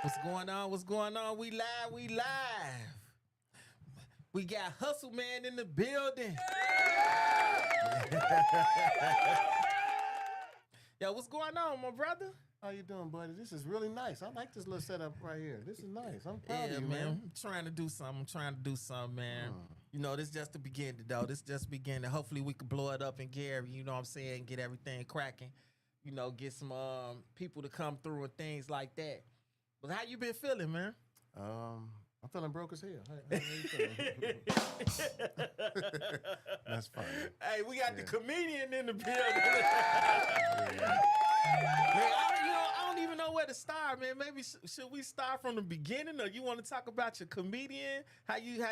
What's going on? What's going on? We live. We live. We got Hustle Man in the building. Yo, what's going on, my brother? How you doing, buddy? This is really nice. I like this little setup right here. This is nice. I'm proud Yeah, of you, man. man. I'm trying to do something. Man. You know, this just the beginning, though. This just beginning. Hopefully, we can blow it up in Gary. You know what I'm saying? Get everything cracking. You know, get some people to come through and things like that. But how you been feeling, man? I'm feeling broke as hell. How you feeling? That's funny. Hey, we got the comedian in the building. Man, I don't even know where to start, man. Maybe should we start from the beginning, or you want to talk about your comedian? How you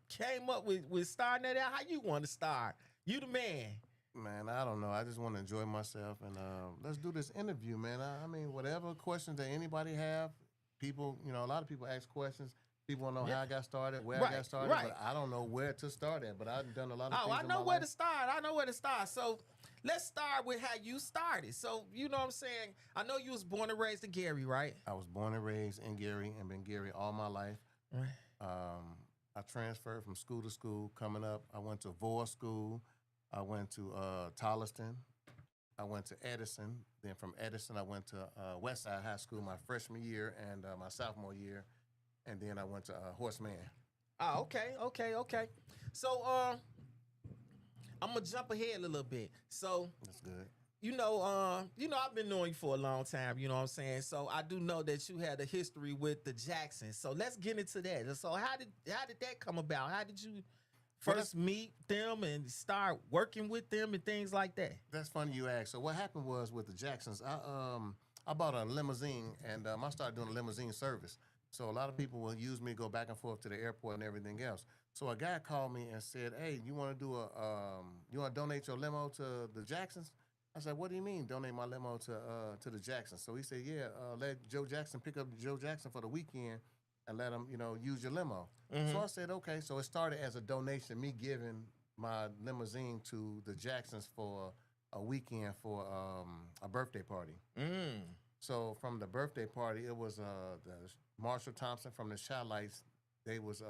came up with starting that out? How you want to start? You the man. Man, I don't know. I just want to enjoy myself, and let's do this interview, man. I mean, whatever questions that anybody have, people, a lot of people ask questions. People want to know how I got started, where I got started, but I don't know where to start at. But I've done a lot of things. I know where to start. I know where to start. So let's start with how you started. So, you know what I'm saying? I know you was born and raised in Gary, right? I was born and raised in Gary and been Gary all my life. Right. I transferred from school to school. Coming up, I went to Vore School. I went to Tolliston. I went to Edison. Then from Edison, I went to Westside High School my freshman year and my sophomore year. And then I went to Horseman. Oh, okay. So, I'm gonna jump ahead a little bit. So That's good. I've been knowing you for a long time. You know what I'm saying. So I do know that you had a history with the Jacksons. So let's get into that. So how did that come about? How did you first meet them and start working with them and things like that? That's funny you asked. So what happened was with the Jacksons, I bought a limousine and I started doing a limousine service. So a lot of people will use me to go back and forth to the airport and everything else. So a guy called me and said, "Hey, you want to you want to donate your limo to the Jacksons?" I said, "What do you mean donate my limo to the Jacksons?" So he said, "Yeah, let Joe Jackson pick up Joe Jackson for the weekend and let him, use your limo." So I said, "Okay." So it started as a donation, me giving my limousine to the Jacksons for a weekend for a birthday party. So from the birthday party, it was the Marshall Thompson from the Chi-Lites. They was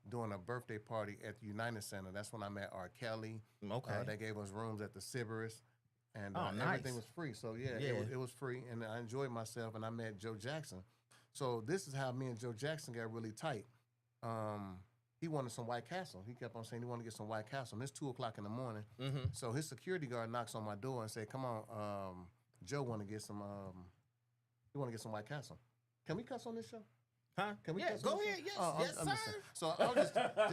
doing a birthday party at the United Center. That's when I met R. Kelly. Okay. They gave us rooms at the Sybaris. And Oh, nice. everything was free. So, it was free. And I enjoyed myself, and I met Joe Jackson. So this is how me and Joe Jackson got really tight. He wanted some White Castle. He kept on saying he wanted to get some White Castle. And it's 2 o'clock in the morning. So his security guard knocks on my door and said, "Come on, Joe want to get some. He want to get some White Castle. Can we cuss on this show? Huh? Can we Yeah, cuss go on this ahead. show? Yes, I'm yes, just sir. saying. So I was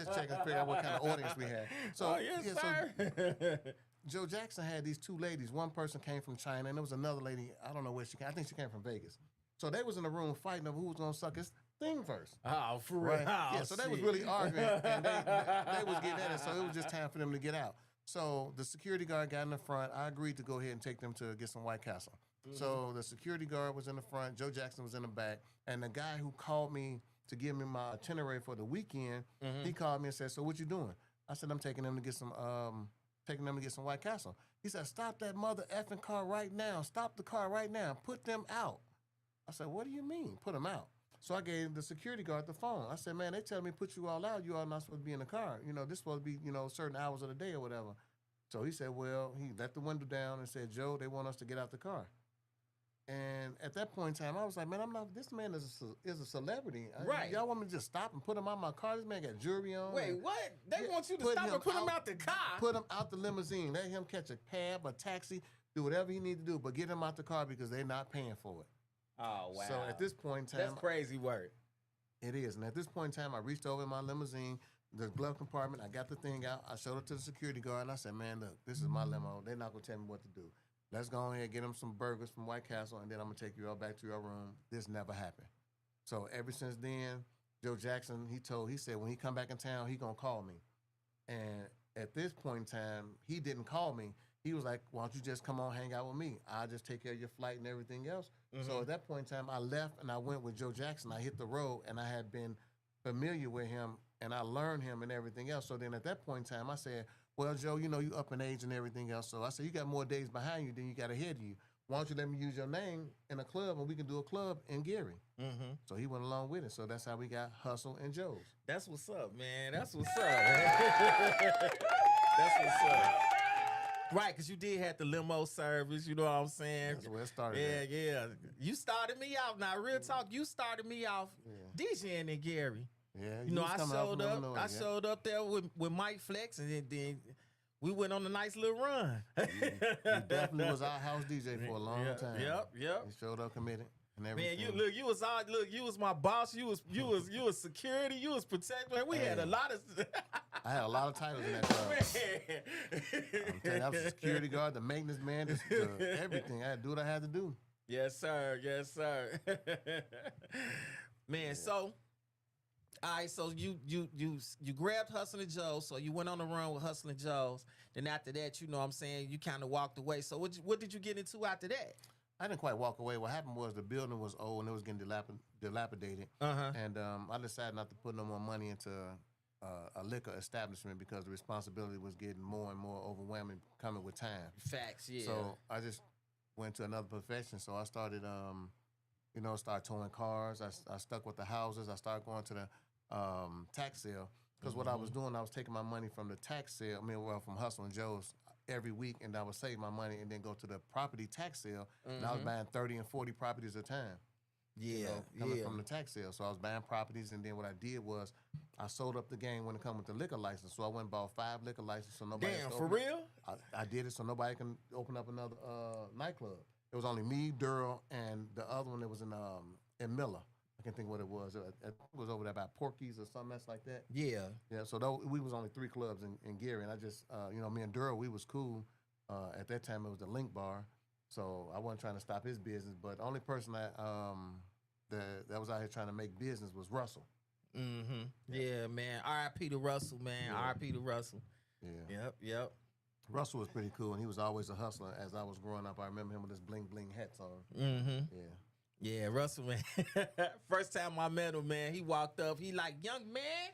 just checking to figure out what kind of audience we had. So Yes, so sir. Joe Jackson had these 2 ladies. One person came from China, and there was another lady. I don't know where she came. I think she came from Vegas. So they was in the room fighting over who was gonna suck his thing first. Oh, for real. Right? Yeah. So they was really arguing, and they was getting at it. So it was just time for them to get out. So the security guard got in the front. I agreed to go ahead and take them to get some White Castle. So the security guard was in the front. Joe Jackson was in the back, and the guy who called me to give me my itinerary for the weekend, he called me and said, "So what you doing?" I said, "I'm taking them to get some White Castle." He said, "Stop that mother effing car right now. Stop the car right now. Put them out." I said, "What do you mean, put them out?" So I gave the security guard the phone. I said, "Man, they tell me put you all out. You all not supposed to be in the car. This supposed to be, certain hours of the day or whatever." So he said, well, he let the window down and said, "Joe, they want us to get out the car." And at that point in time, I was like, "Man, I'm not. This man is a celebrity. Right. Y'all want me to just stop and put him out my car? This man got jewelry on." Wait, and- what? They Yeah, want you to put stop him and put him out- out the car? Put him out the limousine. Let him catch a cab, a taxi, do whatever he need to do, but get him out the car because they're not paying for it. Oh, wow. So at this point in That's time, crazy work. it is. And at this point in time, I reached over in my limousine, the glove compartment. I got the thing out. I showed it to the security guard, and I said, "Man, look, this is my limo. They're not going to tell me what to do. Let's go ahead and get them some burgers from White Castle, and then I'm going to take you all back to your room." This never happened. So ever since then, Joe Jackson, he said when he come back in town, he going to call me. And at this point in time, he didn't call me. He was like, "Why don't you just come on, hang out with me? I'll just take care of your flight and everything else." So at that point in time, I left and I went with Joe Jackson. I hit the road, and I had been familiar with him, and I learned him and everything else. So then at that point in time, I said, "Well, Joe, you up in age and everything else." So I said, "You got more days behind you than you got ahead of you. why don't you let me use your name in a club and we can do a club in Gary? Mm-hmm. So he went along with it. So that's how we got Hustle and Joe's. That's what's up, man. That's what's up. That's what's up. Right, because you did have the limo service, you know what I'm saying? That's where it started. Yeah. You started me off. Now, real talk, you started me off DJing in Gary. Yeah, You know, was I coming out showed from up. Illinois, I showed up there with Mike Flex, and then we went on a nice little run. He definitely was our house DJ for a long time. Yep. He showed up committed and everything. Man, you was my boss. You was security. You was protector. Man, we had a lot of. I had a lot of titles in that club. I'm telling you, I was the security guard, the maintenance man, everything. I had to do what I had to do. Yes, sir. Man, so. All right, so you grabbed Hustling Joe's, so you went on the run with Hustling Joe's. Then after that, you know what I'm saying, you kind of walked away. So what did you get into after that? I didn't quite walk away. What happened was the building was old and it was getting dilapidated. Uh-huh. And I decided not to put no more money into a liquor establishment because the responsibility was getting more and more overwhelming coming with time. Facts, yeah. So I just went to another profession. So I started, start towing cars. I stuck with the houses. I started going to the tax sale because what I was doing, I was taking my money from the tax sale, from Hustle and Joe's every week, and I would save my money and then go to the property tax sale, and I was buying 30 and 40 properties at a time. Coming from the tax sale. So I was buying properties, and then what I did was I sold up the game when it comes with the liquor license. So I went and bought 5 liquor licenses. So nobody. Damn, for real? I did it so nobody can open up another nightclub. It was only me, Durrell, and the other one that was in Miller. I can't think what it was. It was over there by Porky's or something else like that. Yeah. So we was only 3 clubs in Gary, and I just, me and Durrell, we was cool. At that time, it was the Link Bar, so I wasn't trying to stop his business. But the only person that was out here trying to make business was Russell. Mm-hmm. Yeah, man. R.I.P. to Russell, man. Yeah. R.I.P. to Russell. Yeah. Yep. Russell was pretty cool, and he was always a hustler. As I was growing up, I remember him with his bling bling hats on. Mm-hmm. Yeah. Yeah, Russell, man. First time I met him, man, he walked up. He like, young man.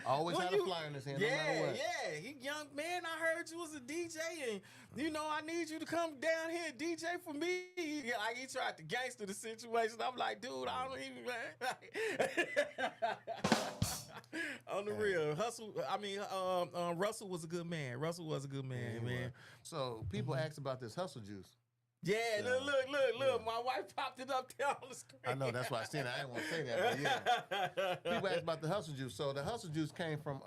Always had a flyer in his hand. Yeah, no matter what. He young man. I heard you was a DJ, and I need you to come down here and DJ for me. He tried to gangster the situation. I'm like, dude, I don't even, man. On the real, Russell was a good man. Russell was a good man, man. So people ask about this hustle juice. Yeah, look. My wife popped it up there on the screen. I know, that's why I seen it. I didn't want to say that, but yeah. People ask about the hustle juice. So the hustle juice came from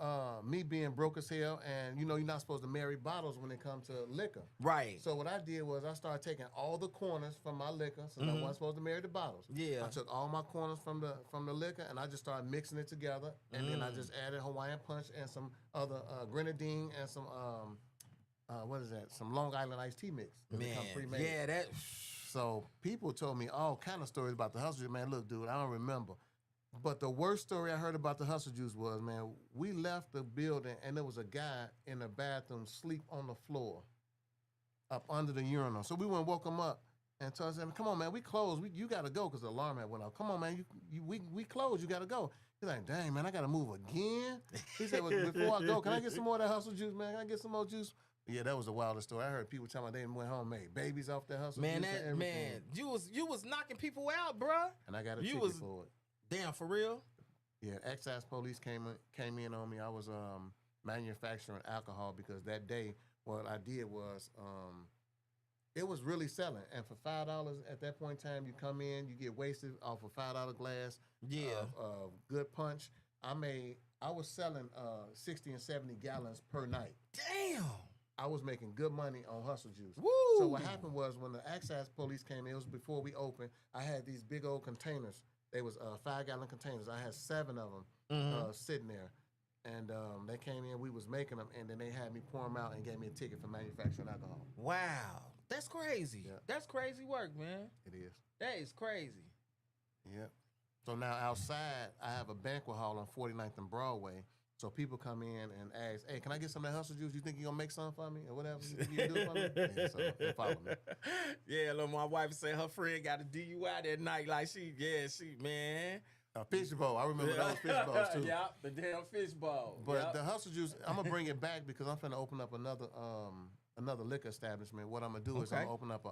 me being broke as hell, and you're not supposed to marry bottles when it comes to liquor. Right. So what I did was I started taking all the corners from my liquor, since I wasn't supposed to marry the bottles. Yeah. I took all my corners from the liquor, and I just started mixing it together, and then I just added Hawaiian Punch and some other grenadine and some what is that? Some Long Island iced tea mix. Man, pre-made. yeah, that. So people told me all kind of stories about the hustle juice. Man, look, dude, I don't remember. But the worst story I heard about the hustle juice was, man, we left the building and there was a guy in the bathroom sleep on the floor up under the urinal. So we went and woke him up and told him, come on, man, we closed. You got to go because the alarm had went off. Come on, man, we closed. You got to go. He's like, dang, man, I got to move again? He said, well, before I go, can I get some more of that hustle juice, man? Can I get some more juice? Yeah, that was the wildest story. I heard people telling me they went home, made babies off that hustle. Man, you was knocking people out, bruh. And I got a ticket for it. Damn, for real? Yeah, excise police came in on me. I was manufacturing alcohol because that day what I did was it was really selling. And for $5 at that point in time, you come in, you get wasted off a $5 glass. Yeah. Of good punch. I was selling 60 and 70 gallons per night. Damn. I was making good money on hustle juice. Woo! So what happened was when the excise police came in, it was before we opened, I had these big old containers. They was 5-gallon containers. I had 7 of them sitting there. And they came in, we was making them, and then they had me pour them out and gave me a ticket for manufacturing alcohol. Wow. That's crazy. Yeah. That's crazy work, man. It is. That is crazy. Yeah. So now outside, I have a banquet hall on 49th and Broadway. So people come in and ask, hey, can I get some of that hustle juice? You think you're going to make some for me or whatever you can do for me? Yeah, so they follow me. Yeah, look, my wife said her friend got a DUI that night. Like, man. A fishbowl. I remember those fishbowls too. Yeah, the damn fishbowl. But the Hustle Juice, I'm gonna bring it back because I'm finna open up another liquor establishment. What I'm gonna do is I'm gonna open up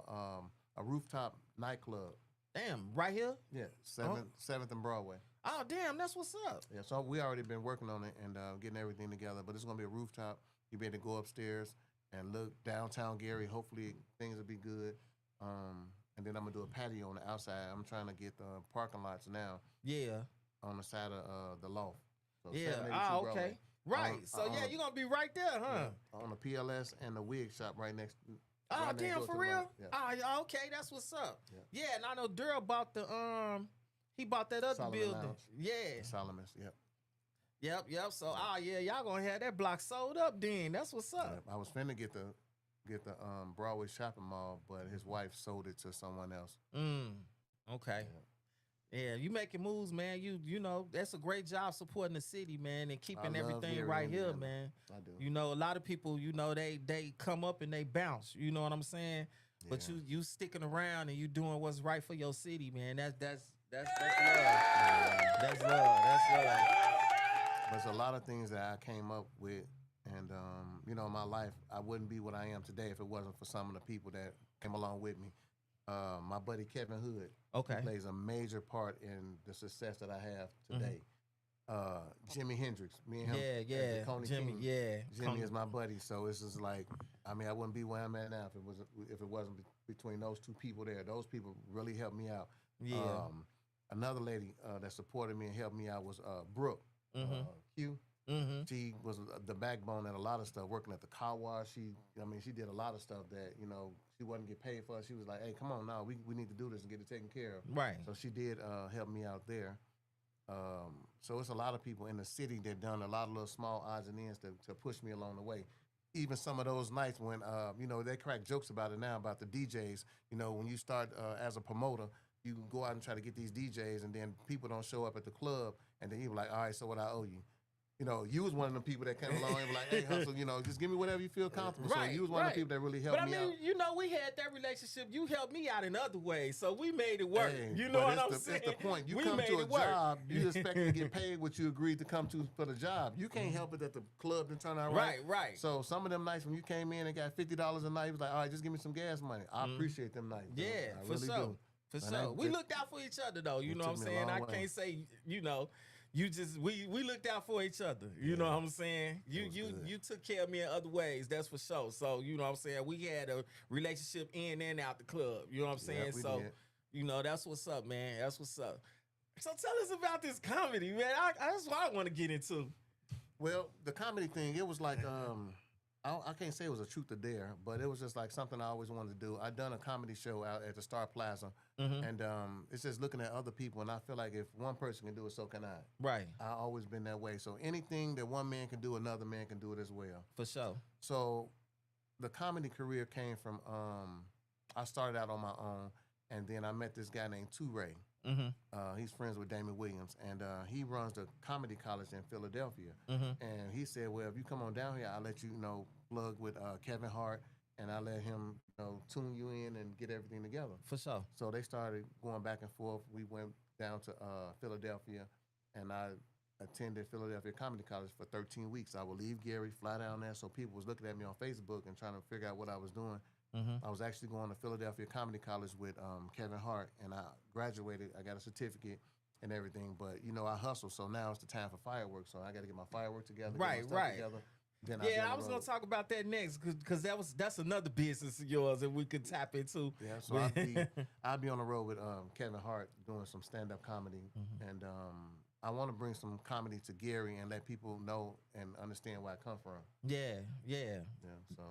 a rooftop nightclub. Damn, right here? Yeah, 7th and Broadway. Oh, damn, that's what's up. Yeah, so we already been working on it and getting everything together. But it's gonna be a rooftop. You'll be able to go upstairs and look downtown Gary. Hopefully things will be good. And then I'm gonna do a patio on the outside. I'm trying to get the parking lots now. Yeah. On the side of the loft. So yeah. 782 okay. Broadway. Right. So you're gonna be right there, huh? Yeah, on the PLS and the wig shop right next. Oh, right damn, for real? Yeah. Oh, okay, that's what's up. Yeah, and I know Daryl bought he bought that other Solomon building. Lounge. Yeah. Solomon's, yep. Yep. So, y'all gonna have that block sold up then. That's what's up. Yep. I was finna get the Broadway shopping mall, but his wife sold it to someone else. Okay. Yeah, you making moves, man. You know, that's a great job supporting the city, man, and keeping everything right here, man. I do. You know, a lot of people, you know, they come up and they bounce. You know what I'm saying? Yeah. But you sticking around and you doing what's right for your city, man. That's love. That's love. There's a lot of things that I came up with, and you know, in my life, I wouldn't be what I am today if it wasn't for some of the people that came along with me. My buddy Kevin Hood, he plays a major part in the success that I have today. Jimi Hendrix, me and him, Jimmy, King, Jimmy is my buddy. So it's just like, I mean, I wouldn't be where I'm at now if it wasn't between those two people there. Those people really helped me out. Yeah. Another lady that supported me and helped me out was Brooke Q. She was the backbone at a lot of stuff, working at the car wash. She did a lot of stuff that, you know, she wasn't get paid for. She was like, hey, come on now, we need to do this and get it taken care of. Right. So she did help me out there. So it's a lot of people in the city that done a lot of little small odds and ends to push me along the way. Even some of those nights when, you know, they crack jokes about it now, about the DJs. You know, when you start as a promoter, you can go out and try to get these DJs, and then people don't show up at the club, and then you're like, all right, so what I owe you? You know, you was one of them people that came along and was like, hey, Hustle, you know, just give me whatever you feel comfortable. Right, so you was one of the people that really helped me out. But I mean, you know, we had that relationship. You helped me out in other ways, so we made it work. Hey, you know what I'm saying? That's the point. You come to a job, you expect to get paid what you agreed to come to for the job. You can't help it that the club didn't turn out right. Right. So some of them nights when you came in and got $50 a night, you was like, all right, just give me some gas money. I appreciate them nights. Yeah, I for really sure. do. For sure. We looked out for each other, though. You know what I'm saying? I can't say, you know, we looked out for each other. You know what I'm saying? You took care of me in other ways, that's for sure. So, you know what I'm saying? We had a relationship in and out the club. You know what I'm saying? Yeah, so, did. you know, that's what's up, man. That's what's up. So tell us about this comedy, man. That's what I want to get into. Well, the comedy thing, it was like, I can't say it was a truth or dare, but it was just like something I always wanted to do. I done a comedy show out at the Star Plaza, and it's just looking at other people, and I feel like if one person can do it, so can I. Right. I always been that way. So anything that one man can do, another man can do it as well. For sure. So the comedy career came from, I started out on my own, and then I met this guy named Toure. He's friends with Damon Williams, and he runs the comedy college in Philadelphia. And he said, well, if you come on down here, I'll let you, plug with Kevin Hart, and I'll let him, tune you in and get everything together. For sure. So they started going back and forth. We went down to Philadelphia, and I attended Philadelphia Comedy College for 13 weeks. I would leave Gary, fly down there, so people was looking at me on Facebook and trying to figure out what I was doing. I was actually going to Philadelphia Comedy College with Kevin Hart, and I graduated. I got a certificate and everything, but I hustle. So now it's the time for fireworks. So I got to get my firework together, right. Together. Then I was gonna talk about that next because that's another business of yours that we could tap into. Yeah, so I'll be on the road with Kevin Hart doing some stand-up comedy, and I want to bring some comedy to Gary and let people know and understand where I come from. Yeah. So.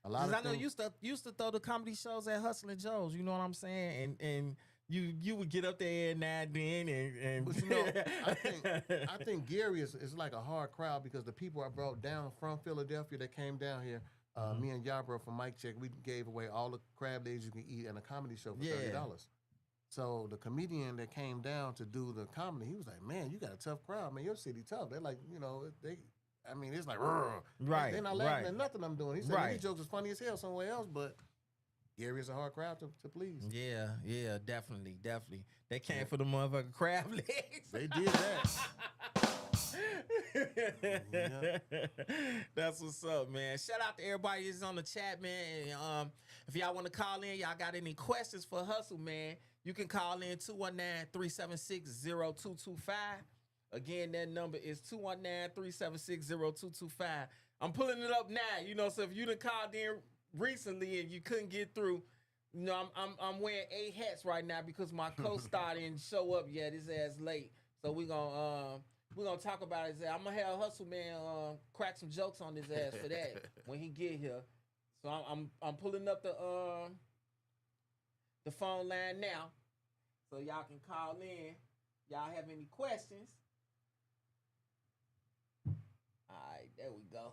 I know you used to throw the comedy shows at Hustlin' Joe's, you know what I'm saying? And you would get up there now and then and But I think Gary is like a hard crowd because the people I brought down from Philadelphia that came down here, me and Yarbrough from Mike Check, we gave away all the crab legs you can eat in a comedy show for $30. So the comedian that came down to do the comedy, he was like, man, you got a tough crowd, man. Your city tough. They're like, it's like, right. They're not laughing at nothing I'm doing. He said, these jokes is funny as hell somewhere else, but Gary is a hard crowd to please. Yeah, definitely. They came for the motherfucking crab legs. They did that. That's what's up, man. Shout out to everybody that's on the chat, man. And, if y'all want to call in, y'all got any questions for Hustle, man, you can call in 219-376-0225. Again, that number is 219-376-0225. I'm pulling it up now, so if you done called in recently and you couldn't get through, I'm wearing 8 hats right now because my co-star didn't show up yet. His ass late. So we're gonna talk about his ass. I'm gonna have Hustle Man crack some jokes on his ass for that when he get here. So I'm pulling up the phone line now, so y'all can call in. Y'all have any questions? All right, there we go.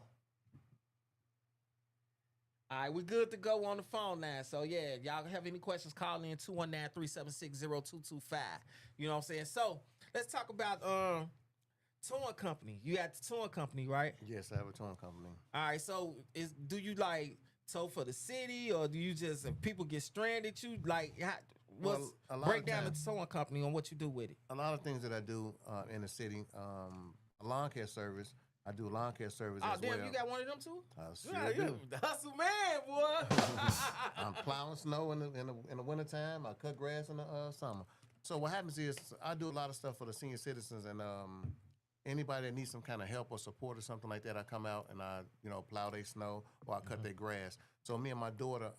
All right, we're good to go on the phone now. So, yeah, y'all have any questions, call in 219-376-0225. You know what I'm saying? So, let's talk about towing company. You got the towing company, right? Yes, I have a towing company. All right, so do you, like, tow for the city, or do you just, if people get stranded, you, like, break down the towing company on what you do with it? A lot of things that I do in the city, a lawn care service. I do lawn care service as well. Oh, damn, you got one of them too? I sure do. The hustle man, boy. I'm plowing snow in the wintertime. I cut grass in the summer. So what happens is I do a lot of stuff for the senior citizens, and anybody that needs some kind of help or support or something like that, I come out and I plow their snow or I cut their grass. So me and my daughter,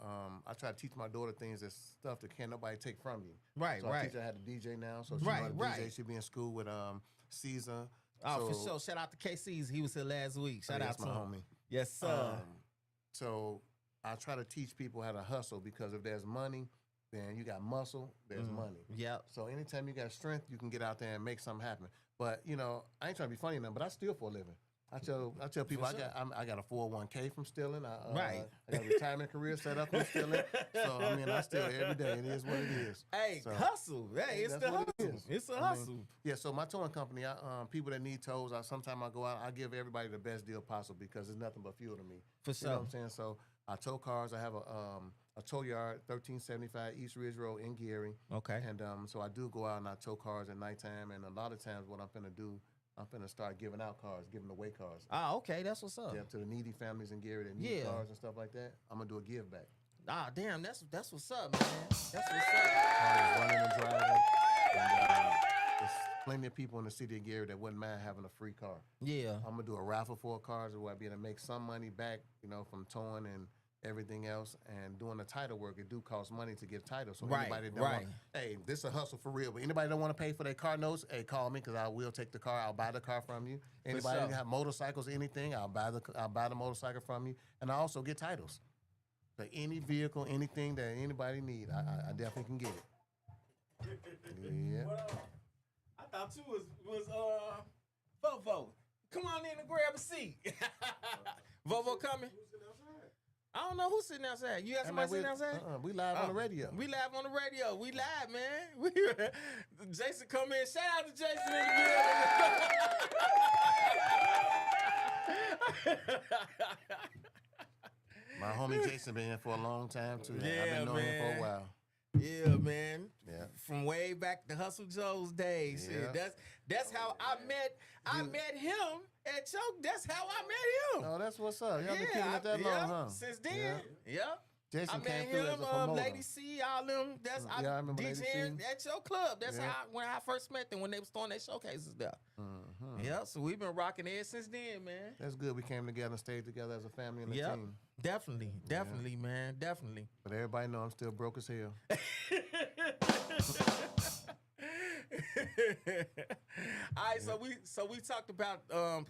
I try to teach my daughter things that's stuff that can't nobody take from you. Right, so I teach her how to DJ now. So she knows how to DJ. She be in school with Caesar. Oh, for sure. Shout out to KC's. He was here last week. Shout out to my him. homie. Yes, sir. So I try to teach people how to hustle, because if there's money, then you got muscle, there's money. Yep. So anytime you got strength, you can get out there and make something happen. But, I ain't trying to be funny now, but I steal for a living. I tell people I got a 401k from stealing. I got a retirement career set up from stealing. So I steal every day. It is what it is. Hey, so, hustle. Hey, it's the hustle. It's a hustle. Yeah. So my towing company, people that need tows, sometimes I go out. I give everybody the best deal possible because there's nothing but fuel to me. For sure. You know what I'm saying? So I tow cars. I have a tow yard, 1375 East Ridge Road in Gary. Okay. And so I do go out and I tow cars at nighttime. And a lot of times, what I'm finna do, I'm finna start giving out cars, giving away cars. Ah, okay, that's what's up. Yeah, to the needy families in Gary that need cars and stuff like that. I'm gonna do a give back. Ah, damn, that's what's up, man. That's what's up. Cars running and driving. And, there's plenty of people in the city of Gary that wouldn't mind having a free car. Yeah. I'm gonna do a raffle for cars where I'll be able to make some money back, from towing and everything else, and doing the title work. It do cost money to get titles. So anybody that don't want, hey, this is a hustle for real. But anybody that want to pay for their car notes, hey, call me, because I will take the car. I'll buy the car from you. Anybody that have motorcycles, anything, I'll buy the motorcycle from you, and I also get titles. So any vehicle, anything that anybody need, I definitely can get it. Yeah. I thought you was Vovo. Come on in and grab a seat. Vovo coming? I don't know who's sitting outside. You got somebody sitting outside? We live on the radio. We live on the radio. We live, man. Jason come in. Shout out to Jason in the building. My homie Jason been here for a long time too. Yeah, I've been knowing him for a while. Yeah, man. Yeah. From way back to Hustle Joe's days. Yeah. Shit, that's how I met him at Choke. That's how I met him. Oh, that's what's up. Y'all been kicking it that long, huh? Since then. Yeah. Jason I met came through as a him, promoter. Lady C, all them. I remember Lady C. at your club. That's when I first met them, when they was throwing their showcases there. Mm-hmm. Yeah, so we've been rocking it since then, man. That's good. We came together and stayed together as a family and a team. Definitely, man, definitely. But everybody know I'm still broke as hell. All right, so we talked about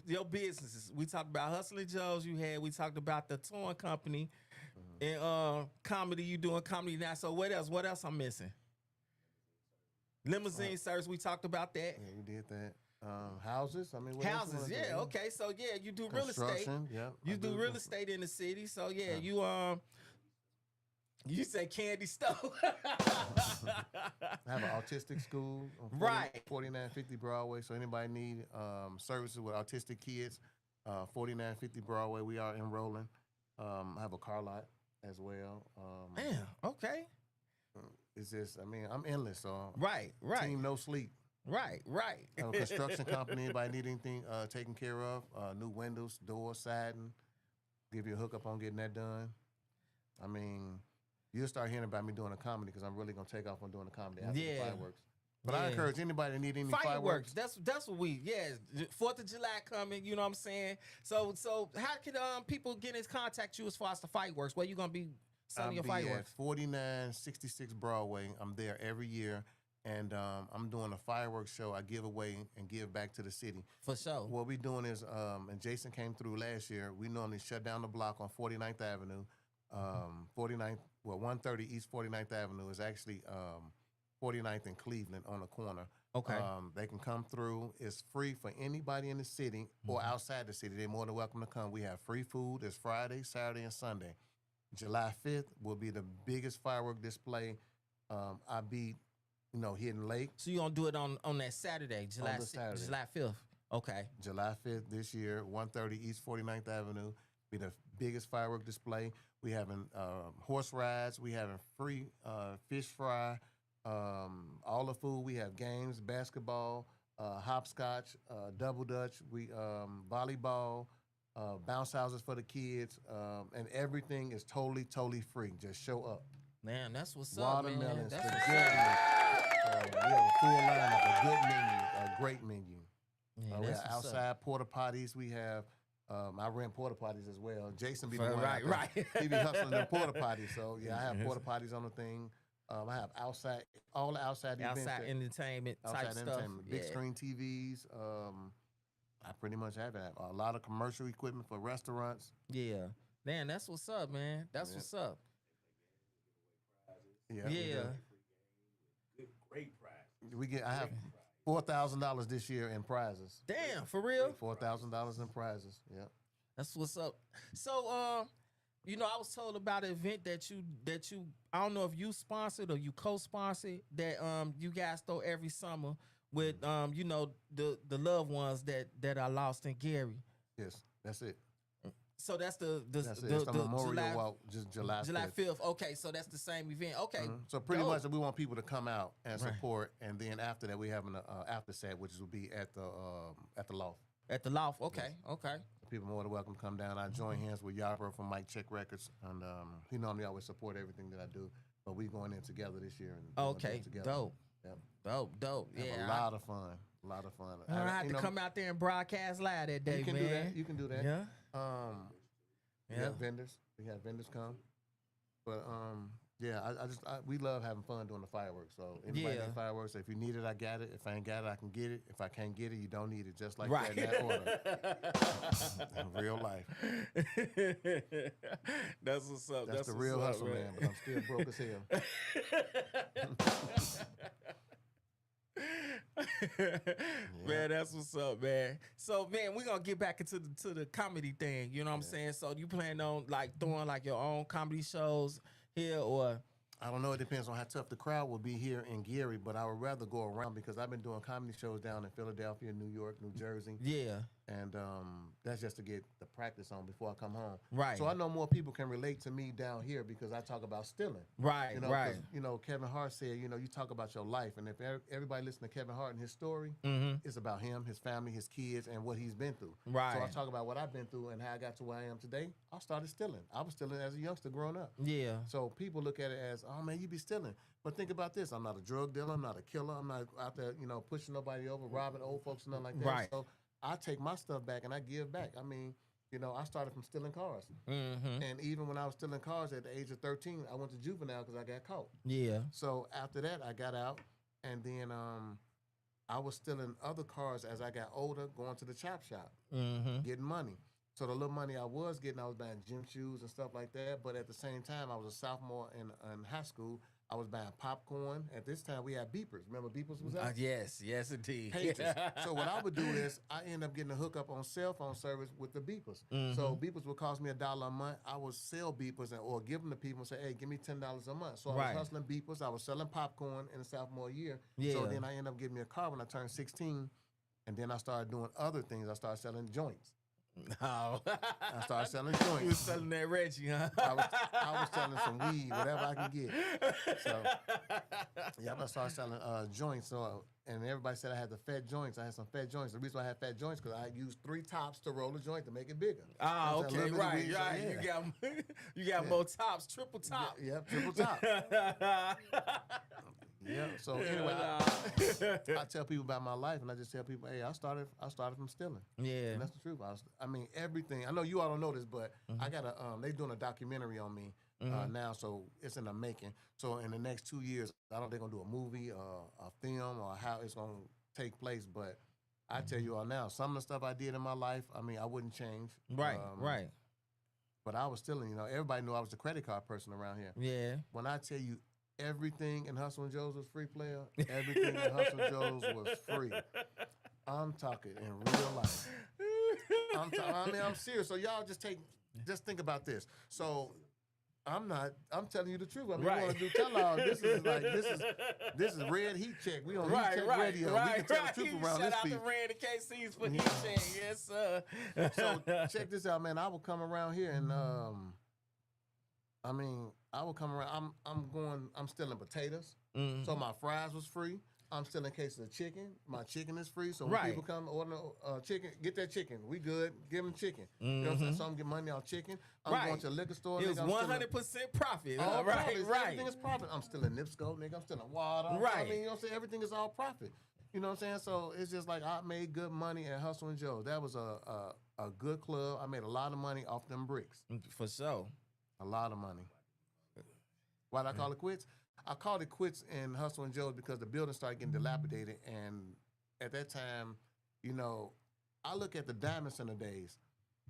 your businesses. We talked about Hustling Joe's we talked about the touring company, and comedy. You doing comedy now. So what else? What else I'm missing? Limousine service. We talked about that. Yeah, we did that. Houses. I mean, what houses. else Yeah. Okay. So you do real estate. Yeah. You do real estate in the city. So you say candy store. I have an autistic school on 4950 Broadway. So anybody need services with autistic kids, 4950 Broadway, we are enrolling. I have a car lot. as well. Man, okay. It's just, I mean, I'm endless. So Right, right, team no sleep. right, right. I have a construction company. Anybody need anything taken care of? New windows, doors, siding. Give you a hookup on getting that done. I mean, you'll start hearing about me doing a comedy because I'm really gonna take off on doing a comedy after the Yeah. fireworks. But I Yeah. encourage anybody that need any Fireworks. fireworks. That's what we. Yeah, 4th of July coming. You know what I'm saying. So how can people get in contact you as far as the fireworks? Where you gonna be selling your I'll be at fireworks? 4966 Broadway. I'm there every year, and I'm doing a fireworks show. I give away and give back to the city. For sure. What we doing is, and Jason came through last year. We normally shut down the block on 49th Avenue. 130 East 49th Avenue is actually 49th in Cleveland on the corner. Okay. They can come through. It's free for anybody in the city or outside the city. They're more than welcome to come. We have free food. It's Friday, Saturday, and Sunday. July 5th will be the biggest firework display. I be, Hidden Lake. So you gonna do it on that Saturday, July the Saturday. July 5th. Okay. July 5th this year, 130 East 49th Avenue. Be the biggest firework display. We having horse rides. We having free fish fry. All the food. We have games, basketball, hopscotch, double dutch. We volleyball, bounce houses for the kids, and everything is totally free. Just show up. Man, that's what's up, man. Watermelons, That's spaghetti. what's up. We have a full lineup, a good menu, a great menu. Yeah, We that's have what's up. outside porta potties. We have. I rent porta potties as well. Jason be the one. Right, out there. right. He be hustling the porta potties. So yeah, I have porta potties on the thing. I have outside, all the outside events. Outside entertainment type Outside stuff. entertainment, big screen TVs. I pretty much have it. A lot of commercial equipment for restaurants. Yeah. Man, that's what's up, man. That's Yeah. what's up. Yeah, we Yeah. do. We get. I have $4,000 this year in prizes. Damn, for real? $4,000 in prizes. Yeah. That's what's up. So, I was told about an event that you I don't know if you sponsored or you co-sponsored that you guys throw every summer with the loved ones that are lost in Gary. Yes, that's it. So that's the That's it. It's the Memorial July, Walk, just July 5th. 5th. Okay, so that's the same event. Okay. So pretty dope. much we want people to come out and Right. support, and then after that we having an after set, which will be at the loft. At the loft. Okay. Okay. People more than welcome to come down. I join hands with Yarbrough from Mike Check Records, and he normally always support everything that I do. But we going in together this year and doing Okay. it together. Dope. Yep. Dope. Have Yeah. a lot of fun. A lot of fun. I have to come out there and broadcast live that day, You can man. do that. You can do that. Yeah. We Yeah. have vendors. We have vendors come. But yeah, we love having fun doing the fireworks. So anybody Yeah. need fireworks, if you need it, I got it. If I ain't got it, I can get it. If I can't get it, you don't need it. Just like Right. that in that order. In real life. That's what's up. That's the real hustle, man. But I'm still broke as hell. Man, that's what's up, man. So, man, we're gonna get back into the comedy thing. You know what I'm saying? So, you plan on like throwing like your own comedy shows here, or I don't know. It depends on how tough the crowd will be here in Gary, but I would rather go around because I've been doing comedy shows down in Philadelphia, New York, New Jersey, yeah, and that's just to get the practice on before I come home. right, So I know more people can relate to me down here because I talk about stealing. right, You know, right. 'cause, Kevin Hart said, you talk about your life, and if everybody listen to Kevin Hart and his story, Mm-hmm. it's about him, his family, his kids, and what he's been through. Right. So I talk about what I've been through and how I got to where I am today. I started stealing. I was stealing as a youngster growing up. Yeah, So people look at it as, oh man, you be stealing. But think about this: I'm not a drug dealer. I'm not a killer. I'm not out there, pushing nobody over, robbing old folks, and nothing like that. Right. So I take my stuff back and I give back. I mean, I started from stealing cars, mm-hmm. and even when I was stealing cars at the age of 13, I went to juvenile because I got caught. Yeah, So after that, I got out, and then I was stealing other cars as I got older, going to the chop shop, mm-hmm. getting money. So the little money I was getting, I was buying gym shoes and stuff like that. But at the same time, I was a sophomore in high school. I was buying popcorn. At this time, we had beepers. Remember beepers was out? Yes, indeed. Pages. So what I would do is I end up getting a hookup on cell phone service with the beepers. Mm-hmm. So beepers would cost me $1 a month. I would sell beepers or give them to people and say, hey, give me $10 a month. So I Right. was hustling beepers. I was selling popcorn in the sophomore year. Yeah. So then I ended up getting me a car when I turned 16. And then I started doing other things. I started selling joints. No. I started selling You was joints. selling that Reggie, huh? I was selling some weed, whatever I can get. So, yeah, I started selling joints. So, and everybody said I had the fat joints. I had some fat joints. The reason why I had fat joints because I used 3 tops to roll a joint to make it bigger. Ah, You know what I'm saying? okay, A little bit of right, weed, so, right. yeah. You got more tops, triple top. Yep, triple top. Yeah. So anyway, I tell people about my life, and I just tell people, hey, I started from stealing. Yeah. And that's the truth. I mean, everything. I know you all don't know this, but I got a. They doing a documentary on me now, so it's in the making. So in the next 2 years, I don't know if they're gonna do a movie, a film, or how it's gonna take place. But I tell you all now, some of the stuff I did in my life, I mean, I wouldn't change. Right, right. But I was stealing. You know, everybody knew I was the credit card person around here. Yeah. When I tell you everything in Hustle and Joe's was free, player, everything in Hustle and Joe's was free. I'm talking in real life. I mean, I'm serious. So y'all just think about this. So I'm telling you the truth. I mean, Right. you want to do tell-all. This is Red Heat Check. We on Heat Check Radio. We can tell the truth around this Shout piece. out to Red and KC's for Heat Check. Yes, sir. So check this out, man. I will come around here and I mean, I will come around. I'm stealing potatoes. So my fries was free. I'm stealing cases of chicken. My chicken is free. So when people come order chicken, get that chicken. We good. Give them chicken. You know what I'm saying? So I'm getting money off chicken. I'm going to a liquor store. It was nigga, 100% profit. all Right, profit. right. Everything is profit. I'm stealing Nipsco, nigga. I'm stealing water. Right. I mean, you know what I'm saying? Everything is all profit. You know what I'm saying? So it's just like I made good money at Hustle and Joe. That was a good club. I made a lot of money off them bricks. For sure. A lot of money. Why did I call it quits? I called it quits in Hustle and Joe's because the building started getting dilapidated. And at that time, you know, I look at the Diamond Center days.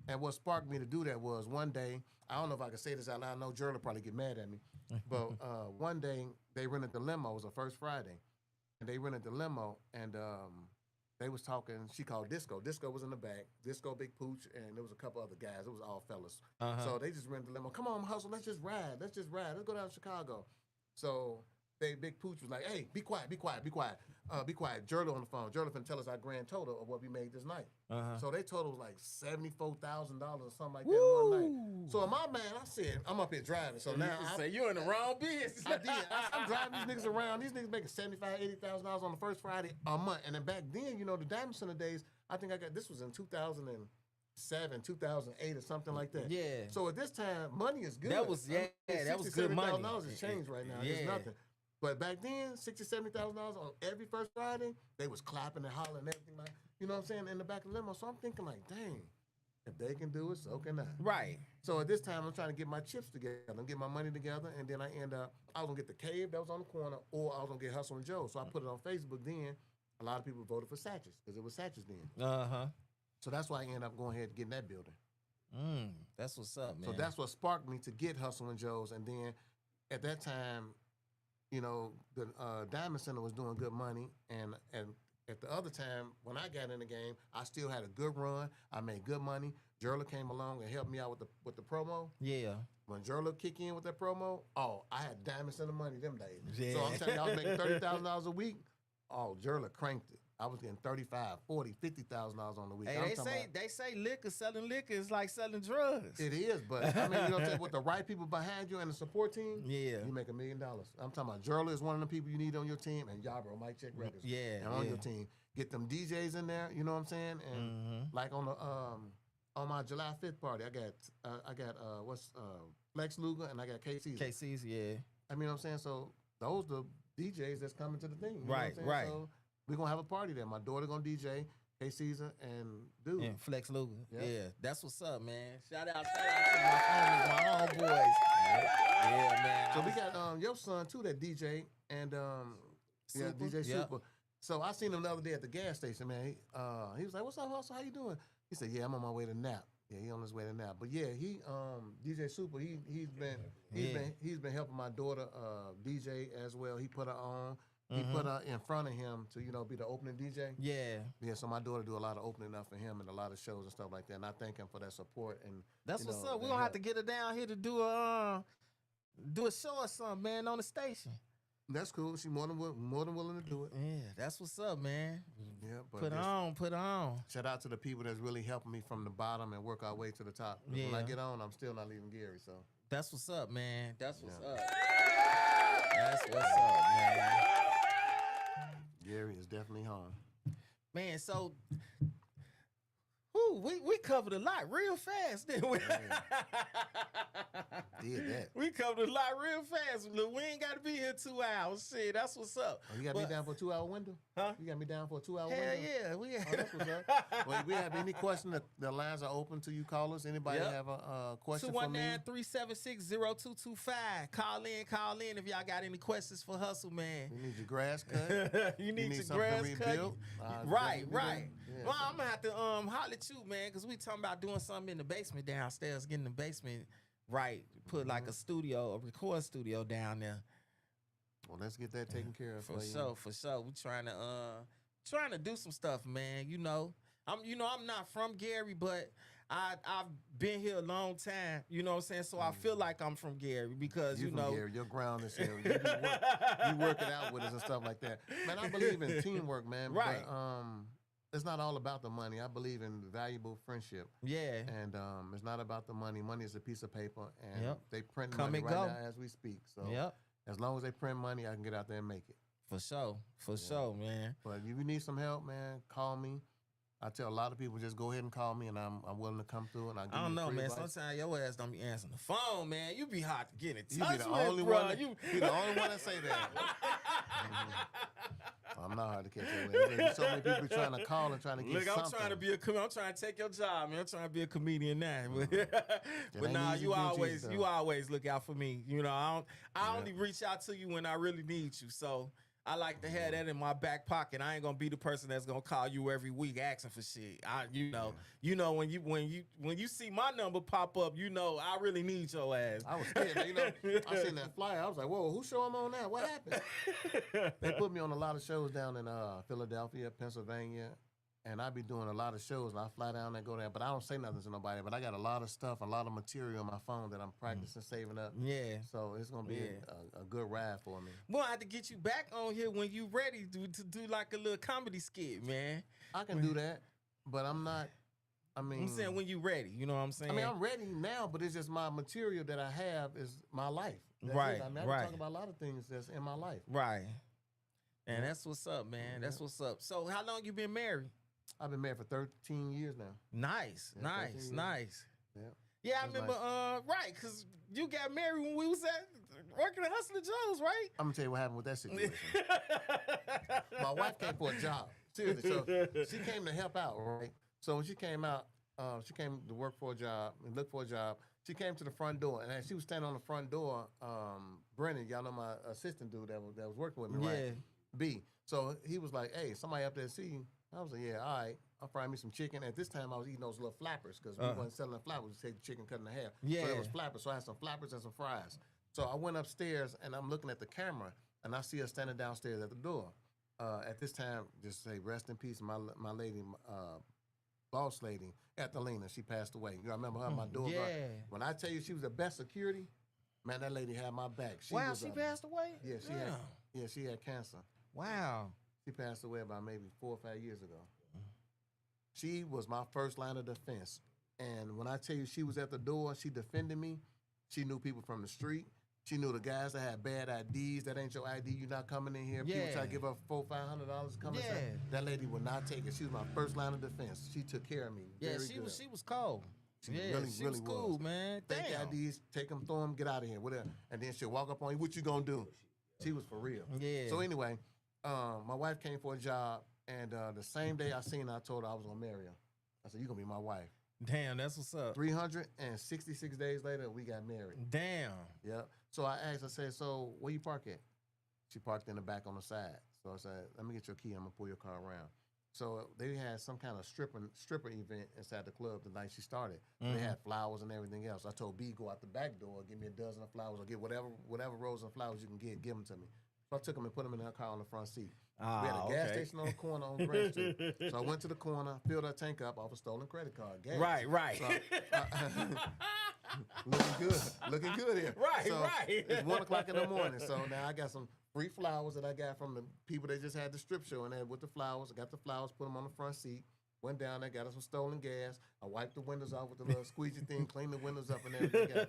And what sparked me to do that was one day, I don't know if I can say this out loud. I know Jerry will probably get mad at me. But one day, they rented the limo. It was the first Friday. And they rented the limo. And they was talking. She called Disco. Disco was in the back. Disco, Big Pooch, and there was a couple other guys. It was all fellas. So they just rented the limo. Come on, Hustle. Let's just ride. Let's go down to Chicago. So Big Pooch was like, hey, be quiet. Be quiet. Jerlo on the phone. Jerlo finna tell us our grand total of what we made this night. So they total was like $74,000 or something like that in one night. So in my mind, I said, I'm up here driving. So now I say you're in the wrong business. I did. I'm driving these niggas around. These niggas making $75,000, $80,000 on the first Friday a month. And then back then, you know, the Diamond Center days, I think this was in 2007, 2008 or something like that. Yeah. So at this time, money is good. That was that was good money. $70,000 is changed right now. It's nothing. But back then, $60,000, $70,000 on every first Friday, they was clapping and hollering and everything like, you know what I'm saying, in the back of the limo. So I'm thinking like, dang, if they can do it, so can I. Right. So at this time, I'm trying to get my chips together and get my money together, and then I end up, I was gonna get the cave that was on the corner, or I was gonna get Hustle and Joe. So I put it on Facebook. Then a lot of people voted for Satch's because it was Satch's then. So that's why I ended up going ahead and getting that building. That's what's up, man. So that's what sparked me to get Hustle and Joe's, and then at that time, you know, the Diamond Center was doing good money, and at the other time, when I got in the game, I still had a good run. I made good money. Jerla came along and helped me out with the promo. Yeah. When Jerla kicked in with that promo, I had Diamond Center money them days. Yeah. So I'm telling you, I was making $30,000 a week. Jerla cranked it. I was getting $35,000, $40,000, $50,000 on the week. Hey, they say selling liquor is like selling drugs. It is, but I mean, you know what I'm saying? With the right people behind you and the support team, you make $1 million. I'm talking about Jerla is one of the people you need on your team, and Yarborough, Mike Check Records, and on your team. Get them DJs in there, you know what I'm saying? And like on the on my July 5th party, I got Lex Luger and I got KC's. KC's, yeah. I mean, what I'm saying, so those the DJs that's coming to the thing. You right, know what I'm saying? So we're gonna have a party there. My daughter gonna DJ, K Caesar, and dude. And Flex Luger. Yep. Yeah, that's what's up, man. Shout out to my homeboys. Yeah, man. So we got your son too, that DJ, and Super? DJ Yep. Super. So I seen him the other day at the gas station, man. He was like, "What's up, Hustle? How you doing?" He said, "Yeah, I'm on my way to Nap." Yeah, he on his way to Nap. But yeah, he DJ Super. He's been helping my daughter DJ as well. He put her on. He put her in front of him to be the opening DJ. Yeah. Yeah. So my daughter do a lot of opening up for him and a lot of shows and stuff like that. And I thank him for that support. And that's what's up. We're gonna have to get her down here to do a show or something, man, on the station. That's cool. She more than willing to do it. Yeah, that's what's up, man. Yeah, but Put on. shout out to the people that's really helping me from the bottom and work our way to the top. 'Cause when I Yeah. get on, I'm still not leaving Gary. So That's what's up, man. That's what's Yeah. up. That's what's up, man. Gary is definitely home. Man, so we covered a lot real fast, didn't we? Did that. We covered a lot real fast. Look, we ain't got to be here 2 hours. Shit, that's what's up. Oh, you got me down for a 2-hour window? Huh? You got me down for a 2-hour Hell window? yeah, we Oh, that's what's up. Well, if we have any question, the lines are open to you callers. Anybody Yep. have a question for me? 219-376-0225. Call in if y'all got any questions for Hustle, man. You need your grass cut. you need your something grass cut. rebuilt? Right, definitely right. do. Yeah. Well, I'm gonna have to holler at you, man, because we talking about doing something in the basement downstairs, getting the basement right. Put like a studio, a record studio down there. Well, let's get that taken care of For you. sure, for sure. We trying to do some stuff, man. I'm not from Gary, but I've been here a long time. You know what I'm saying? So I feel like I'm from Gary because You you from know. Gary, your ground is here. You work it out with us and stuff like that. Man, I believe in teamwork, man. Right. But, it's not all about the money. I believe in valuable friendship. Yeah. And it's not about the money. Money is a piece of paper, and Yep. they print Come money and right go. now as we speak. So Yep. as long as they print money, I can get out there and make it. For sure. For sure, man. But if you need some help, man, call me. I tell a lot of people just go ahead and call me, and I'm willing to come through. And I'll give I don't you know, free man. advice. Sometimes your ass don't be answering the phone, man. You be hard to get in touch You be the with, only bro. one. That, you be the only one that say that. I'm not hard to catch up with. There's so many people trying to call and trying to get Look, something. I'm trying to be I'm trying to take your job, man. I'm trying to be a comedian now. but ain't nah, easy you being always Jesus, you though. always look out for me. You know, I Yeah. only reach out to you when I really need you. So I like to have that in my back pocket. I ain't gonna be the person that's gonna call you every week asking for shit. You know when you see my number pop up, you know I really need your ass. I was scared. You know, I seen that flyer. I was like, whoa, who show I'm on now? What happened? They put me on a lot of shows down in Philadelphia, Pennsylvania, and I be doing a lot of shows. And I fly down and go there, but I don't say nothing to nobody. But I got a lot of stuff, a lot of material on my phone that I'm practicing, saving up. Yeah. So it's gonna be a good ride for me. We'll have to get you back on here when you ready to do like a little comedy skit, man. I can do that, but I'm not. I mean, I'm saying when you ready, you know what I'm saying? I mean, I'm ready now, but it's just my material that I have is my life. That's Right, it. I mean, I right. can talk about a lot of things that's in my life. Right. And that's what's up, man. That's what's up. So how long you been married? I've been married for 13 years now. Nice, Yeah, 13 nice, years. nice. Yeah. Yeah, I That's remember, right, because you got married when we was working at Hustler Joe's, right? I'm gonna tell you what happened with that situation. My wife came for a job. Seriously. So she came to help out, right? So when she came out, she came to work for a job and look for a job. She came to the front door, and as she was standing on the front door, Brennan, y'all know my assistant dude that was working with me, right? Yeah. B. So he was like, "Hey, somebody up there see you." I was like, "Yeah, all right. I'll fry me some chicken." At this time, I was eating those little flappers because we wasn't selling flappers. We take the chicken cut in half. Yeah. So it was flappers. So I had some flappers and some fries. So I went upstairs, and I'm looking at the camera, and I see her standing downstairs at the door. At this time, just say rest in peace, my lady, boss lady, Ethelina. She passed away. You remember her, my door guard? Yeah. When I tell you she was the best security, man, that lady had my back. Wow, was she a- passed away? Yeah, she had cancer. Wow. She passed away about maybe 4 or 5 years ago. She was my first line of defense. And when I tell you she was at the door, she defended me. She knew people from the street. She knew the guys that had bad IDs. That ain't your ID. You're not coming in here. People Yeah. try to give her $400-500 to come and say, Yeah. that lady would not take it. She was my first line of defense. She took care of me. Yeah, very she good. was cold. She yeah, really, she really was cool, was. man. Take Damn. IDs, take them, throw them, get out of here, whatever. And then she'll walk up on you. What you gonna do? She was for real. Yeah. So anyway, my wife came for a job, and the same day I seen her, I told her I was gonna marry her. I said, "You gonna be my wife." Damn, that's what's up. 366 days later, we got married. Damn. Yep. So I asked, I said, "So where you park at?" She parked in the back on the side. So I said, "Let me get your key. I'm gonna pull your car around." So they had some kind of stripper event inside the club the night she started. They had flowers and everything else. I told B, go out the back door, give me a dozen of flowers, or get whatever roses and flowers you can get, give them to me. So I took them and put them in her car on the front seat. We had a gas station on the corner on Grand Street. So I went to the corner, filled her tank up off a stolen credit card. Gas. Right. So looking good here. Right, So right. It's 1 o'clock in the morning. So now I got some free flowers that I got from the people that just had the strip show and there with the flowers. I got the flowers, put them on the front seat. Went down there, got us some stolen gas. I wiped the windows off with the little squeegee thing, cleaned the windows up and everything.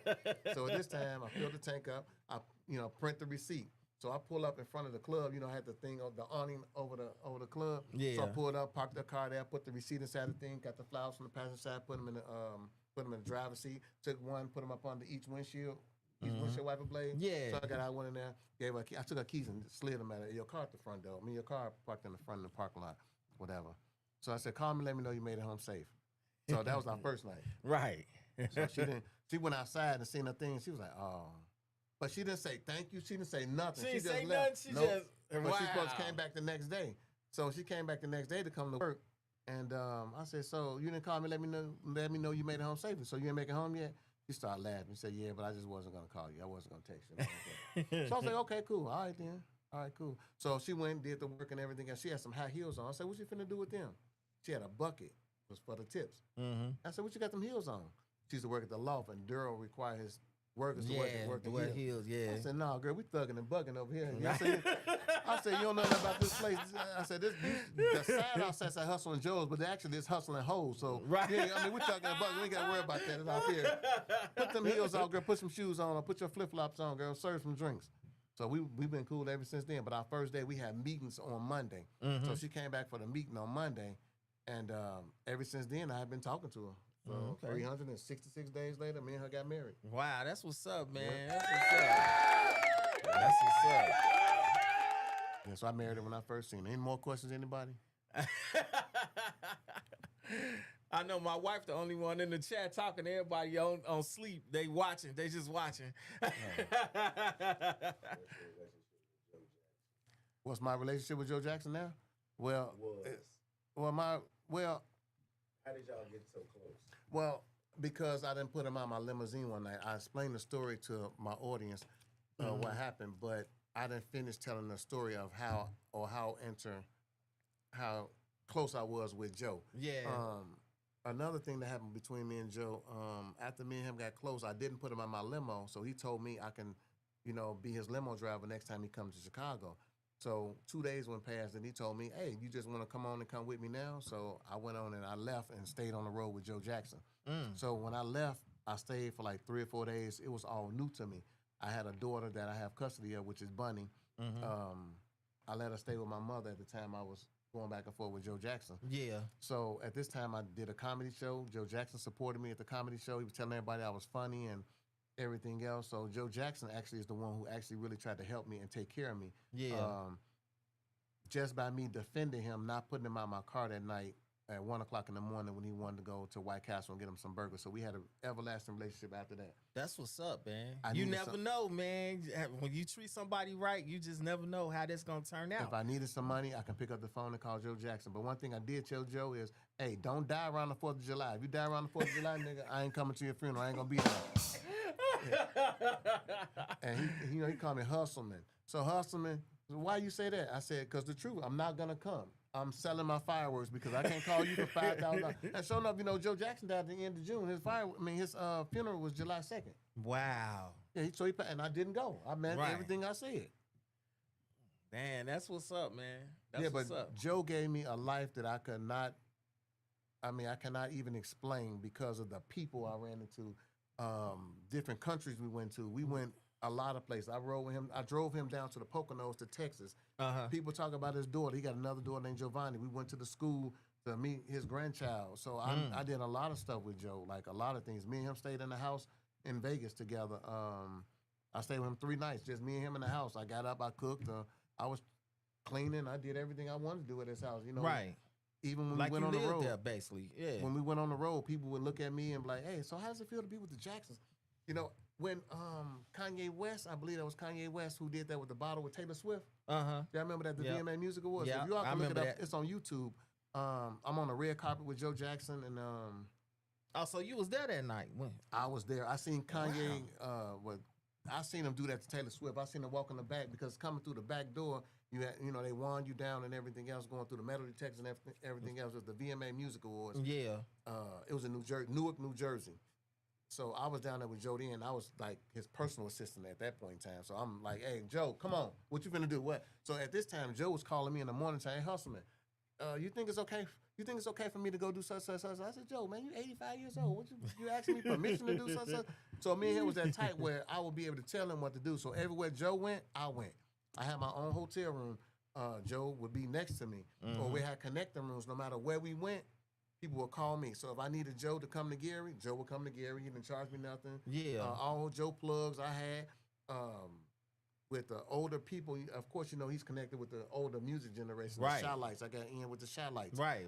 So at this time, I filled the tank up. I, print the receipt. So I pull up in front of the club. I had the thing, the awning over the club. Yeah. So I pulled up, parked the car there, put the receipt inside the thing, got the flowers from the passenger side, put them in the driver's seat. Took one, put them up under each windshield. Windshield wiper blade. Yeah. So I got out one in there, gave her a key. I took her keys and slid them at your car at the front door. Your car parked in the front of the parking lot, whatever. So I said, call me, let me know you made it home safe. So that was our first night. Right. So she went outside and seen her thing. She was like, oh. But she didn't say thank you. She didn't say nothing. She didn't just say left. nothing. She just, But wow. she supposed to came back the next day. So she came back the next day to come to work. And I said, so you didn't call me, let me know you made it home safely. So you didn't make it home yet? She started laughing. She said, yeah, but I just wasn't going to call you. I wasn't going to text you. So I was like, okay, cool. All right, then. All right, cool. So she went and did the work and everything. And she had some high heels on. I said, what you finna do with them? She had a bucket. It was for the tips. Mm-hmm. I said, what you got them heels on? She used to work at the loft, and Daryl required his workers to work the heels. Yeah. I said, no, girl, we thugging and bugging over here. I said, you don't know nothing about this place. I said, the side outside say Hustle and Joe's, but actually it's Hustle and Hoes. So, right. Yeah, I mean, we're thugging and bugging. We ain't got to worry about that. It's out here. Put them heels on, girl. Put some shoes on, or put your flip-flops on, girl. Serve some drinks. So we've been cool ever since then. But our first day, we had meetings on Monday. Mm-hmm. So she came back for the meeting on Monday. And ever since then, I've been talking to her. So 366 days later, me and her got married. Wow, that's what's up, man. That's what's up. That's what's up. Yeah, so I married her when I first seen her. Any more questions, anybody? I know my wife the only one in the chat talking to everybody on sleep. They watching. They just watching. What's my relationship with Joe Jackson now? Well, how did y'all get so close? Well, because I didn't put him on my limousine one night. I explained the story to my audience, what happened, but I didn't finish telling the story of how close I was with Joe. Yeah. Another thing that happened between me and Joe, after me and him got close, I didn't put him on my limo, so he told me I can, be his limo driver next time he comes to Chicago. So 2 days went past, and he told me, hey, you just want to come on and come with me now? So I went on and I left and stayed on the road with Joe Jackson. So when I left, I stayed for like 3 or 4 days. It was all new to me. I had a daughter that I have custody of, which is Bunny. I let her stay with my mother at the time I was going back and forth with Joe Jackson. Yeah. So at this time, I did a comedy show. Joe Jackson supported me at the comedy show. He was telling everybody I was funny and everything else. So Joe Jackson actually is the one who actually really tried to help me and take care of me. Yeah. Just by me defending him, not putting him out my car that night at 1 o'clock in the morning when he wanted to go to White Castle and get him some burgers. So we had an everlasting relationship after that. That's what's up, man. You never know, man. When you treat somebody right, you just never know how that's going to turn out. If I needed some money, I can pick up the phone and call Joe Jackson. But one thing I did tell Joe is, hey, don't die around the 4th of July. If you die around the 4th of July, nigga, I ain't coming to your funeral. I ain't going to be there. And he called me Hustleman. So Hustleman, why you say that? I said, because the truth, I'm not going to come. I'm selling my fireworks because I can't call you for $5,000. And sure enough, Joe Jackson died at the end of June. His funeral was July 2nd. Wow. Yeah, and I didn't go. I meant everything I said. Man, that's what's up, man. That's what's up. Joe gave me a life that I cannot even explain because of the people I ran into, different countries we went to. We went a lot of places. I rode with him. I drove him down to the Poconos to Texas. People talk about his daughter. He got another daughter named Giovanni. We went to the school to meet his grandchild. So I did a lot of stuff with Joe, like a lot of things. Me and him stayed in the house in Vegas together. I stayed with him 3 nights, just me and him in the house. I got up, I cooked, I was cleaning. I did everything I wanted to do at his house. Right. Even when like we went on the road, there, basically. Yeah. When we went on the road, people would look at me and be like, "Hey, so how does it feel to be with the Jacksons?" When Kanye West, I believe that was Kanye West who did that with the bottle with Taylor Swift. Y'all remember that, the VMA Music Awards? Yeah, if you all can look it up, that. it's on YouTube. I'm on the red carpet with Joe Jackson and Oh, so you was there that night? When? I was there. I seen Kanye. I seen him do that to Taylor Swift. I seen him walk in the back because coming through the back door, they wound you down and everything else, going through the metal detectors and everything else. It was the VMA Music Awards. Yeah. It was in Newark, New Jersey. So I was down there with Jody, and I was like his personal assistant at that point in time. So I'm like, hey, Joe, come on. What you finna do? What? So at this time, Joe was calling me in the morning saying, hey, Hustleman, you think it's okay? You think it's okay for me to go do such, such, such? I said, Joe, man, you 85 years old. What you asking me permission to do such, such? So me and him was that tight where I would be able to tell him what to do. So everywhere Joe went, I went. I had my own hotel room. Joe would be next to me. Or we had connecting rooms. No matter where we went, people would call me. So if I needed Joe to come to Gary, Joe would come to Gary. He didn't charge me nothing. Yeah. All Joe plugs I had. With the older people, of course, you know, he's connected with the older music generation. Right. The Shy Lights. I got in with the Shy Lights. Right.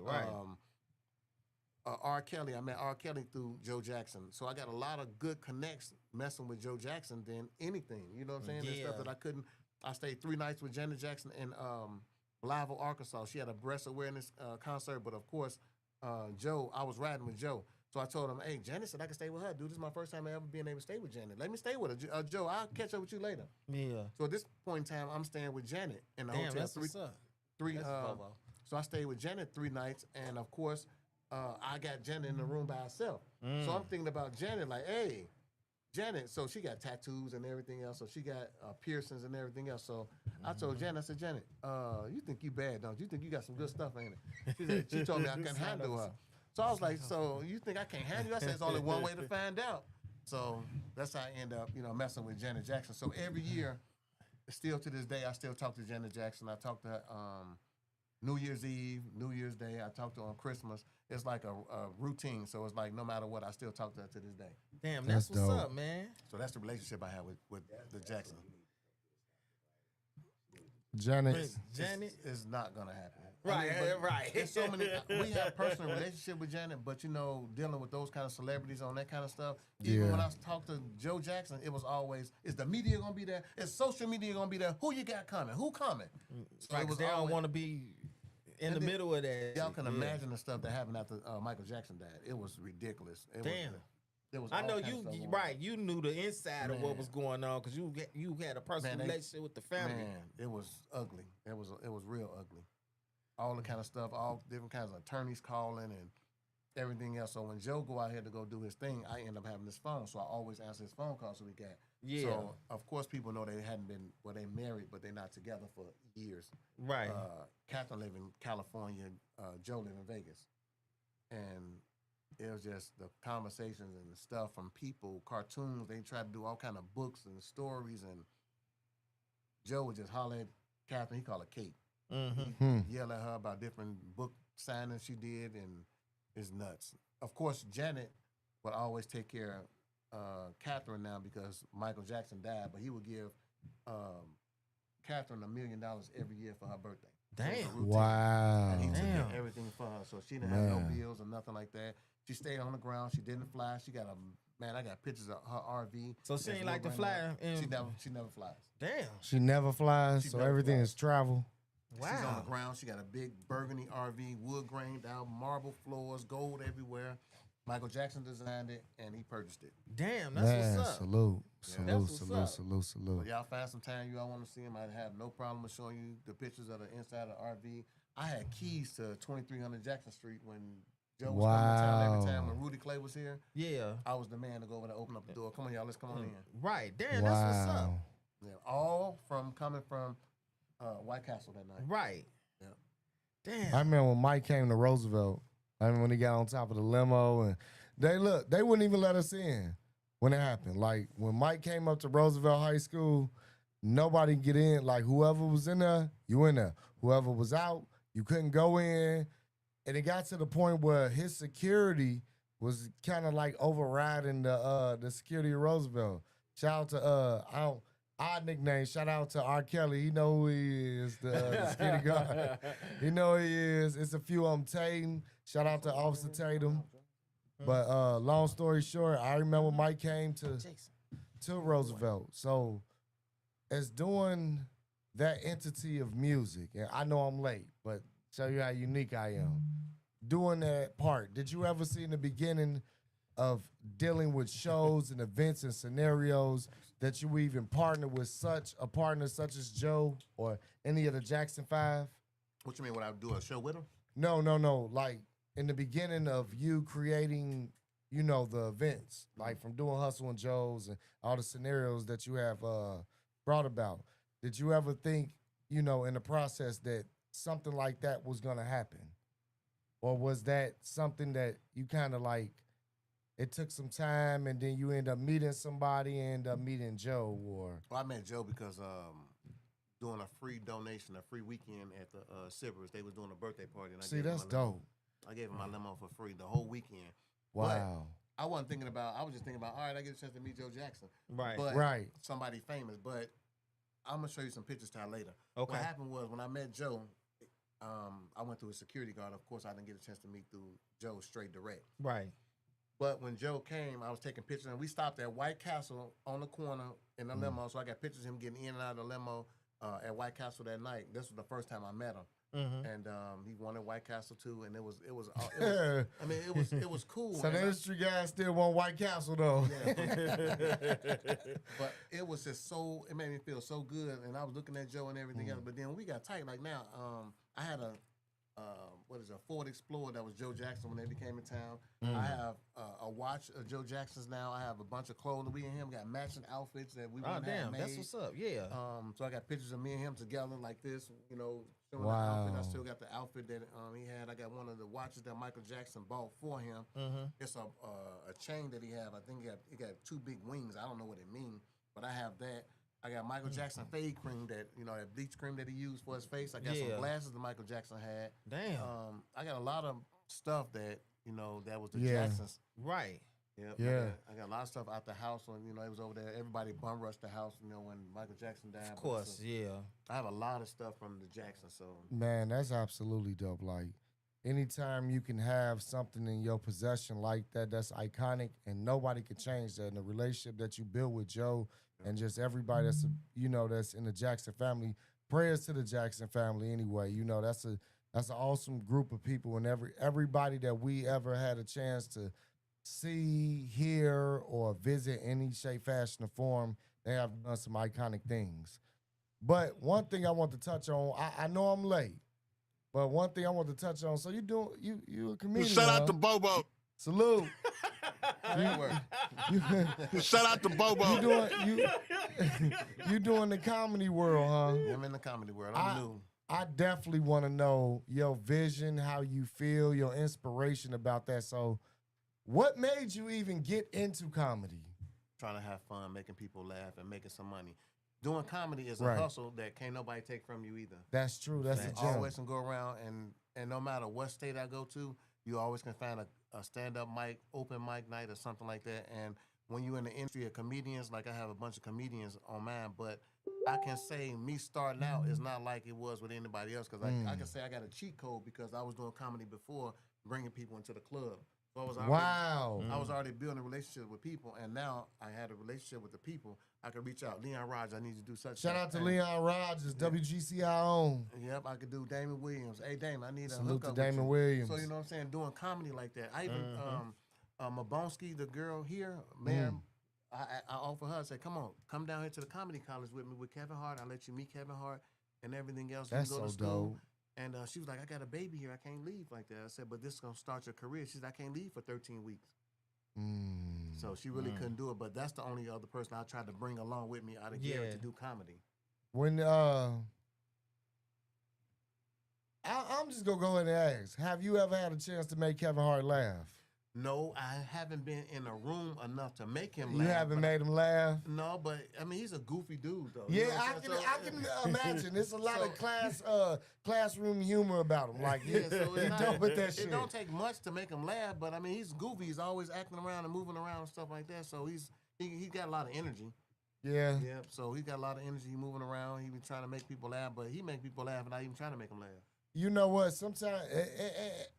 R. Kelly, I met R. Kelly through Joe Jackson. So I got a lot of good connects messing with Joe Jackson than anything. You know what I'm saying? There's stuff that I couldn't. I stayed 3 nights with Janet Jackson in Blytheville, Arkansas. She had a breast awareness concert, but of course, Joe, I was riding with Joe. So I told him, hey, Janet said I can stay with her. Dude, this is my first time ever being able to stay with Janet. Let me stay with her. Joe, I'll catch up with you later. Yeah. So at this point in time, I'm staying with Janet in the Damn, hotel. that's what's up. So I stayed with Janet 3 nights, and of course, I got Janet in the room by herself. So I'm thinking about Janet, like, hey, Janet. So she got tattoos and everything else. So she got piercings and everything else. So I told Janet, I said, Janet, you think you bad, don't you? You think you got some good stuff, ain't it? She told me I couldn't handle her. So I was like, so you think I can't handle you? I said, it's only one way to find out. So that's how I end up, messing with Janet Jackson. So every year, still to this day, I still talk to Janet Jackson. I talk to her New Year's Eve, New Year's Day. I talk to her on Christmas. It's like a routine. So it's like no matter what, I still talk to her to this day. Damn, that's what's up, man. So that's the relationship I have with the Jackson. Janet is not going to happen. Right, right. There's so many. We have personal relationship with Janet, but dealing with those kind of celebrities on that kind of stuff. Even when I talked to Joe Jackson, it was always, is the media gonna be there? Is social media gonna be there? Who you got coming? Who coming? So Right, it was they don't always, want to be in the middle of that. y'all can imagine the stuff that happened after Michael Jackson died. It was ridiculous. It was I know all kinds of stuff going on. you knew the inside of what was going on because you had a personal relationship with the family. Man, it was ugly. It was real ugly. All the kind of stuff, all different kinds of attorneys calling and everything else. So when Joe go out here to go do his thing, I end up having this phone. So I always answer his phone calls. So we got. Yeah. So of course people know they hadn't been, they married, but they're not together for years. Right. Catherine lived in California. Joe lived in Vegas, and it was just the conversations and the stuff from people, cartoons. They tried to do all kind of books and stories, and Joe would just holler at Catherine. He called her Kate. Yell at her about different book signings she did, and it's nuts. Of course, Janet would always take care of Catherine now because Michael Jackson died, but he would give Catherine $1 million every year for her birthday. Damn. Wow. And he took care of everything for her, so she didn't have no bills or nothing like that. She stayed on the ground. She didn't fly. She got I got pictures of her RV. So she ain't like to fly. She never flies. Damn. She never flies, She so never everything flies. is travel. Wow. She's on the ground. She got a big burgundy RV, wood grained out, marble floors, gold everywhere. Michael Jackson designed it, and he purchased it. Damn, that's Man, what's up. salute. Yeah. Salute, That's what's salute, up. salute, So salute. y'all find some time you all want to see him. I'd have no problem with showing you the pictures of the inside of the RV. I had keys to 2300 Jackson Street when Joe was coming to town every time. When Rudy Clay was here, Yeah. I was the man to go over there, open up the door. Come on, y'all, let's come on in. Right. Damn, that's what's up. Wow. Yeah, all coming from White Castle that night. Right. Yeah. Damn. I remember when Mike came to Roosevelt. I mean, when he got on top of the limo, and they wouldn't even let us in when it happened. Like when Mike came up to Roosevelt High School, nobody could get in. Like whoever was in there, you in there. Whoever was out, you couldn't go in. And it got to the point where his security was kind of like overriding the security of Roosevelt. Shout out to odd nickname. Shout out to R. Kelly. He know who he is. The security guard. He know who he is. It's a few of them. Tatum. Shout out to Officer Tatum. But long story short, I remember Mike came to Roosevelt. So as doing that entity of music, and I know I'm late, but show you how unique I am. Doing that part, did you ever see in the beginning of dealing with shows and events and scenarios that you even partner with such a partner such as Joe or any of the Jackson 5? What you mean? When I do a show with him? No. Like in the beginning of you creating you know, the events, like from doing Hustle and Joe's and all the scenarios that you have brought about. Did you ever think, you know, in the process that something like that was gonna happen? Or was that something that you kind of like, it took some time and then you end up meeting somebody and end up meeting Joe? Or Well, I met Joe because doing a free donation, a free weekend at the Sippers. They was doing a birthday party. And I see, gave him that's my limo. dope. I gave him my limo for free the whole weekend. Wow. I wasn't thinking about, I was just thinking about, all right, I get a chance to meet Joe Jackson. Right. But Right. somebody famous. But I'm going to show you some pictures to later. Okay. What happened was when I met Joe, I went through a security guard. Of course, I didn't get a chance to meet through Joe straight direct. Right. But when Joe came, I was taking pictures, and we stopped at White Castle on the corner in the limo. So I got pictures of him getting in and out of the limo at White Castle that night. This was the first time I met him, and he wanted White Castle too. And it was I mean, it was cool. So And the industry guys still want White Castle though. but it was just so, it made me feel so good. And I was looking at Joe and everything else. But then when we got tight, like now, I had a Ford Explorer that was Joe Jackson when they became in town. I have a watch of Joe Jackson's now. I have a bunch of clothing. We and him got matching outfits that we Oh went damn, made. that's what's up. Yeah. So I got pictures of me and him together like this, you know, showing the Wow. outfit. I still got the outfit that he had. I got one of the watches that Michael Jackson bought for him. It's a chain that he have. I think it got two big wings. I don't know what it means, but I have that. I got Michael Jackson fade cream that, you know, that bleach cream that he used for his face. I got some Yeah. glasses that Michael Jackson had. Damn. I got a lot of stuff that, you know, that was the Yeah. Jacksons. Right. Yep, Yeah. I got a lot of stuff out the house when, you know, it was over there. Everybody bum rushed the house, you know, when Michael Jackson died. Of course. So Yeah. I have a lot of stuff from the Jacksons. So Man, that's absolutely dope. Like, anytime you can have something in your possession like that, that's iconic, and nobody can change that. And the relationship that you build with Joe and just everybody that's, you know, that's in the Jackson family. Prayers to the Jackson family anyway. You know, that's an awesome group of people, and everybody that we ever had a chance to see, hear, or visit any shape, fashion, or form, they have done some iconic things. But one thing I want to touch on, I know I'm late, but one thing I want to touch on. So you a comedian? Shout out huh? to Bobo. Salute. how that work? Shout out to Bobo. You doing the comedy world, huh? I'm in the comedy world. I'm new. I definitely want to know your vision, how you feel, your inspiration about that. So, what made you even get into comedy? Trying to have fun, making people laugh, and making some money. Doing comedy is a Right. hustle that can't nobody take from you either. That's true. That's a You gem. always can go around, and no matter what state I go to, you always can find a stand-up mic, open mic night, or something like that. And when you're in the industry of comedians, like I have a bunch of comedians on mine, but I can say me starting out is not like it was with anybody else, because I can say I got a cheat code because I was doing comedy before, bringing people into the club. So I was already, Wow. I was already building a relationship with people, and now I had a relationship with the people. I could reach out. Leon Rogers, I need you to do such. Shout out to and- Leon Rogers, WGCI own. Yep, I could do Damon Williams. Hey, Damon, I need a Salute to hookup with Damon you. Williams. So you know what I'm saying, doing comedy like that. I even Mabonsky, the girl here, man, I offer her. I said, come down here to the comedy college with me with Kevin Hart. I'll let you meet Kevin Hart and everything else. That's you can go so to school. dope. And she was like, I got a baby here. I can't leave like that. I said, but this is gonna start your career. She said, I can't leave for 13 weeks. So she really couldn't do it. But that's the only other person I tried to bring along with me out of Garrett to do comedy. When I'm just gonna go ahead and ask, have you ever had a chance to make Kevin Hart laugh? No, I haven't been in a room enough to make him You laugh. haven't but made him laugh? No, but I mean, he's a goofy dude, though. You Yeah, know what I I'm can, saying? I can imagine. There's a lot of classroom humor about him. Like, Yeah, so he it's not, dope with that shit. it don't take much to make him laugh, but I mean, he's goofy. He's always acting around and moving around and stuff like that. So he got a lot of energy. Yeah. Yeah, so he got a lot of energy. He moving around. He be trying to make people laugh, but he make people laugh without even trying to make them laugh. You know what? Sometimes,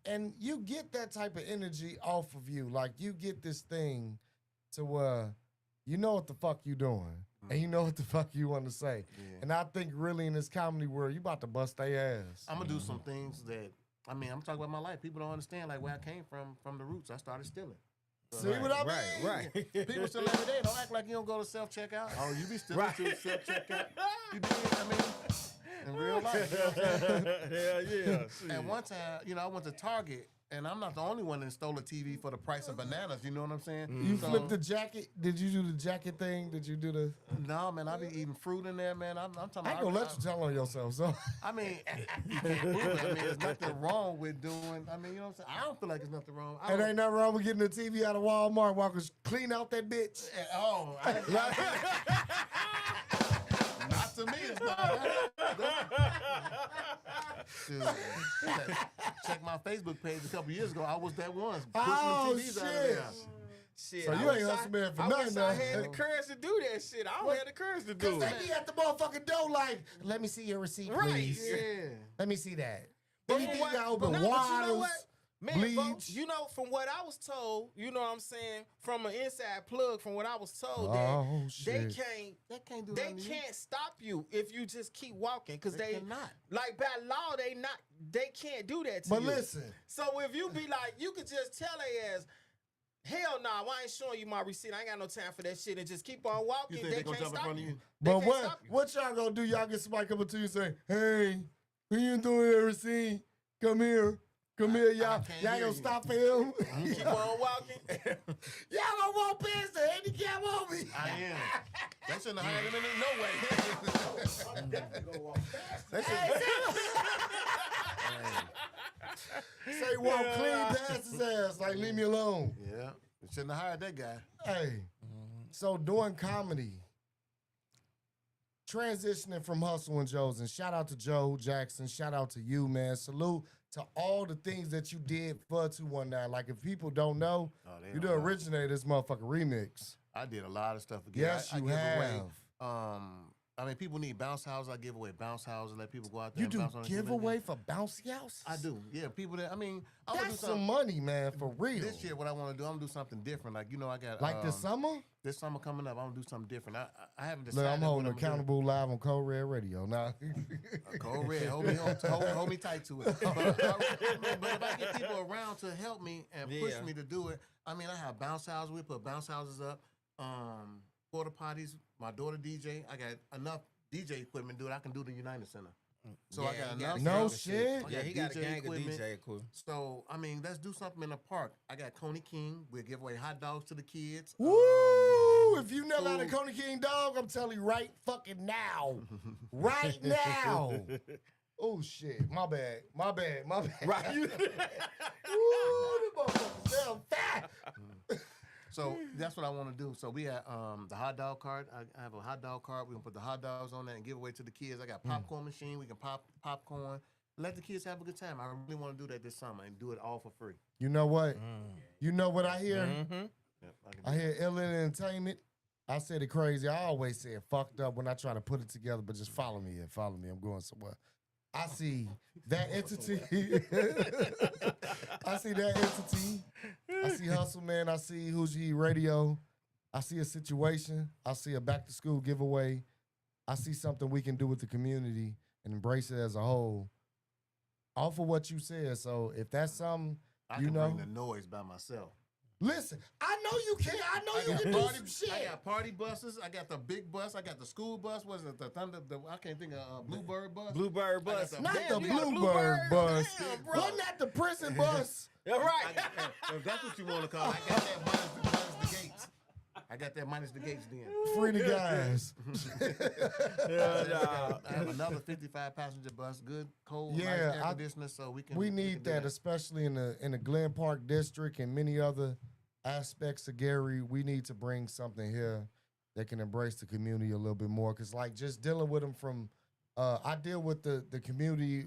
and you get that type of energy off of you. Like, you get this thing to where you know what the fuck you doing, and you know what the fuck you want to say. Yeah. And I think really in this comedy world, you about to bust their ass. I'm gonna do some things that I mean. I'm talking about my life. People don't understand like where I came from the roots. I started stealing. See what I mean? Right. People still every day. Don't act like you don't go to self checkout. Oh, you be stealing to self checkout. You do. I mean, in real life. You know what I'm saying? Hell yeah. And one time, you know, I went to Target and I'm not the only one that stole a TV for the price of bananas. You know what I'm saying? You So- flipped the jacket? Did you do the jacket thing? Did you do the? No, man, I be eating fruit in there, man. I'm talking I ain't about. gonna let you tell on yourself. So I mean, you can't prove it. I mean, there's nothing wrong with doing. I mean, you know what I'm saying? I don't feel like there's nothing wrong. I it don't- ain't nothing wrong with getting the TV out of Walmart. Walking clean out that bitch. Oh, not to me. It's not. Dude, check my Facebook page a couple years ago. I was that one pushing Oh, the TVs out of shit. there. Shit, So I you ain't wish hustle man for I nothing, wish I though. had the courage to do that shit. I don't have the courage to do Cause it. they be at the motherfucking door like, let me see your receipt, Right. please. Yeah. Let me see that. But Then from you what- got open but you know waters, what? Man, folks, bleach. you know, from what I was told, you know what I'm saying, from an inside plug, from what I was told, Oh, that shit. They can't do they nothing to you. can't stop you if you just keep walking, because They they cannot. like by law they can't do that to But you. listen, So if you be like, you could just tell they ass, hell nah, I ain't showing you my receipt. I ain't got no time for that shit, and just keep on walking. You think They they gonna can't jump in stop front of you. you? They but can't stop you. what y'all gonna do? Y'all get somebody coming to you and say, hey, when you doing that receipt? Come here. Come here, y'all. can't Y'all hear gonna you. stop for him? Keep on walking. Y'all gonna walk past the handicap on me. I am. They shouldn't have hired him in no way. I'm definitely gonna walk past. They should, Say walk clean past his ass, like leave me alone. yeah, they shouldn't have hired that guy. Hey, so doing comedy, transitioning from Hustle and Joe's, and shout out to Joe Jackson, shout out to you, man. Salute to all the things that you did for 219. Like, if people don't know, Oh, they you don't done know. originated this motherfucking remix. I did a lot of stuff again. Yes, I you give away. have. I mean, people need bounce houses. I give away bounce houses. Let people go out there. You and do bounce on the giveaway for bouncy houses? I do. Yeah, people that. I mean, I want to do That's some something. money, man, for real. This year, what I want to do, I'm gonna do something different. Like, you know, I got Like this summer? This summer coming up, I'm gonna do something different. I haven't Look, decided. I'm what holding gonna do. accountable live on Code Red Radio. Now, Code Red, hold me tight to it. But if I get people around to help me and push Yeah. me to do it, I mean, I have bounce houses. We put bounce houses up, porta potties. My daughter DJ. I got enough DJ equipment, dude. I can do the United Center. So I Yeah, got he enough. No gang of shit. I Yeah, he got a DJ gang equipment. of DJ equipment. So I mean, let's do something in the park. I got Coney King. We'll give away hot dogs to the kids. woo! If you never had a food. Coney King dog, I'm telling you right fucking now. Right now. Oh shit. My bad. Right. Ooh, the motherfuckers damn fat. So that's what I want to do. So we had the hot dog cart. I have a hot dog cart. We're gonna put the hot dogs on that and give away to the kids. I got popcorn machine. We can pop popcorn. Let the kids have a good time. I really want to do that this summer and do it all for free. You know what? You know what I hear? Mm-hmm. Yeah, I can do I hear ill entertainment. I said it crazy. I always say it fucked up when I try to put it together, but just follow me and follow me. I'm going somewhere. I see that entity. I see that entity. I see Hustle Man. I see Who's Ye Radio. I see a situation. I see a back to school giveaway. I see something we can do with the community and embrace it as a whole. Off of what you said. So if that's something, I you can know, bring the noise by myself. listen. I know you can. I know you can do some shit. I got party buses. I got the big bus. I got the school bus. Was it the Thunder? I can't think of Bluebird bus. Bluebird I got bus. the- Not Damn, the you got a Bluebird bus. Damn, bro. Wasn't that the prison bus? Yeah, I right. got, if that's what you want to call it, I got that minus the gates. I got that minus the gates then. Free the guys. I have another 55 passenger bus, good, cold, Yeah, nice air I- conditioner, so we can. We can need do that, especially in the Glen Park district and many other aspects of Gary. We need to bring something here that can embrace the community a little bit more. Cause like just dealing with them from, I deal with the community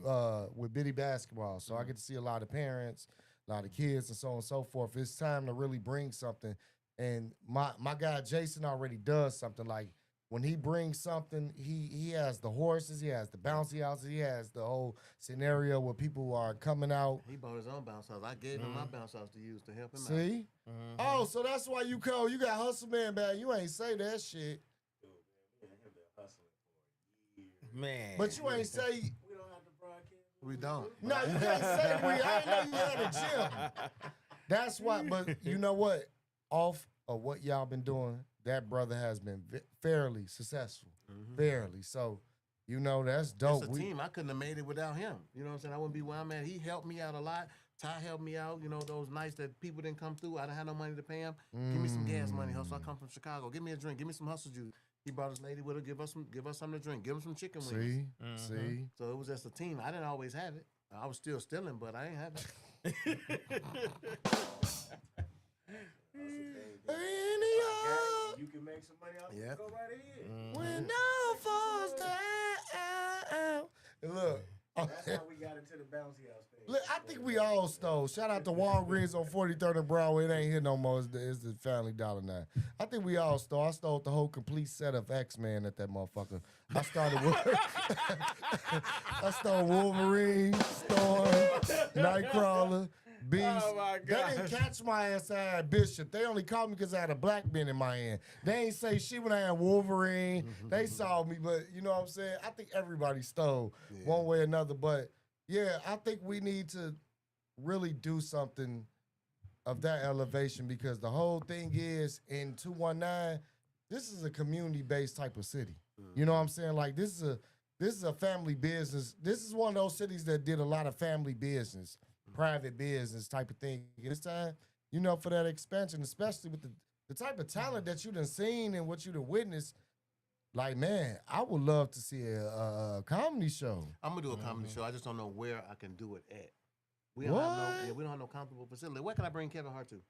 with Biddy basketball, so I get to see a lot of parents, a lot of kids, and so on and so forth. It's time to really bring something. And my guy Jason already does something. Like when he brings something, he has the horses, he has the bouncy houses, he has the whole scenario where people are coming out. He bought his own bounce house. I gave him my bounce house to use to help him out. See? Oh, so that's why you cold. You got Hustle Man back. You ain't say that shit. Man. But you ain't say, We don't have to broadcast. We don't. no, you can't say we. I ain't know you had a gym. That's why, but you know what? Off of what y'all been doing, that brother has been fairly successful. Fairly. So, you know, that's dope. It's a team. I couldn't have made it without him. You know what I'm saying? I wouldn't be where I'm at. He helped me out a lot. Ty helped me out. You know, those nights that people didn't come through, I didn't have no money to pay him. Give me some gas money, hustle. I come from Chicago. Give me a drink. Give me some hustle juice. He brought his lady with her. Give us something to drink. Give him some chicken wings. See. So it was just a team. I didn't always have it. I was still stealing, but I ain't have it. You can make some money off Yeah. it. Go right ahead. When no falls down. Look. That's how we got into the bouncy house thing. Look, I think we all stole. Shout out to Walgreens on 43rd and Broadway. It ain't here no more. It's the Family Dollar now. I think we all stole. I stole the whole complete set of X-Men at that motherfucker. I started with I stole Wolverine, Storm, Nightcrawler, Beast. Oh, my They didn't catch my ass. I had Bishop. They only caught me because I had a black man in my hand. They ain't say shit when I had Wolverine. They saw me, but you know what I'm saying? I think everybody stole one way or another. But yeah, I think we need to really do something of that elevation because the whole thing is in 219, this is a community-based type of city. You know what I'm saying? Like this is a family business. This is one of those cities that did a lot of family business, private business type of thing. This time, you know, for that expansion, especially with the type of talent that you done seen and what you done witnessed. Like, man, I would love to see a comedy show. I'm gonna do a comedy show. I just don't know where I can do it at. We What? don't have no comfortable facility. Where can I bring Kevin Hart to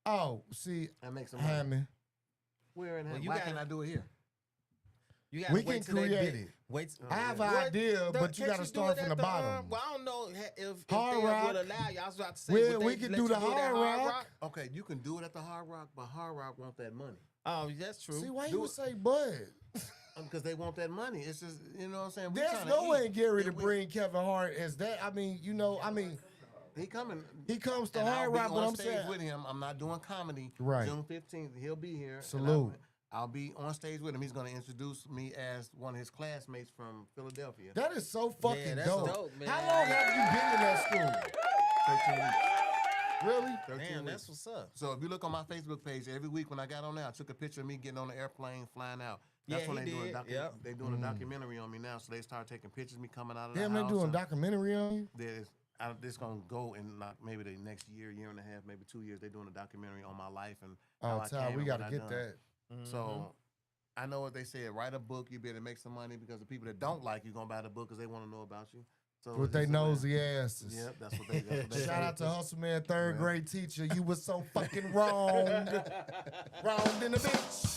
Oh, see, and make some money? Hammond. Where and Well, why can't I do it here? You gotta We wait can till they create bid. it. Wait. I have yeah. an idea, but you Can't got to do start it from at the bottom. well, I don't know if Hard they Rock. would allow you. I was about to say, Well, would we they can let do you the it at Hard Rock. Okay, you can do it at the Hard Rock, but Hard Rock want that money. Oh, that's true. See, why you Do would it. say Bud? Because they want that money. It's just, you know what I'm saying? We There's tryna no way eat. Gary to And we- bring Kevin Hart as that. I mean, you know, He coming. he comes to And I'll Hard be Rock, but on I'm stage saying, with him. I'm not doing comedy. Right. June 15th, he'll be here. and Salute. I'll be on stage with him. He's going to introduce me as one of his classmates from Philadelphia. that is so fucking that's dope. dope, man. How long have you been in that school? 13 weeks. Really? 13 Damn, weeks. that's what's up. So if you look on my Facebook page, every week when I got on there, I took a picture of me getting on the airplane, flying out. That's Yeah, when he they doing did. Yep. they doing a documentary on me now. So they started taking pictures of me coming out of Damn, the they house. doing a and documentary on you? This gonna go in like maybe the next year and a half, maybe 2 years. They're doing a documentary on my life and how Oh, I Ty, came we and got to what I get done. that. So I know what they said. Write a book. You better make some money because the people that don't like you gonna buy the book because they want to know about you. So With it's they just a way- nosy asses. Yep, that's what they Shout say. out to Hustle Man, third Right. grade teacher. You was so fucking wrong. Wrong in the bitch.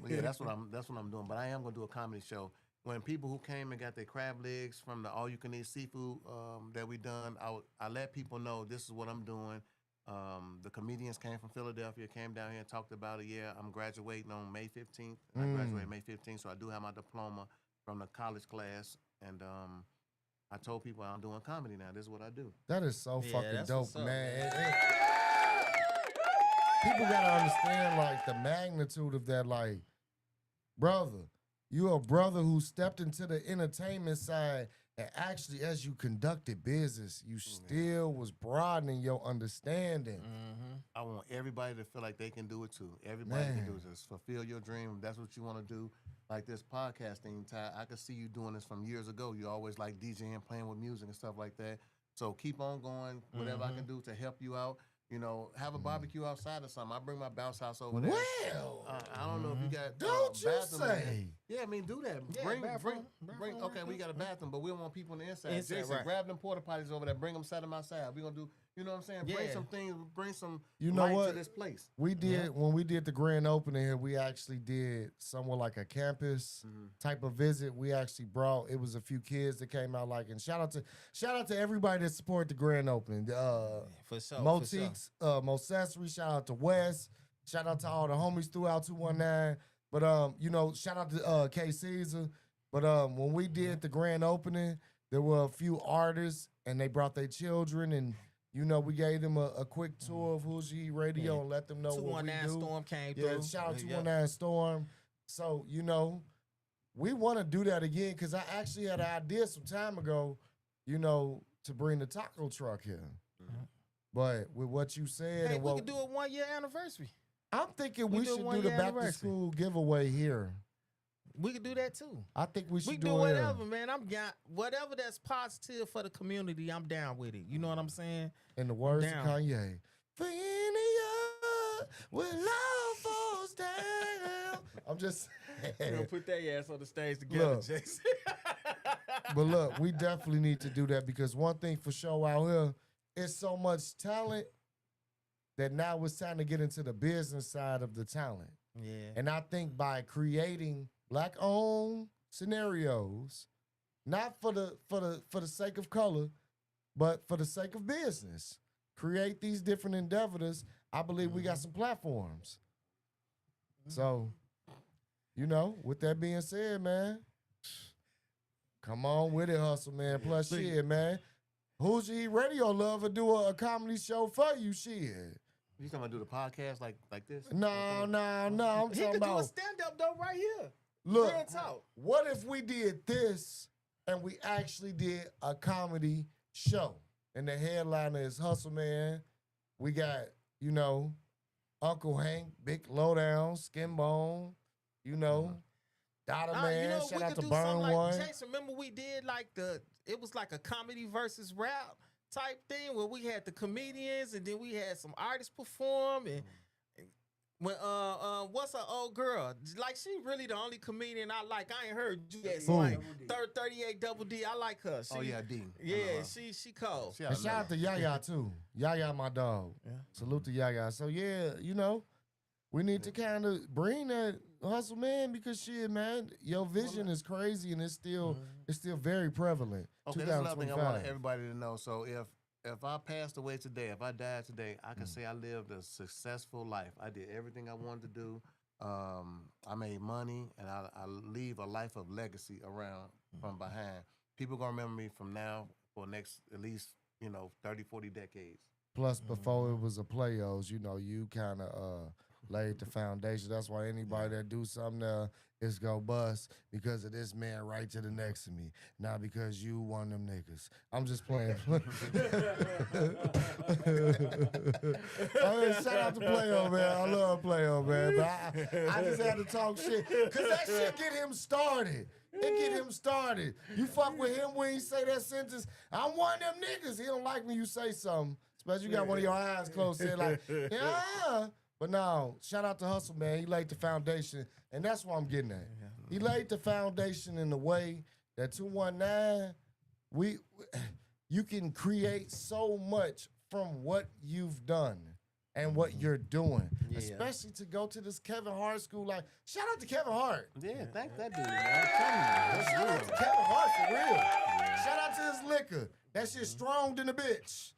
But yeah, that's what I'm doing. But I am gonna do a comedy show. When people who came and got their crab legs from the all you can eat seafood that we done, I let people know this is what I'm doing. The comedians came from Philadelphia, came down here and talked about it. Yeah, I'm graduating on May 15th. I graduated May 15th, so I do have my diploma from the college class. And I told people I'm doing comedy now. This is what I do. That is so Yeah, fucking that's dope, what's up, man. People gotta understand like the magnitude of that. Like, brother, you a brother who stepped into the entertainment side, and actually, as you conducted business, you still was broadening your understanding. I want everybody to feel like they can do it too. Everybody can do Man. it. Just fulfill your dream. If that's what you want to do. Like this podcasting, Ty, I could see you doing this from years ago. You always like DJing, playing with music and stuff like that. So keep on going. Whatever I can do to help you out. You know, have a barbecue outside or something. I bring my bounce house over there. Well, I don't know if you got don't you bathroom in there. say? Yeah, I mean, do that. Yeah, bring. bathroom. Okay, we got a bathroom, but we don't want people on the inside. Inside, Jason, right. grab them porta potties over there. Bring them, set them outside. We're gonna do. You know what I'm saying? Bring Yeah. some things. Bring some You know light what? to this place. We did when we did the grand opening here. We actually did somewhat like a campus type of visit. We actually brought it was a few kids that came out like and shout out to everybody that support the grand opening. For sure. Motiques, Mosessory, shout out to Wes, shout out to all the homies throughout 219. But you know, shout out to K Caesar. But when we did the grand opening, there were a few artists and they brought their children and you know, we gave them a quick tour of Hoosier Radio and let them know what we 219 do. Storm came Yeah, through. shout out to Yeah. 219 Storm. So, you know, we want to do that again because I actually had an idea some time ago, you know, to bring the taco truck here. But with what you said Hey, and we what could do a 1 year anniversary. I'm thinking we we do should one do the year back to anniversary. school giveaway here. We could do that too. I think we should We do do it. whatever, man. I'm down. Whatever that's positive for the community, I'm down with it. You know what I'm saying? In the words of down. Kanye, for any when love falls down. I'm just saying. Put that ass on the stage together, Look. Jason. But look, we definitely need to do that because one thing for sure out here, it's so much talent that now it's time to get into the business side of the talent. Yeah. And I think by creating Black-owned scenarios, not for the sake of color, but for the sake of business, create these different endeavors. I believe we got some platforms. So, with that being said, man, come on with it, hustle, man. Plus, shit, man. Who's your radio lover do a comedy show for you? Shit. You talking about do the podcast like this? No. I'm He talking could do a about. stand-up though right here. Look, Real talk. what if we did this and we actually did a comedy show? And the headliner is Hustle Man. We got, Uncle Hank, Big Lowdown, Skin Bone, Dada Man, shout we out could to do Burn something like One. Jason, remember we did it was like a comedy versus rap type thing where we had the comedians and then we had some artists perform and when what's her old girl? Like she really the only comedian I like. I ain't heard you yet. Who? Like 38 Double D. I like her. She, Dean. Yeah, she cold. She And shout out to Yaya too. Yaya, my dog. Yeah. Salute to Yaya. So yeah, we need to kind of bring that hustle, man, because shit, man, your vision is crazy and it's still very prevalent. Okay, that's another thing I want 2025. everybody to know. So if I passed away today, if I died today, I can say I lived a successful life. I did everything I wanted to do. I made money, and I leave a life of legacy around from behind. People gonna remember me from now for next at least 30, 40 decades. Plus, before it was a playos, you kind of laid the foundation. That's why anybody that do something is go bust because of this man right to the next to me. Not because you one of them niggas. I'm just playing. Shout out to Playo, man. I love Playo, man. But I just had to talk shit because that shit get him started. It get him started. You fuck with him when he say that sentence. I'm one of them niggas. He don't like when you say something. Especially you got one of your eyes closed, saying like, yeah. But no, shout out to Hustle, man. He laid the foundation, and that's what I'm getting at. He laid the foundation in the way that 219, you can create so much from what you've done and what you're doing. Yeah. Especially to go to this Kevin Hart school. Like, shout out to Kevin Hart. Yeah, thank that dude, man. I'm telling you, Shout out to Kevin Hart for real. Shout out to his liquor. That shit strong than a bitch.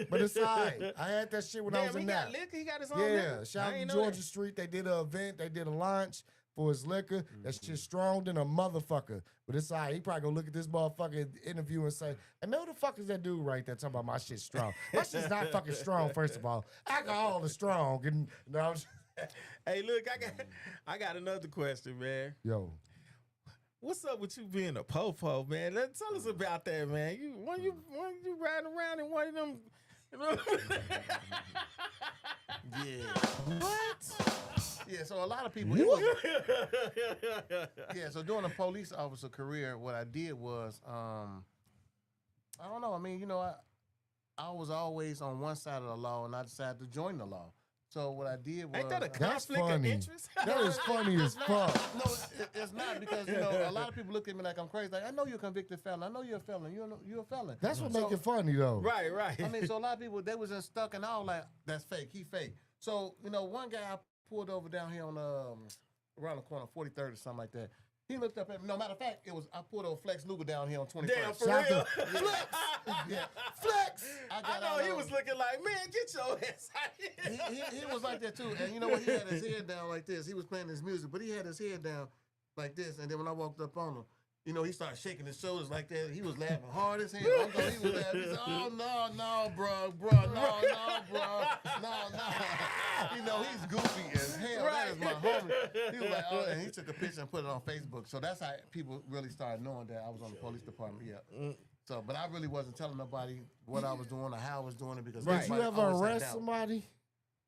But it's all right. I had that shit when I was Damn, in he that. got liquor. He got his own Yeah, liquor. shout I out ain't to know Georgia that. Street. They did an event. They did a launch for his liquor. That shit strong than a motherfucker. But it's all right. He probably gonna look at this motherfucking interview and say, hey, man, who the fuck is that dude right there talking about my shit strong? My shit's not fucking strong, first of all. Alcohol is strong. And, Hey, look, I got another question, man. yo. What's up with you being a po-po, man? Tell us about that, man. When you riding around in one of them, Yeah. What? Yeah, so a lot of people. Yeah, so during a police officer career, what I did was, I don't know. I mean, I was always on one side of the law, and I decided to join the law. So what I did was, Ain't that a That's conflict of funny. interest? That is funny as fuck. no, it's not because a lot of people look at me like I'm crazy. Like I know you're a convicted felon. I know you're a felon. You're a felon. That's what So- make it funny, though. Right. I mean, so a lot of people they was just stuck and all like that's fake. He fake. So one guy I pulled over down here on around the corner, 43rd or something like that. He looked up at me. No matter of fact, I pulled over Flex Luger down here on 21st. Damn, for Shout real. out Flex. Yeah. Flex! I got know out he of- was looking like, man, get your ass out here. He was like that too. And you know what? He had his head down like this. He was playing his music, but he had his head down like this. And then when I walked up on him, he started shaking his shoulders like that. He was laughing hard as hell. I thought he was laughing. He said, oh, no, bro, no, bro, no. He's goofy as hell. That is my homie. He was like, oh, and he took a picture and put it on Facebook. So that's how people really started knowing that I was on the police department. Yeah. So, but I really wasn't telling nobody what I was doing or how I was doing it because Did you everybody ever always had arrest doubt. somebody?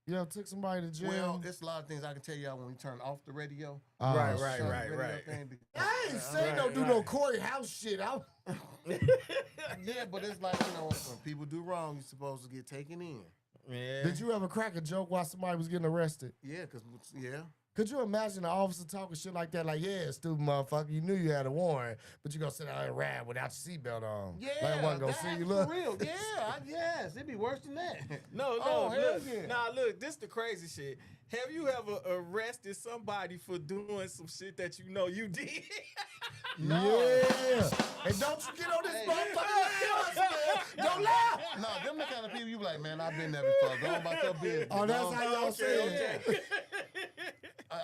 You ever took somebody to jail? Well, it's a lot of things I can tell y'all when we turn off the radio. Oh, Right, shit. right, Turn the right, radio right. thing because- I ain't saying don't do no Corey House shit. Yeah, but it's like, when people do wrong, you're supposed to get taken in. Yeah. Did you ever crack a joke while somebody was getting arrested? Yeah, yeah. Could you imagine an officer talking shit like that? Like, yeah, stupid motherfucker, you knew you had a warrant, but you gonna sit out and ride without your seatbelt on. Yeah, like, wasn't gonna see that's you for look. real. Yeah, yes, it'd be worse than that. No, Oh, hell look, yeah. nah, look, this the crazy shit. Have you ever arrested somebody for doing some shit that you know you did? No. Yeah. And don't you get on this Hey. motherfucker, man. Don't lie. No, them the kind of people you be like, man, I've been there before. Go on about your business. Oh, that's Go on. how y'all say it. okay.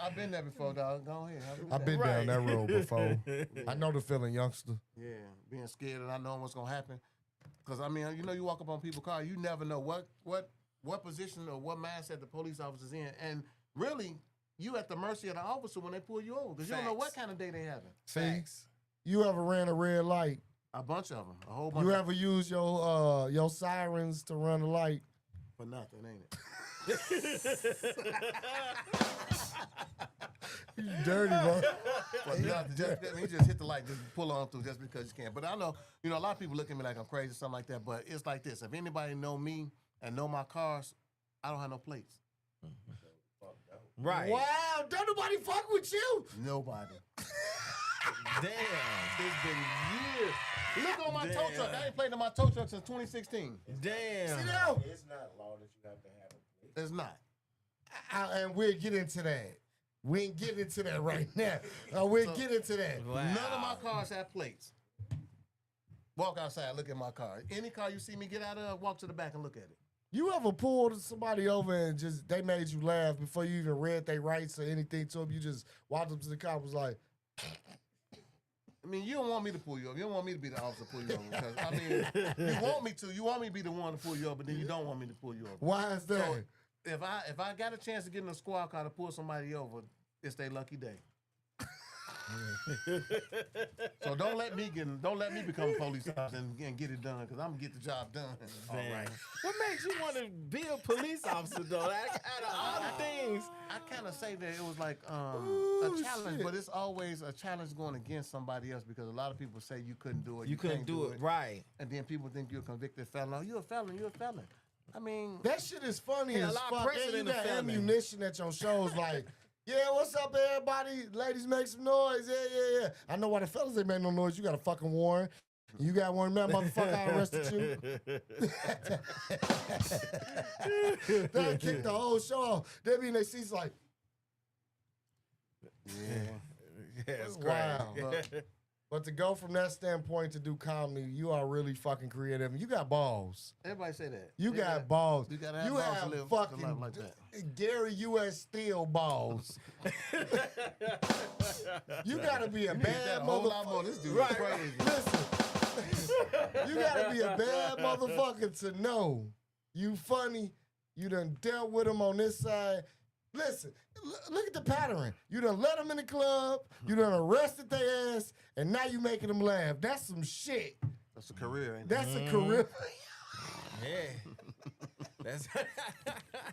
I've been there before, dog. Go ahead. Have a good I've day. been down that road before. I know the feeling, youngster. Yeah, being scared and not knowing what's gonna happen. Because I mean, you walk up on people's car, you never know what position or what mindset the police officer's in, and really, you at the mercy of the officer when they pull you over because you don't know what Facts. kind of day they having. Facts. You ever ran a red light? A bunch of them, a whole bunch. You of ever used your sirens to run a light? for nothing, ain't it? You dirty, bro. For nothing. He just hit the light, just pull on through just because you can. But I know, a lot of people look at me like I'm crazy or something like that. But it's like this: if anybody know me and know my cars, I don't have no plates. Right. Wow, don't nobody fuck with you. Nobody. Damn. It's been years. Look on my tow Damn. truck. I ain't played in my tow truck since 2016. Damn. See now? It's not law that you have to have a plate. It's not. And we'll get into that. We ain't getting into that right now. We'll get into that. Wow. None of my cars have plates. Walk outside, look at my car. Any car you see me get out of, walk to the back and look at it. You ever pulled somebody over and just they made you laugh before you even read their rights or anything to them? You just walked up to the cop and was like, I mean, you don't want me to pull you over. You don't want me to be the officer to pull you over. Because, I mean, you want me to. You want me to be the one to pull you over, but then you don't want me to pull you over. why is that? So, if I got a chance to get in a squad car to pull somebody over, it's their lucky day. So don't let me become a police officer and get it done because I'm gonna get the job done. All right. What makes you want to be a police officer though? Out of all the things. I kind of say that it was like Ooh, a challenge, shit. but it's always a challenge going against somebody else because a lot of people say you couldn't do it. You couldn't can't do it right. and then people think you're a convicted felon. Oh, you're a felon. You're a felon. I mean, That shit is funny Yeah, a as lot of fuck. And you precedent of got felony. ammunition at your shows like, yeah, what's up, everybody? Ladies, make some noise. Yeah. I know why the fellas ain't make no noise. You got a fucking warrant. You got one, man, motherfucker, I arrested you. They'll kick the whole show off. They be in their seats like, yeah. Yeah, it's wow. crazy. But to go from that standpoint to do comedy, you are really fucking creative. You got balls. Everybody say that. You They got balls. You gotta have You balls to have live fucking to life like that. Gary U.S. Steel balls. You gotta be a You need that bad a whole lot more. motherfucker. This dude Right. is crazy. Listen, you gotta be a bad motherfucker to know you funny. You done dealt with them on this side. Listen, look at the pattern. You done let them in the club. You done arrested their ass, and now you making them laugh. That's some shit. That's a career, ain't it? That's a career. Yeah. That's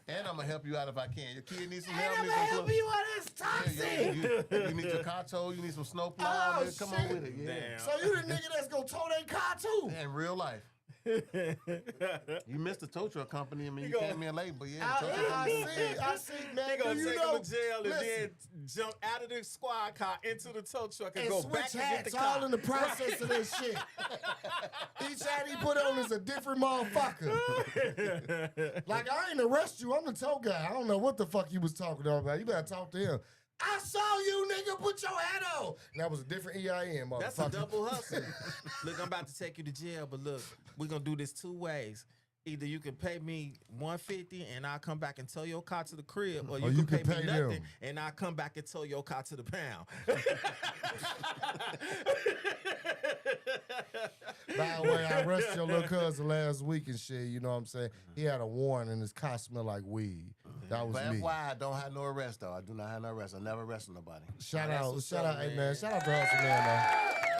And I'm gonna help you out if I can. Your kid needs some And help. I'm Needs gonna some help clothes. you out. It's Yeah, toxic. you need your car towed. You need some snow plow. Oh, man. Come shit. on with it. Yeah. Damn. So you the nigga that's gonna tow their car too. In real life, you missed the tow truck company. I mean, you gonna- came in late, but yeah, the tow truck I company. see, He man. gonna Do you take know? him to jail and Listen. then jump out of the squad car into the tow truck and, And go switch back and get hats the car. all in the process of that shit. Each hat he put on is a different motherfucker. Like, I ain't arrest you. I'm the tow guy. I don't know what the fuck you was talking about. You better talk to him. I saw you, nigga. Put your hat on. And that was a different EIN, motherfucker. That's a double hustle. Look, I'm about to take you to jail, but look, we're gonna do this two ways. Either you can pay me $150 and I'll come back and tow your car to the crib, or you can pay me them. nothing and I'll come back and tow your car to the pound. By the way, I arrested your little cousin last week and shit. You know what I'm saying? He had a warrant and his car smelled like weed. That was But me. FYI, I don't have no arrest though. I do not have no arrest. I never arrested nobody. Shout That's out, what's shout up, out, hey man, man. shout out to Hustle Man, man.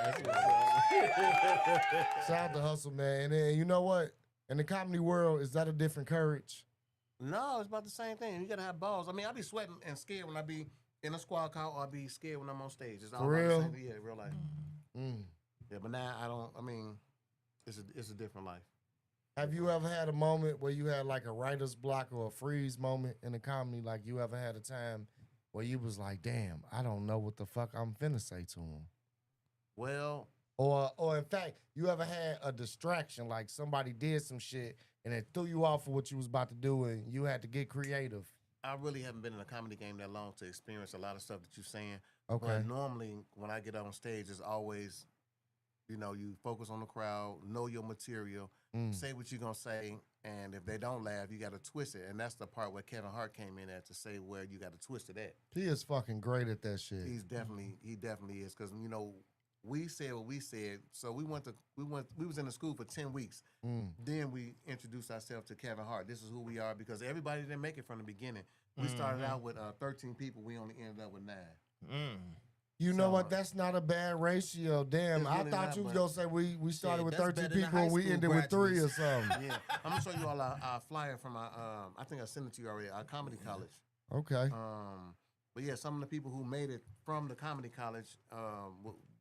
That's what's up. Shout out to Hustle Man. And then you know what? In the comedy world, is that a different courage? No, it's about the same thing. You gotta have balls. I mean, I be sweating and scared when I be in a squad car, or I be scared when I'm on stage. It's all For about real? the same thing. Yeah, real life. Mm. Yeah, but now I don't. I mean, it's a different life. Have you ever had a moment where you had like a writer's block or a freeze moment in a comedy? Like you ever had a time where you was like, damn, I don't know what the fuck I'm finna say to him? Well, Or in fact, you ever had a distraction, like somebody did some shit and it threw you off of what you was about to do and you had to get creative? I really haven't been in a comedy game that long to experience a lot of stuff that you're saying. Okay. But normally, when I get on stage, it's always, you focus on the crowd, know your material, say what you're going to say, and if they don't laugh, you got to twist it. And that's the part where Kevin Hart came in at to say where you got to twist it at. He is fucking great at that shit. He definitely is, because, we said what we said. So we was in the school for 10 weeks. Then we introduced ourselves to Kevin Hart. This is who we are, because everybody didn't make it from the beginning. We started out with 13 people. We only ended up with 9. You know what? That's not a bad ratio. Damn, It's I really thought not, you was but- gonna say we started with that's 13 better than people high and we school ended with 3 or graduates. something. Yeah, I'm gonna show you all our flyer from our. I think I sent it to you already. Our comedy college. Okay. But yeah, some of the people who made it from the comedy college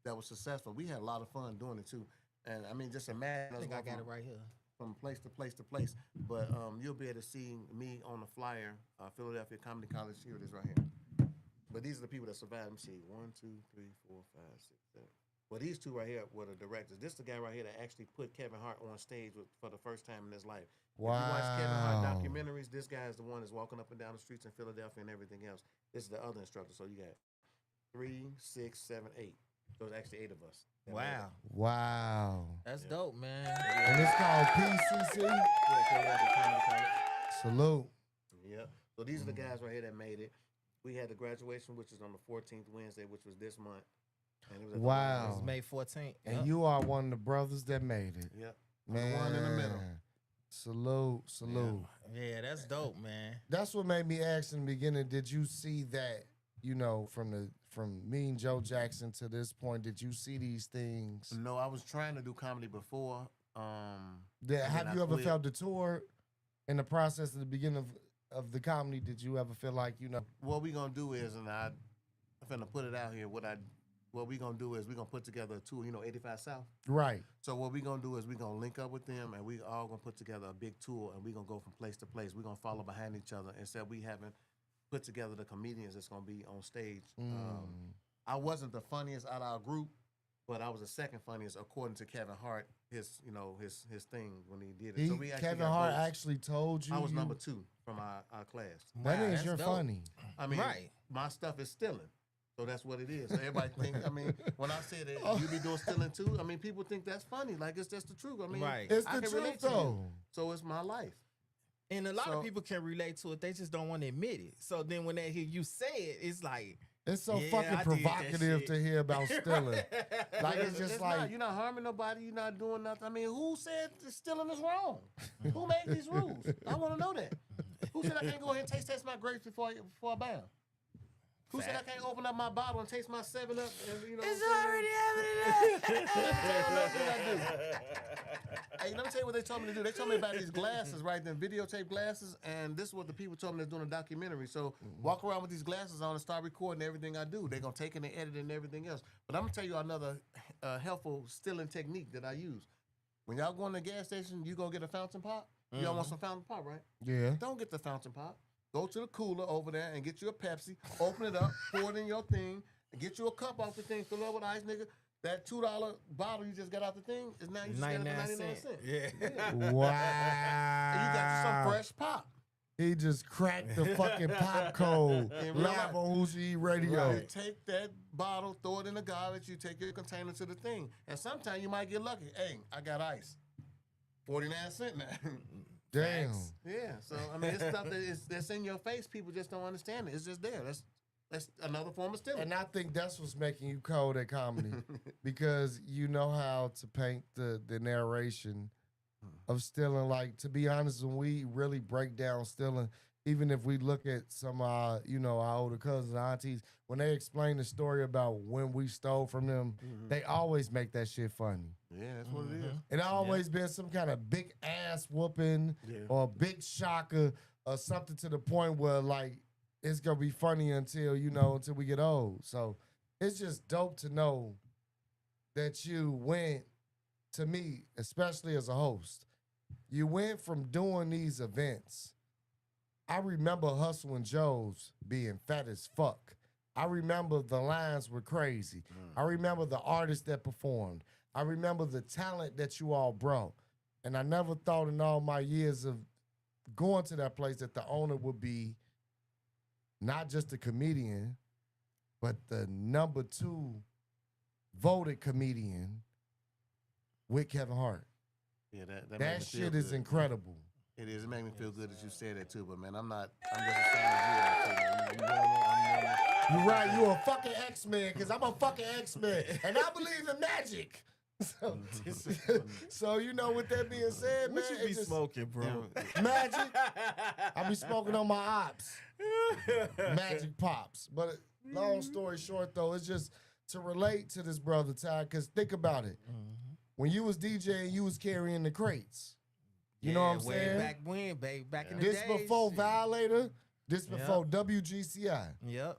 that was successful. We had a lot of fun doing it too. And I mean, just imagine I us think I going got it right here. from place to place to place. But you'll be able to see me on the flyer, Philadelphia Comedy College. Here it is right here. But these are the people that survived. Let me see. 1, 2, 3, 4, 5, 6, 7. Well, these two right here were the directors. This is the guy right here that actually put Kevin Hart on stage for the first time in his life. Wow. If you watch Kevin Hart documentaries, this guy is the one that's walking up and down the streets in Philadelphia and everything else. This is the other instructor. So you got 3, 6, 7, 8. So it's actually 8 of us. that made it. Wow. Wow. That's dope, man. And it's called PCC. Yeah, Philadelphia Comedy College. Salute. Yep. So these are the guys right here that made it. We had the graduation, which is on the 14th Wednesday, which was this month. And it was at the Wow. It's May 14th. And Yep. you are one of the brothers that made it. Yep. Man. The one in the middle. Salute. Yeah, that's dope, man. That's what made me ask in the beginning, did you see that, from me and Joe Jackson to this point, did you see these things? No, I was trying to do comedy before. Have I you ever quit. felt detoured in the process at the beginning of the comedy? Did you ever feel like, What we gonna do is, and I'm finna put it out here. What we gonna do is we gonna put together a tour. 85 South. right. So what we gonna do is we gonna link up with them, and we all gonna put together a big tour, and we gonna go from place to place. We gonna follow behind each other. Instead, we haven't put together the comedians that's gonna be on stage. I wasn't the funniest out of our group, but I was the second funniest according to Kevin Hart. His thing when he did it. So we actually Kevin got Hart votes. actually told you. I was number 2 from our class. That Wow, means that's you're dope. funny. I mean, Right. my stuff is stealing. So that's what it is. So everybody think, when I say that you be doing stealing too, people think that's funny. Like, it's just the truth. Right. It's I the can relate truth, to you. though. So it's my life. And a lot So- of people can relate to it. They just don't want to admit it. So then when they hear you say it, it's like, It's so Yeah, I fucking did that provocative shit. to hear about stealing. Like, it's just like, not, you're not harming nobody. You're not doing nothing. Who said stealing is wrong? Who made these rules? I want to know that. Who said I can't go ahead and taste my grapes before I buy them? Who said I can't open up my bottle and taste my 7-Up? It's already happening. Hey, let me tell you what they told me to do. They told me about these glasses, right? Them videotape glasses, and this is what the people told me they're doing a documentary. So walk around with these glasses on and start recording everything I do. They're gonna take it and edit it and everything else. But I'm gonna tell you another helpful stealing technique that I use. When y'all go in the gas station, you go get a fountain pop. Y'all want some fountain pop, right? yeah. Don't get the fountain pop. Go to the cooler over there and get you a Pepsi. Open it up, pour it in your thing, and get you a cup off the thing. Fill it up with ice, nigga. That $2 bottle you just got out the thing is now you just got it for 99 cents. Yeah. Wow. And you got you some fresh pop. He just cracked the fucking pop code. In real Live life. on Hoochie Eat Radio. You take that bottle, throw it in the garbage. You take your container to the thing, and sometimes you might get lucky. Hey, I got ice. 49 cents now. Damn. Yeah. So it's stuff that's in your face. People just don't understand it. It's just there. That's another form of stealing. And I think that's what's making you cold at comedy. Because you know how to paint the narration of stealing. Like, to be honest, when we really break down stealing, even if we look at some our older cousins and aunties, when they explain the story about when we stole from them, they always make that shit funny. Yeah, that's what it is. It always been some kind of big ass whooping Yeah. or a big shocker something to the point where like it's gonna be funny until we get old. So it's just dope to know that you went, to me, especially as a host, you went from doing these events. I remember Hustle and Joe's being fat as fuck. I remember the lines were crazy. I remember the artists that performed. I remember the talent that you all brought. And I never thought in all my years of going to that place that the owner would be not just a comedian, but the number 2 voted comedian with Kevin Hart. Yeah, that made That me feel shit is good. incredible. It is. It made me feel good that you said that too. But man, I'm just the same as you. You normal, I'm normal. You're right. You a fucking X-Men because I'm a fucking X-Men. And I believe in magic. So with that being said, What man, you be it's just smoking, bro? magic. I be smoking on my ops. Magic pops. But long story short, though, it's just to relate to this brother, Ty, because think about it. When you was DJing, you was carrying the crates. You know what I'm way saying? Back when, baby, back in the This days. before shit. Violator, this before WGCI. Yep.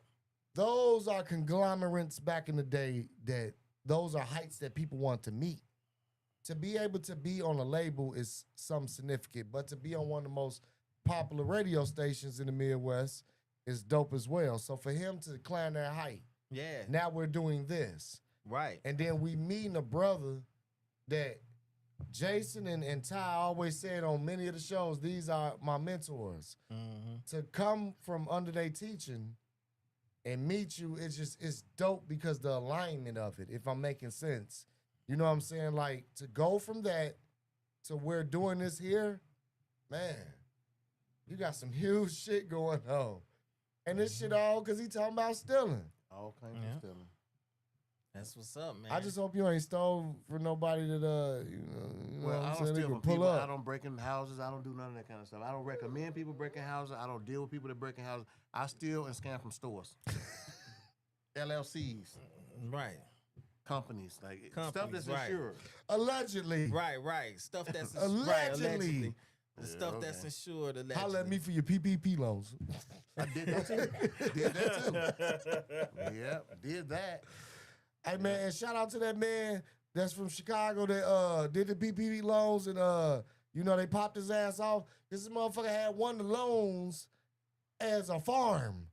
Those are conglomerates back in the day that those are heights that people want to meet. To be able to be on a label is something significant, but to be on one of the most popular radio stations in the Midwest is dope as well. So for him to climb that height, Yeah. now we're doing this. Right. And then we meeting a brother that Jason and Ty always said on many of the shows, these are my mentors. To come from under their teaching and meet you, it's dope because the alignment of it, if I'm making sense. You know what I'm saying? Like, to go from that to we're doing this here, man, you got some huge shit going on. And this shit all because he talking about stealing. All kinds Yeah. of stealing. That's what's up, man. I just hope you ain't stole for nobody that, Well, what I I'm don't saying, they steal can from pull people. up. I don't break in houses. I don't do none of that kind of stuff. I don't recommend people breaking houses. I don't deal with people that break in houses. I steal and scam from stores, LLCs, right. companies, like stuff Companies, that's right. insured. Allegedly. Right. Stuff that's Allegedly. The stuff that's insured. Allegedly. Holla at me for your PPP loans. I did that too. Yeah, did that. Hey, man, and shout out to that man that's from Chicago that did the PPP loans and, they popped his ass off. This motherfucker had one of the loans as a farm.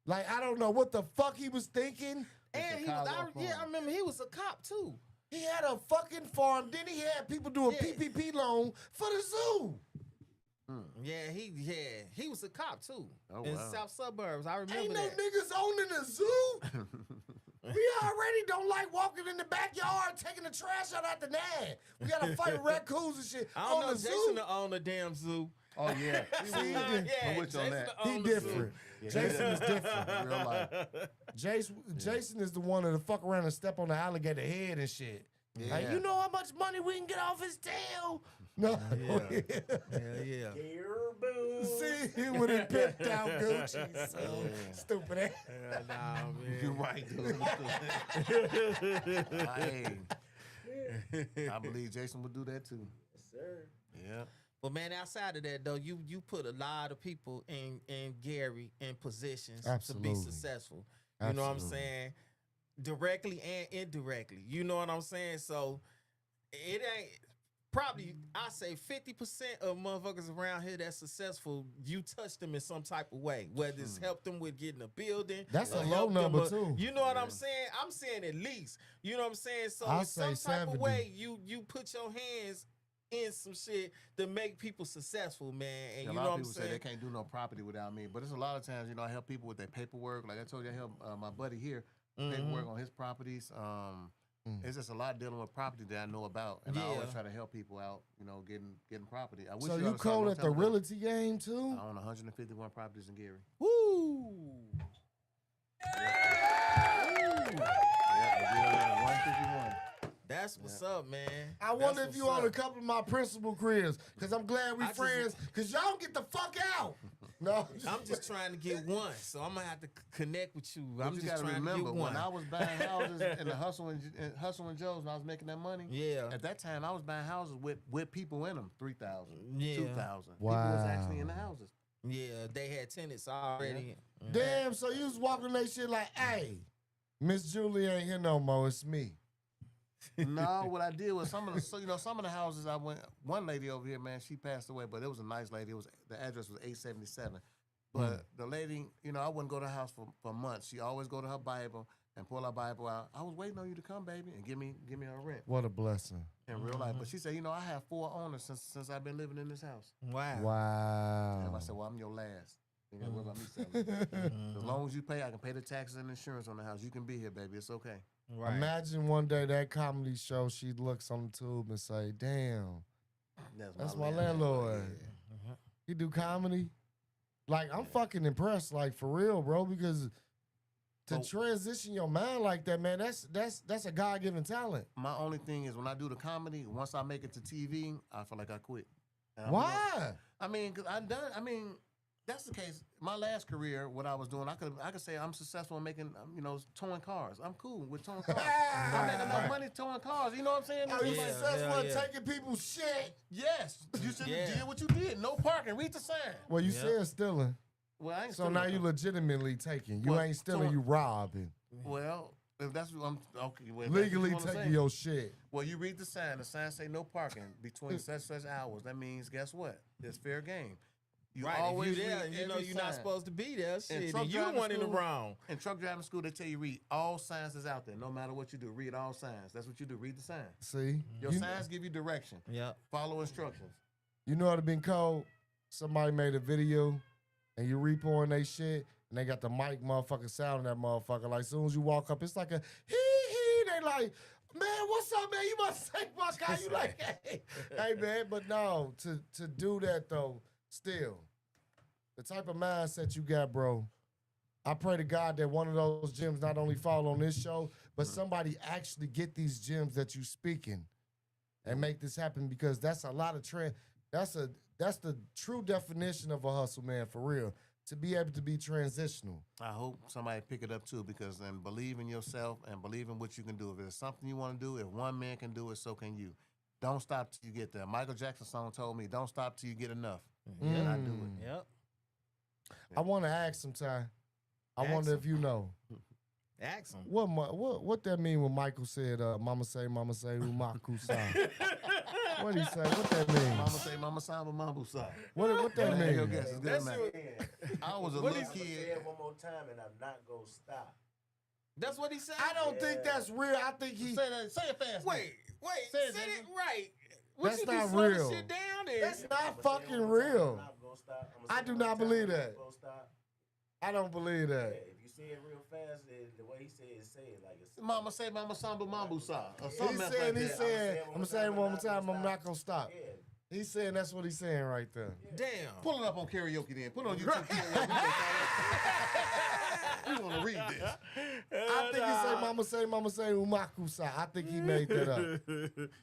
Like, I don't know what the fuck he was thinking. And he was, I remember he was a cop too. He had a fucking farm. Then he had people do a Yeah. PPP loan for the zoo. Yeah, he was a cop too. Oh, in wow. South suburbs. I remember Ain't no that. niggas owning a zoo. We already don't like walking in the backyard taking the trash out after that. We gotta fight raccoons and shit. I don't know. On the Jason zoo. to own the damn zoo. Oh yeah, See, I'm with you on Jason that. to He own the zoo. different. Jason is different. In real life. Jason is the one that'll fuck around and step on the alligator head and shit. Like, Yeah. you know how much money we can get off his tail? No. Yeah. See, he would have pimped out Gucci. So stupid ass. Nah, You're man. right, dude. I believe Jason would do that too. Yes, sir. Yeah. But man, outside of that though, you put a lot of people in Gary in positions to Absolutely. be successful. You know what I'm Absolutely. saying? Directly and indirectly. You know what I'm saying? So it ain't probably I say 50% of motherfuckers around here that's successful, you touch them in some type of way. Whether it's help them with getting a building. That's a or low help them number, with- too. You know what I'm saying? I'm saying at least. You know what I'm saying? So I'll in some say type 70. of way, you put your hands in some shit to make people successful, man. And A you lot know of what I'm people say saying? they can't do no property without me, but it's a lot of times, I help people with their paperwork. Like I told you, I help my buddy here paperwork on his properties. It's just a lot dealing with property that I know about, and I always Yeah. try to help people out. Getting property. I wish So you you oughta start cold no at the time ago. realty game too? I own 151 properties in Gary. Woo! Yeah, 151. That's what's up, man. I wonder That's if you what's own a up. couple of my principal cribs, because I'm glad we I just- friends, because y'all get the fuck out. No. I'm just trying to get one, so I'm gonna have to connect with you. But I'm you just gotta trying remember, to get one. when I was buying houses in the Hustle and Joe's, when I was making that money, Yeah. at that time I was buying houses with people in them, 3,000, Yeah. 2,000. People was actually in the Wow. houses. Yeah, they had tenants already. Mhm. Damn, so you was walking that shit like, hey, Miss Julie ain't here no more. It's me. No, what I did was some of the houses I went. One lady over here, man, she passed away, but it was a nice lady. It was the address was 877. But the lady, I wouldn't go to her house for months. She always go to her Bible and pull her Bible out. I was waiting on you to come, baby, and give me her rent What a blessing. in real life. But she said, I have 4 owners since I've been living in this house. Wow. Wow. And I said, well, I'm your last. You got to worry about me selling. As long as you pay, I can pay the taxes and insurance on the house. You can be here, baby. It's okay. Right. Imagine one day that comedy show, she looks on the tube and say, damn, that's my landlord. He do comedy? Like, I'm fucking impressed, like, for real, bro, because to transition your mind like that, man, that's a God-given talent. My only thing is when I do the comedy, once I make it to TV, I feel like I quit. And Why? Because that's the case. My last career, what I was doing, I could say I'm successful in making, towing cars. I'm cool with towing cars. I make enough money towing cars. You know what I'm saying? Are you Yeah, successful in yeah. taking people's shit? Yes. You should have Yeah. did what you did. No parking. Read the sign. Well, you Yep. said stealing. Well, I ain't So stealing now nothing. you legitimately taking. You Well, ain't stealing, towing- you robbing. Well, if that's what I'm okay. Well, if that's what Legally you wanna taking say. your shit. Well, you read the sign. The sign say no parking between such hours. That means, guess what? It's fair game. You Right. always If you there read and you know every you're not sign. supposed to be there, shit, truck and you the driving one in the school- wrong. In truck driving school, they tell you read all signs that's out there. No matter what you do, read all signs. That's what you do. Read the sign. See? Your You- signs give you direction. Yep. Follow instructions. You know what have been cold? Somebody made a video and you repoing they shit and they got the mic motherfucking sound in that motherfucker. Like, as soon as you walk up, it's like a hee. They like, man, what's up, man? You must say my guy. You like, hey, man. But no, to do that though, still, the type of mindset you got, bro. I pray to God that one of those gems not only fall on this show, but somebody actually get these gems that you speaking and make this happen, because that's a lot of trend. That's the true definition of a hustle, man, for real. To be able to be transitional. I hope somebody pick it up too, because then believe in yourself and believe in what you can do. If there's something you want to do, if one man can do it, so can you. Don't stop till you get there. Michael Jackson song told me, don't stop till you get enough. And I do it. Yep. I want to ask sometime. I Ask wonder him. if you know. Ask him. What that mean when Michael said, mama say, umaku sa. What he say? What that mean? Mama say, mama samba, mambo side. What that Hey, your mean? guess is good, That's man. what- I was a What little he Say kid. it one more time and I'm not gonna stop. That's what he said. I don't think that's real. I think he. Say it fast. Wait. Say Say it, it nigga. right. What That's you not do, slow the real. shit down there? That's not I'ma say it fucking one more time, real. I'm not gonna stop. I'ma I say it do one not more time, believe I'm that. not gonna stop. I don't believe Yeah, that. if you say it real fast, the way he say it like it's. Mama say, mama samba, mambo side. Or He something else said, like he that. said, I'm saying one more time, I'm not gonna stop. Yeah. He's saying that's what he's saying right there. Damn. Pull it up on karaoke then. Put it on YouTube karaoke. We want to read this. I think he say, mama say, umaku sa. I think he made that up.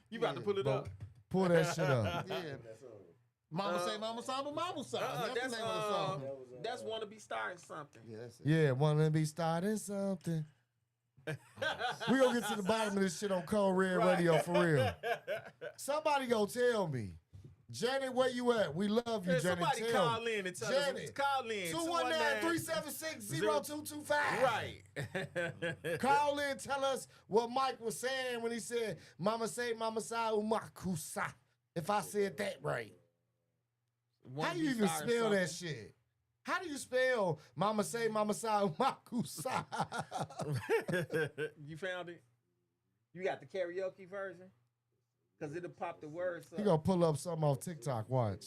You about to pull it But up? pull that shit up. Yeah. Mama say, mama samba, mambo side. That's That's the name of the song. that's wanna be starting something. Yeah, that's it. Yeah, wanna be starting something. We gonna get to the bottom of this shit on Cold Red Radio for real. Somebody go tell me. Janet, where you at? We love you, Hey, Janet. somebody Tell call me. in and tell Janet, us. Call in. 219-376-0225. Right. Call in, tell us what Mike was saying when he said, mama say, umakusa. If I said that right. How do you even spell that shit? How do you spell mama say, umakusa? You found it? You got the karaoke version? Because it'll pop the words up. He gonna pull up something off TikTok, watch.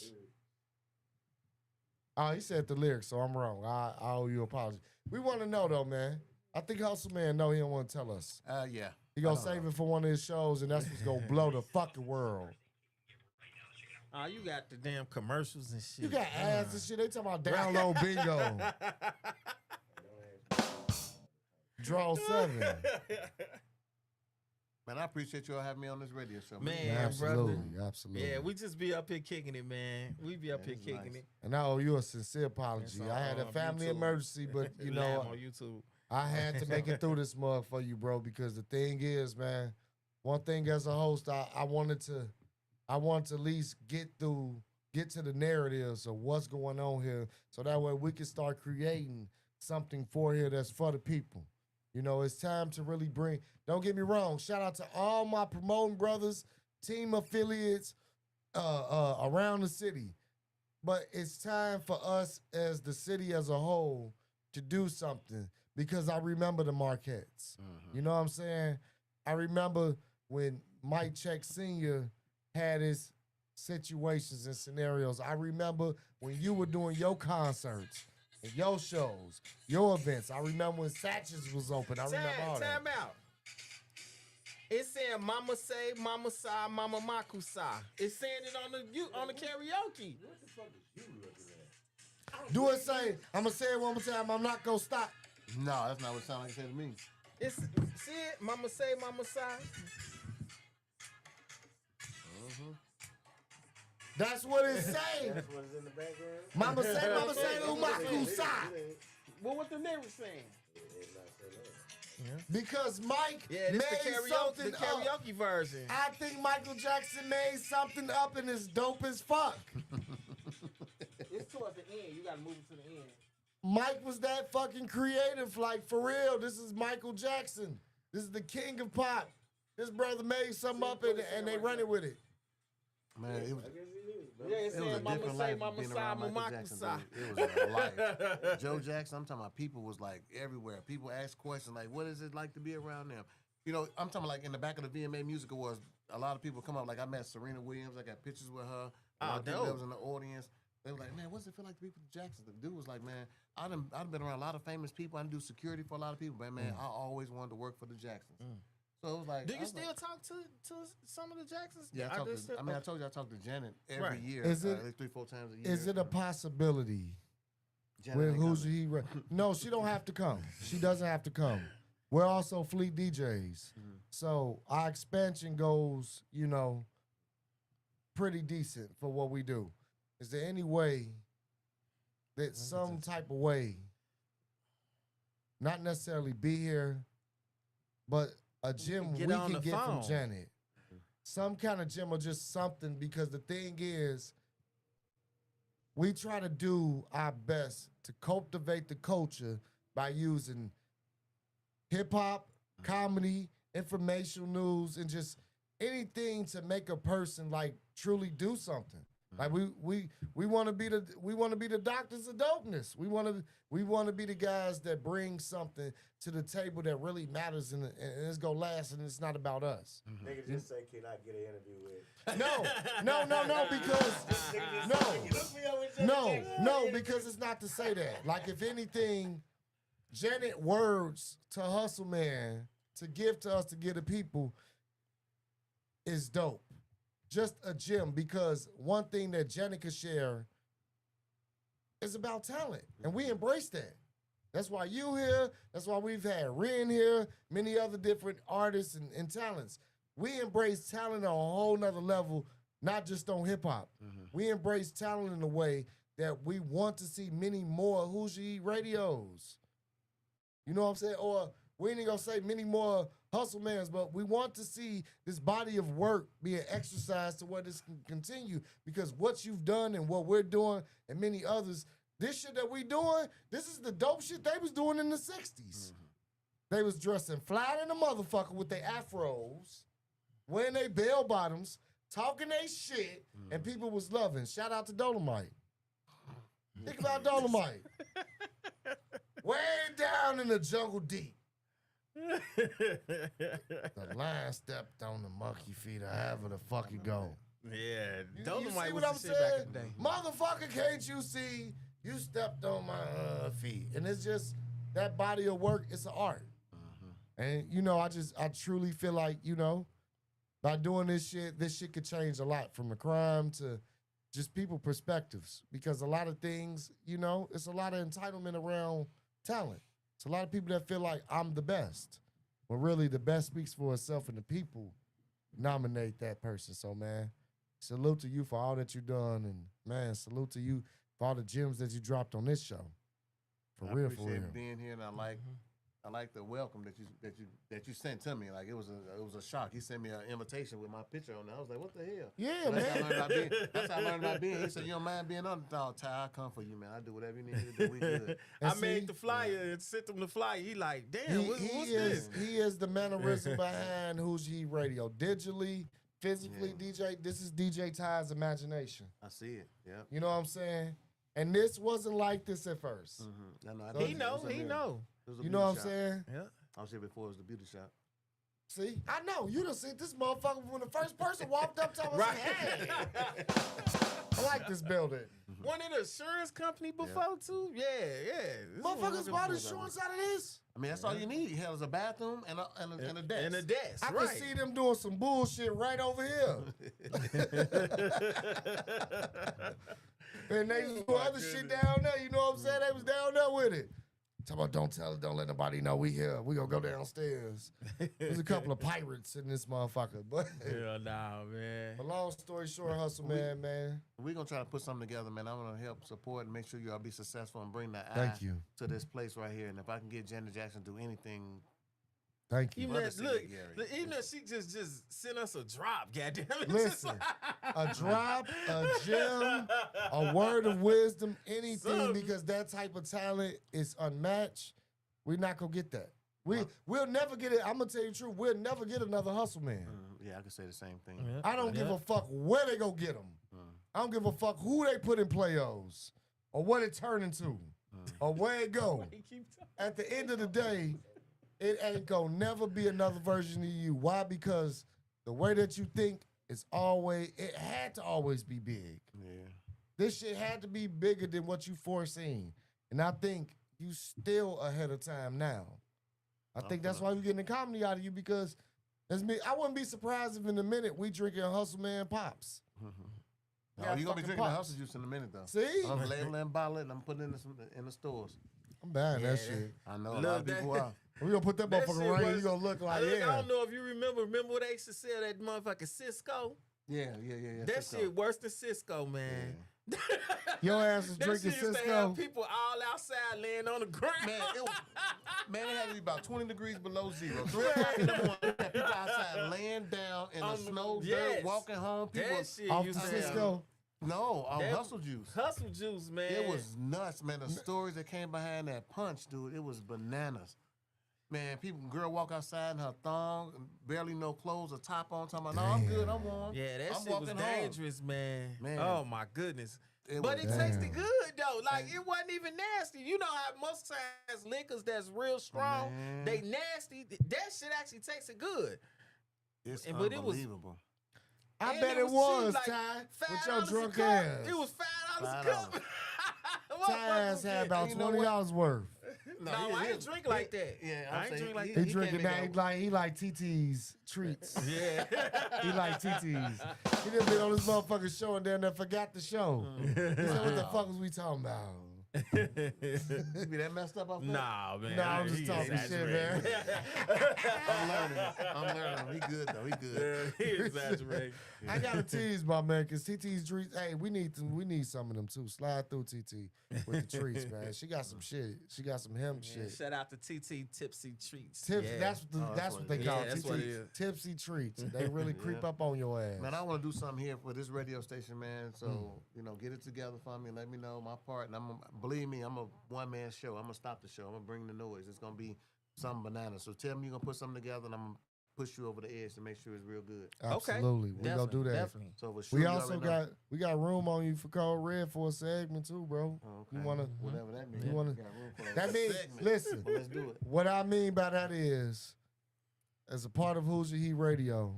Oh, he said the lyrics, so I'm wrong. I owe you an apology. We want to know though, man. I think Hustle Man know he don't want to tell us. Yeah. He gonna save it for one of his shows, and that's what's gonna blow the fucking world. Oh, you got the damn commercials and shit. You got ads and shit. They talking about download bingo. Draw 7. Man, I appreciate y'all having me on this radio show. Man, Absolutely, brother. absolutely. Yeah, we just be up here kicking it, man. We be up here it's kicking nice. it. And I owe you a sincere apology. It's I had a on family YouTube. emergency, but you Live know, on YouTube. I had to make it through this mug for you, bro, because the thing is, man, one thing as a host, I wanted to at least get get to the narratives of what's going on here, so that way we can start creating something for here that's for the people. You know, it's time to really bring. Don't get me wrong. Shout out to all my promoting brothers, team affiliates around the city. But it's time for us as the city as a whole to do something, because I remember the Marquettes. You know what I'm saying? I remember when Mike Check Sr. had his situations and scenarios. I remember when you were doing your concerts and your shows, your events. I remember when Satch's was open. I remember all that. Time out. It's saying Mama say, Mama sa, Mama maku sa. It's saying it on the karaoke. What the fuck is you looking at? Do it say, I'm going to say it one more time, I'm not going to stop. No, that's not what it sounded like it said to me. It's see it? Mama say, Mama sa. That's what it's saying. That's what is in the background. Mama say, umaku sa. Well, what the lyrics saying? It's not saying that. Because Mike Yeah, made this the something up. karaoke version. I think Michael Jackson made something up and it's dope as fuck. It's towards the end. You gotta move it to the end. Mike was that fucking creative, like for real. This is Michael Jackson. This is the king of pop. This brother made something up and they run it with it. Man, it was. I guess it is, bro. Yeah, it's It was a saying Mama different say, life Mama being sa, around Mama Michael maku Jackson. sa. It was a life. Joe Jackson, I'm talking about people was like everywhere. People ask questions like, what is it like to be around them? You know, I'm talking like in the back of the VMA Music Awards, a lot of people come up. Like I met Serena Williams. I got pictures with her. A lot of people that dope. was in the audience. They were like, man, what's it feel like to be with the Jacksons? The dude was like, man, I've been around a lot of famous people. I done do security for a lot of people, but man, I always wanted to work for the Jacksons. So it was like, Do I you was still like, talk to some of the Jacksons? yeah, I told you I talk to Janet every Right. year. Is it- at least 3-4 times a year. Is it a possibility Janet with ain't who's coming. he? No, she don't have to come. She doesn't have to come. We're also fleet DJs. So our expansion goes, you know, pretty decent for what we do. Is there any way that some type of way, not necessarily be here, but a gym we get on can the get from phone. Janet? Some kind of gym or just something, because the thing is, we try to do our best to cultivate the culture by using hip hop, comedy, informational news, and just anything to make a person like truly do something. Like we want to be the doctors of dopeness. We want to be the guys that bring something to the table that really matters and it's gonna last, and it's not about us. Nigga just say, can I get an interview with? No, because no, because it's not to say that. Like, if anything, Janet words to Hustle Man to give to us to give to people is dope. Just a gem, because one thing that Janet could share is about talent, and we embrace that. That's why you here. That's why we've had Ren here, many other different artists and talents. We embrace talent on a whole nother level, not just on hip hop. We embrace talent in a way that we want to see many more Hoosier radios. You know what I'm saying? Or we ain't gonna say many more Hustle Mans, but we want to see this body of work be an exercise to where this can continue, because what you've done and what we're doing and many others, this shit that we doing, this is the dope shit they was doing in the 60s. They was dressing fly in the motherfucker with their afros, wearing their bell bottoms, talking they shit, and people was loving. Shout out to Dolomite. Think about Dolomite. Way down in the jungle deep. The lion stepped on the monkey feet, or however the fuck it go. Yeah, You Dolomite see was what I'm the shit back saying? in the day. Motherfucker, can't you see? You stepped on my feet. And it's just, that body of work, it's an art. And, you know, I truly feel like, you know, by doing this shit could change a lot, from the crime to just people perspectives. Because a lot of things, you know, it's a lot of entitlement around talent. It's a lot of people that feel like I'm the best. But really, the best speaks for itself, and the people nominate that person. So, man, salute to you for all that you've done. And, man, salute to you for all the gems that you dropped on this show. For I real, appreciate for real. being here, and I I like the welcome that you sent to me. Like it was a shock. He sent me an invitation with my picture on it. I was like, what the hell? Yeah, That's man. how I learned about being. That's how I learned about being. He said, you don't mind being underdog, Ty? I come for you, man. I do whatever you need me to do. We good. I And made see- the flyer and sent him the flyer. He like, damn, what's is this? he is the mannerism behind Who's He Radio. Digitally, physically, DJ. This is DJ Ty's imagination. I see it. Yeah. You know what I'm saying? And this wasn't like this at 1st Mm-hmm. He know. You know what I'm saying? Yeah. I was here before it was the beauty shop. See, I know you done seen this motherfucker when the first person walked up to him. Right. Hey, I like this building. One in the insurance company before too. Yeah. This is what I'm Motherfuckers looking bought for. insurance out of this. I mean, that's all you need. Hell, is a bathroom and a desk. And a desk. I right. can see them doing some bullshit right over here. And they do other shit down there. You know what I'm saying? They was down there with it. Talk about don't tell it, don't let nobody know we here. We gonna go downstairs. There's a couple of pirates in this motherfucker. But, Hell nah, man. but long story short, hustle man. We're going to try to put something together, man. I want to help support and make sure you all be successful and bring the eye Thank you. to this place right here. And if I can get Janet Jackson to do anything, Thank you. Even Brother if, City look, Gary. even if she just sent us a drop, goddamn it. Listen, a drop, a gem, a word of wisdom, anything, Something. because that type of talent is unmatched. We're not gonna get that. We'll never get it. I'm gonna tell you the truth. We'll never get another hustle man. yeah, I could say the same thing. I don't give a fuck where they go get them. I don't give a fuck who they put in playoffs or what it turned into or where it go. At the end of the day, it ain't gonna never be another version of you. Why? Because the way that you think is always, it had to always be big. Yeah. This shit had to be bigger than what you foreseen. And I think you still ahead of time now. I think that's why we getting the comedy out of you, because that's me. I wouldn't be surprised if in a minute we drinking Hustle Man Pops. Oh, Yeah, you're going to be fucking drinking the Pops. hustle juice in a minute, though. See? I'm labeling and bottling it, and I'm putting it in the stores. I'm buying that Yeah. shit. I know a Look, lot of people that- are. We gonna put that That motherfucker shit right here. was- You gonna look like, I yeah. don't know if you remember when they used to sell that motherfucking Cisco? Yeah. That Cisco. shit worse than Cisco, man. Your ass is That drinking shit used to Cisco. have people all outside laying on the ground. Man, it had to be about 20 degrees below zero. 3 o'clock in the morning, had people outside laying down in the On the- snow, yes. dirt, walking home. People, That shit Off used the to have Cisco. no, on That- hustle juice. hustle juice, man. It was nuts, man. The stories that came behind that punch, dude, it was bananas. Man, girl walk outside in her thong, barely no clothes, a top on, talking about, no, I'm good, I'm warm. Yeah, that I'm shit was walking home." dangerous, man. Man. Oh my goodness. It But was it tasted Damn. good though. Like it wasn't even nasty. You know how most times liquors that's real strong, Man. they nasty. That shit actually tasted good. It's But it was- unbelievable. I And bet it cheap, was, like, Ty, with $5 your a drunk cup. ass. It was $5 a $5. cup. Ty ass had about You know what? $20 worth. No, I ain't drink like that. Yeah, I ain't drink like He that. drinking that. He like TT's treats. Yeah. He like TT's. He done been on this motherfucking show and then they forgot the show. He said, "What the fuck was we talking about?" You be that messed up off that? Nah, man. Nah, I'm just He talking shit, exaggerating. I'm learning. He good, though. He good. Yeah, he exaggerating. I gotta tease my man, cause TT's treats. Hey, we need some of them too. Slide through TT with the treats, man. She got some shit. She got some hemp Yeah, shit. shout out to TT Tipsy Treats. Tips. Yeah. That's what they call Yeah, that's TT. what it is. Tipsy treats. They really creep up on your ass. Man, I want to do something here for this radio station, man. So, Mm. get it together for me and let me know my part. And believe me, I'm a one-man show. I'm going to stop the show. I'm going to bring the noise. It's going to be some banana. So tell me you're going to put something together and I'm going to push you over the edge to make sure it's real good. Absolutely, we gonna do that. Definitely. So for sure, We you also already know. got room on you for Code Red for a segment too, bro. Oh, You okay. wanna? Whatever that means. You wanna? Got room for That a means, segment. listen. Well, let's do it. What I mean by that is, as a part of Who's Your Heat Radio,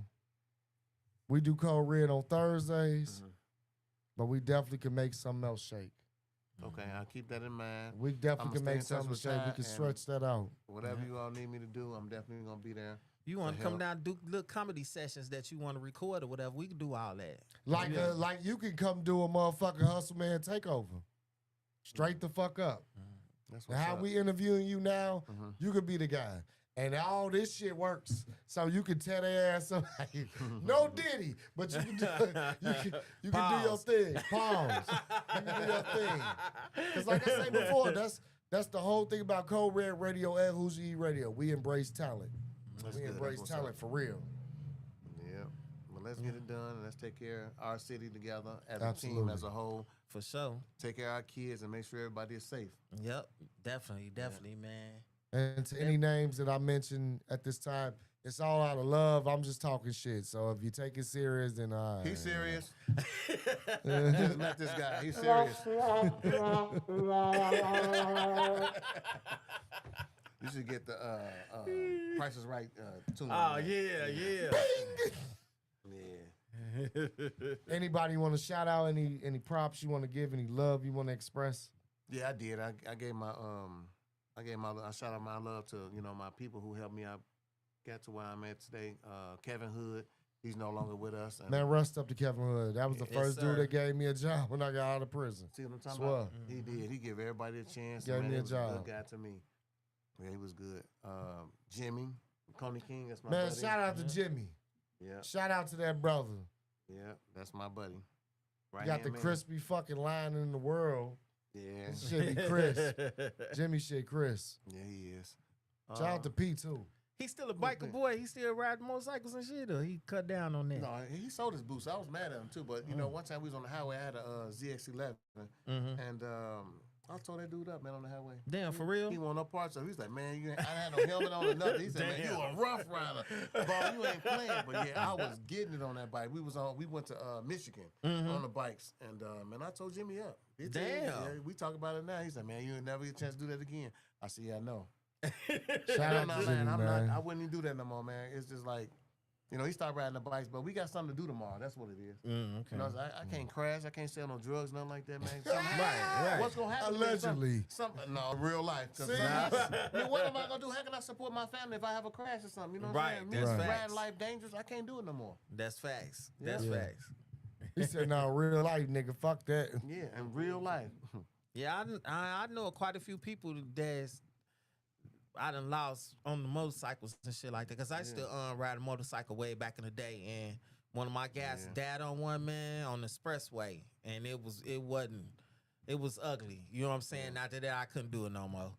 we do Code Red on Thursdays, but we definitely can make something else shake. Okay, I'll keep that in mind. We definitely I'ma can make stay in touch something with shake. Ty We can and- stretch that out. Whatever you all need me to do, I'm definitely going to be there. You want to To come help. down and do little comedy sessions that you want to record or whatever? We can do all that. Like you can come do a motherfucking Hustle Man takeover. Straight the fuck up. That's And what's how up. we interviewing you now, Mhm. you could be the guy. And all this shit works. So you can tear their ass up. No Diddy, but you can do you can do your Pause. thing. Pause. You can do your thing. Because like I said before, That's the whole thing about Code Red Radio and Who's E Radio. We embrace talent. That's We good. embrace That's what's talent up. for real. Yeah. Well, let's get it done and let's take care of our city together as a team, Absolutely. as a whole. For sure. Take care of our kids and make sure everybody is safe. Yep. Definitely, man. And to any names that I mentioned at this time, it's all out of love. I'm just talking shit. So if you take it serious, then He's serious. I just met this guy. He's serious. You should get the Price is Right tune. Oh yeah. Yeah. Anybody want to shout out any props you want to give, any love you want to express? Yeah, I did. I gave my I shout out my love to my people who helped me out get to where I'm at today. Kevin Hood, he's no longer with us. And Man, rest up to Kevin Hood. That was the Yes, first sir. dude that gave me a job when I got out of prison. see what I'm talking Swear. about? He did. He gave everybody a chance. Gave Man, me he a was job. a good guy to me. Yeah, he was good. Jimmy, Coney King, that's my Man, buddy. shout out to Jimmy. Yeah, Shout out to that brother. yeah, that's my buddy. You got the man. crispy fucking line in the world. Yeah, Shit be Chris. Jimmy shit Chris. yeah, he is. Shout out to P too. He's still a biker boy. He still riding motorcycles and shit. Or he cut down on that. No, he sold his boots. I was mad at him too. But one time we was on the highway. I had a ZX11, and I told that dude up, man, on the highway. Damn, for real? He want no parts of it. He's like, man, I had no helmet on or nothing. He said, man, you a rough rider. Ball, you ain't playing. But yeah, I was getting it on that bike. We went to Michigan on the bikes. And man, I told Jimmy up. He tell you, Damn. yeah, we talk about it now. He said, man, you ain't never get a chance to do that again. I said, yeah, I know. Shout out No, to Jimmy, man, man. I wouldn't even do that no more, man. It's just like, he stopped riding the bikes, but we got something to do tomorrow. That's what it is. Okay. I can't crash. I can't sell no drugs, nothing like that, man. Right. What's gonna happen? Allegedly. Something, no, real life. 'Cause See? what am I gonna do? How can I support my family if I have a crash or something? You know what Right, I'm saying? that's Me facts. riding life dangerous. I can't do it no more. That's facts. That's Yeah. facts. He said, no, real life, nigga, fuck that. Yeah, in real life. Yeah, I know quite a few people that's I done lost on the motorcycles and shit like that. Cause I used to ride a motorcycle way back in the day, and one of my guys died on one, man, on the expressway, and it was ugly. You know what I'm saying? After that, I couldn't do it no more.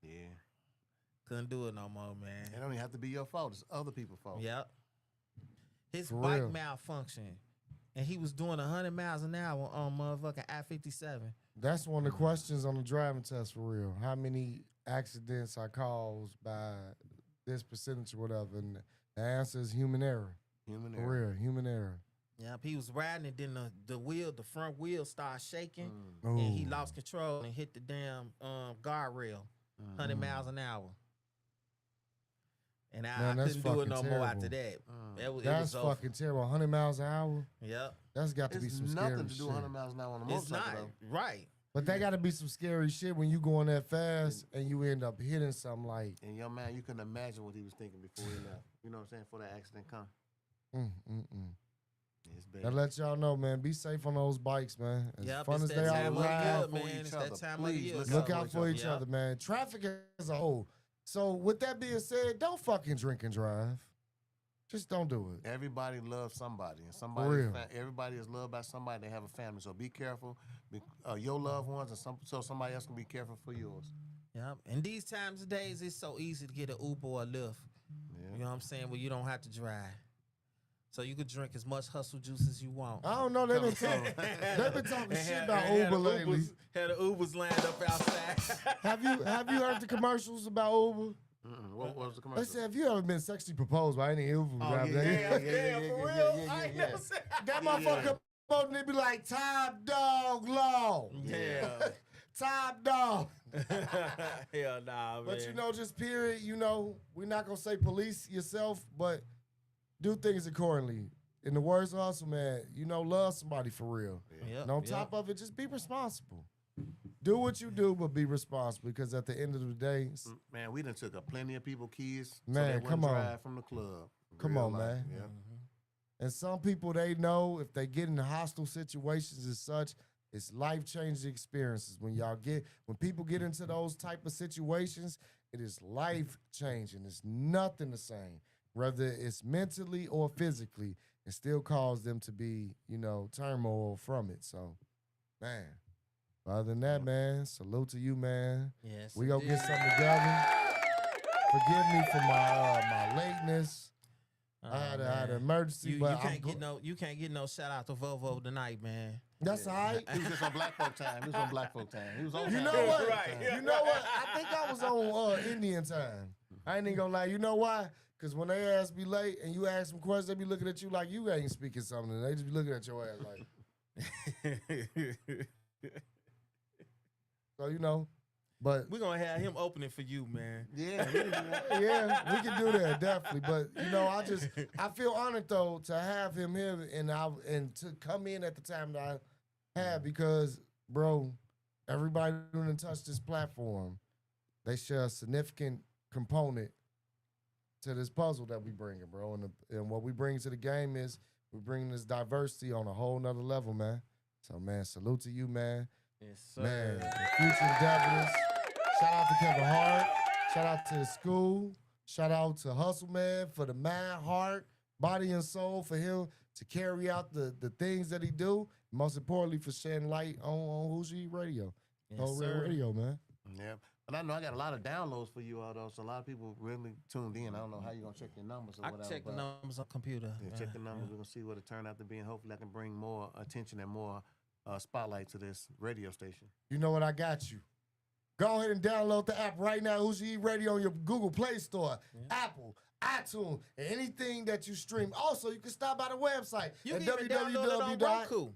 Yeah. Couldn't do it no more, man. It don't even have to be your fault. It's other people's fault. Yep. His For bike real. malfunctioned, and he was doing 100 miles an hour on motherfucking I-57. That's one of the questions on the driving test for real. How many accidents are caused by this percentage or whatever? And the answer is human error. Human For error. real, human error. Yep, he was riding, and then the front wheel started shaking, Mm. and he Ooh. lost control and hit the damn guardrail, 100 miles an hour. And I Man, that's couldn't do it no fucking more after terrible. that. It was That's over. fucking terrible. 100 miles an hour? Yep. That's got to be It's some scary nothing to do shit. 100 miles an hour on a It's motorcycle, not though. right. But that got to be some scary shit when you going that fast and you end up hitting something like, And young man, you couldn't imagine what he was thinking before he left. You know what I'm saying? Before that accident come. It's bad. That let y'all know, man. Be safe on those bikes, man. As Yep, fun it's as that they time are of ride, year, for man. each It's other. that time of Please, year. look out for each Yep. other, man. Traffic as a whole. So with that being said, don't fucking drink and drive. Just don't do it. Everybody loves somebody, and real. everybody is loved by somebody. They have a family, so be careful. Your loved ones, and so somebody else can be careful for yours. Yep. And these times of days, it's so easy to get an Uber or a Lyft. Yeah. You know what I'm saying? Well, you don't have to drive. So you could drink as much hustle juice as you want. I don't know. They've been talking shit about And Uber lately. Had the Ubers lined up outside. Have you heard the commercials about Uber? What was the They commercial? said, have you ever been sexually proposed by any Uber driver? That motherfucker come on and they be like, top dog law. Yeah. Top dog. Hell nah, man. But you know, just period, we're not gonna say police yourself, but do things accordingly. In the words of Hustle, man, love somebody for real. Yep, And on top of it, just be responsible. Do what you do, but be responsible. Because at the end of the day, Man, we done took a plenty of people keys. Man, so they wouldn't come on. drive from the club. Come Real on, life, man. Yeah. and some people, they know if they get into hostile situations and such, it's life-changing experiences. When people get into those type of situations, it is life-changing. It's nothing the same. Whether it's mentally or physically, it still cause them to be, turmoil from it. So, man. Other than that, man, salute to you, man. Yes, We gonna get indeed. something together. Forgive me for my lateness. Oh, I had man. an emergency, You but can't get no shout out to Volvo tonight, man. that's all right. He was just on black folk time. He was on black folk time. He was on You time. know what? Right. You know what? I think I was on Indian time. I ain't even gonna lie. You know why? Because when they ask me late and you ask them questions, they be looking at you like you ain't speaking something. They just be looking at your ass like. So you know, but We're gonna have him opening for you, man. Yeah, we can do that. yeah, we can do that definitely. But you know, I feel honored though to have him here and to come in at the time that I have because, bro, everybody who done touched this platform, they share a significant component to this puzzle that we bringing, bro. And what we bring to the game is we bring this diversity on a whole nother level, man. So man, salute to you, man. Yes, sir. Man, the future endeavors. Shout out to Kevin Hart. Shout out to his school. Shout out to Hustle Man for the mind, heart, body, and soul for him to carry out the things that he do. Most importantly, for shedding light on Who's He Radio. Yes, Whole Real sir. Radio, man. Yeah. But I know I got a lot of downloads for you all, though, so a lot of people really tuned in. I don't know how you're going to check your numbers or I whatever. can check the but numbers on computer. Yeah, check the numbers. We're going to see what it turned out to be, and hopefully I can bring more attention and more spotlight to this radio station. You know what? I got you. Go ahead and download the app right now, Who's He Radio, on your Google Play Store, Apple, iTunes, and anything that you stream. Also, you can stop by the website You at can even download it on Roku.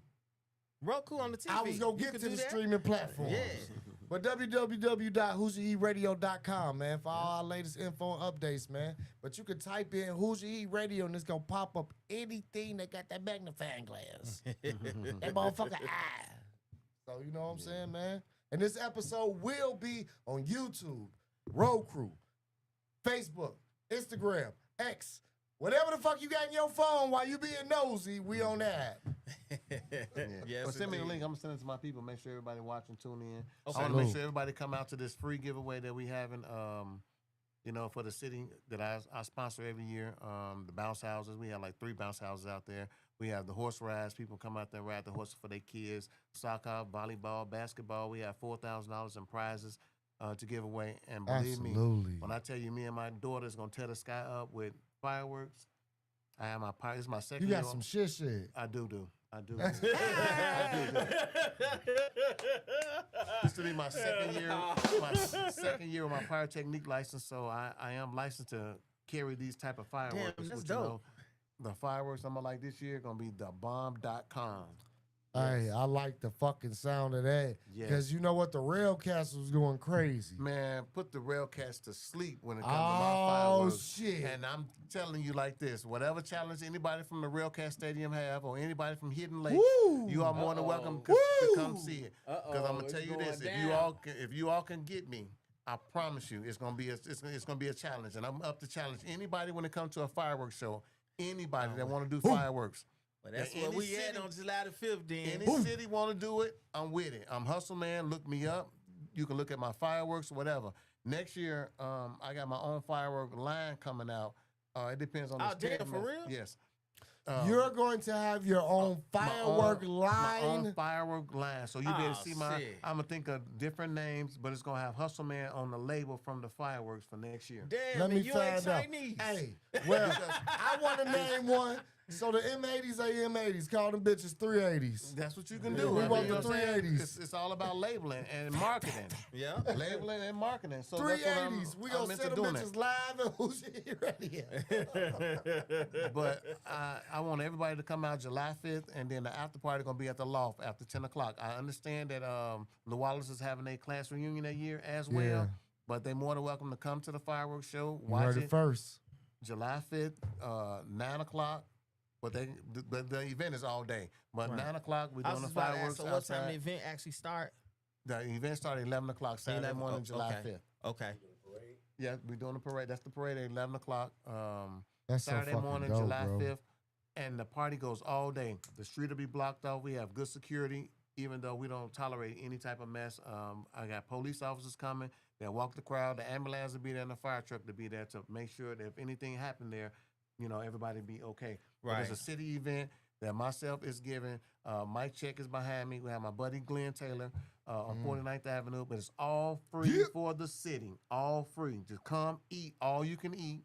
Roku on the TV. I was going to You get can to do the that? streaming platform. Yeah. But www.who'syouradio.com, man, for all our latest info and updates, man. But you can type in Who's Your Eat Radio and it's going to pop up anything that got that magnifying glass. That motherfucker eye. So, you know what I'm saying, man? And this episode will be on YouTube, Road Crew, Facebook, Instagram, X, whatever the fuck you got in your phone while you being nosy, we on that. Yes, Well, send me the indeed. link. I'm going to send it to my people. Make sure everybody watching, tune in. Okay. I want to make Salute. sure everybody come out to this free giveaway that we having, for the city that I sponsor every year. The bounce houses. We have like 3 bounce houses out there. We have the horse rides. People come out there and ride the horses for their kids. Soccer, volleyball, basketball. We have $4,000 in prizes to give away. And believe me, Absolutely. when I tell you, me and my daughter is going to tear the sky up with fireworks. I have my This is my second You year. got some shit. I do. I do. This will be my second year. My second year with my pyrotechnique license, so I am licensed to carry these type of fireworks. Damn, that's which, you dope. know, the fireworks I'm gonna like this year gonna be thebomb.com. Hey, I like the fucking sound of that. Yes. Because you know what? The Railcast was going crazy. Man, put the Railcast to sleep when it comes to Oh, my fireworks. shit. And I'm telling you like this: whatever challenge anybody from the Railcast Stadium have, or anybody from Hidden Lake, Woo! you are more than welcome to come see it. Because I'm gonna tell you this: if you all can get me, I promise you, it's gonna be a challenge, and I'm up to challenge anybody when it comes to a fireworks show. Anybody that want to do fireworks. Well, that's Yeah, what any we had city- on July the 5th, then. Any city want to do it, I'm with it. I'm Hustle Man. Look me up. You can look at my fireworks, whatever. Next year, I got my own firework line coming out. It depends on the Oh, damn, state. for real? Yes. You're going to have your own firework My line. own firework line. So you'll be able to Oh, see my. shit. I'm gonna think of different names, but it's gonna have Hustle Man on the label from the fireworks for next year. Damn, Let me and you ain't find out. Chinese. Hey, well, I want to name one. So the M80s are M80s. Call them bitches 380s. That's what you can Yeah, do. we I want mean, the you know what I'm saying? 380s. It's all about labeling and marketing. Yeah. Labeling and marketing. So that's what 380s. We gonna I'm send into them doing it. bitches live and Who's Your Radio. But I want everybody to come out July 5th, and then the after party going to be at the Loft after 10 o'clock. I understand that the Wallace is having a class reunion that year as well, Yeah. but they're more than welcome to come to the fireworks show, You watch heard it. it first. July 5th, 9 o'clock. But the event is all day. But Right. 9 o'clock, we're I doing was the just about to fireworks ask, so what time the outside. event actually start? The event started at 11 o'clock Saturday 11, morning, oh, July okay. 5th. Okay. Yeah, we're doing the parade. That's the parade at 11 o'clock. That's so Saturday fucking morning, dope, July bro. 5th, and the party goes all day. The street will be blocked off. We have good security, even though we don't tolerate any type of mess. I got police officers coming. They'll walk the crowd. The ambulance will be there and the fire truck will be there to make sure that if anything happened there, everybody be okay. But Right. it's a city event that myself is giving. Mike Check is behind me. We have my buddy Glenn Taylor. on 49th Avenue, but it's all free for the city. All free. Just come, eat, all you can eat.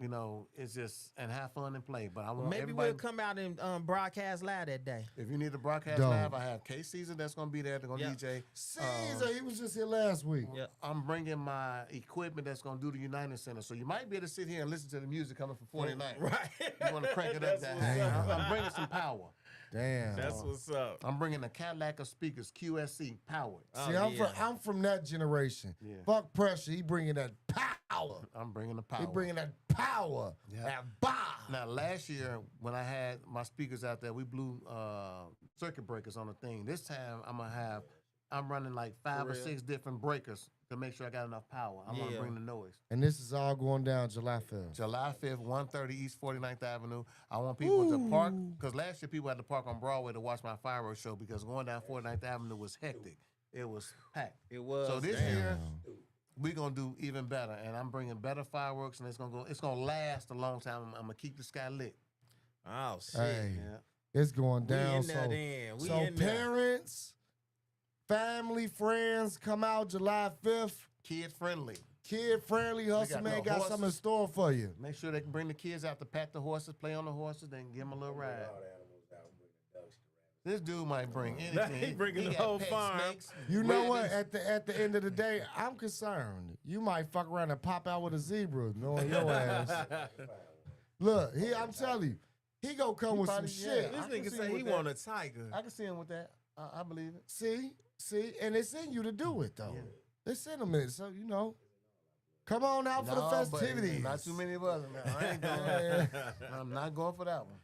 You know, it's just, and have fun and play. But I want Maybe everybody, we'll come out and broadcast live that day. if you need to broadcast Dope. live, I have K Caesar that's going to be there. They're going to Yeah. DJ. Caesar, he was just here last week. Yeah. I'm bringing my equipment that's going to do the United Center. So you might be able to sit here and listen to the music coming from 49. Right. You want to crank it up that high. I'm bringing some power. Damn. That's what's up. I'm bringing a Cadillac of speakers, QSC, powered. See, I'm from that generation. Yeah. Fuck pressure. He bringing that power. I'm bringing the power. He bringing that power. Yeah. That bah. Now, last year, when I had my speakers out there, we blew circuit breakers on the thing. This time, I'm running like 5 or 6 different breakers to make sure I got enough power. I'm going to bring the noise. And this is all going down July 5th. July 5th, 130 East 49th Avenue. I want people to park, because last year people had to park on Broadway to watch my fireworks show because going down 49th Avenue was hectic. It was packed. It was. So this damn. year, we're going to do even better, and I'm bringing better fireworks, and it's going to last a long time. I'm going to keep the sky lit. Oh shit. Hey, Yeah. it's going We down. in there then. We So in there. parents, family, friends, come out July 5th. Kid friendly. Kid friendly. Hustle got Man no got something in horses. store for you. Make sure they can bring the kids out to pat the horses, play on the horses, then give them a little ride. All the animals out, bring the ducks to This dude might bring anything. He bringing the got whole pet farm. snakes, You know what? rabbits. At the end of the day, I'm concerned. You might fuck around and pop out with a zebra, knowing your ass. Look, I'm telling you, he gonna come He with some probably- shit. yeah. This I can nigga see say with he that. want a tiger. I can see him with that. I believe it. See, and it's in you to do it though. It's in them, so you know. Come on out for the No, but festivities. Not too many of us. Man. I ain't going. Yeah. I'm not going for that one.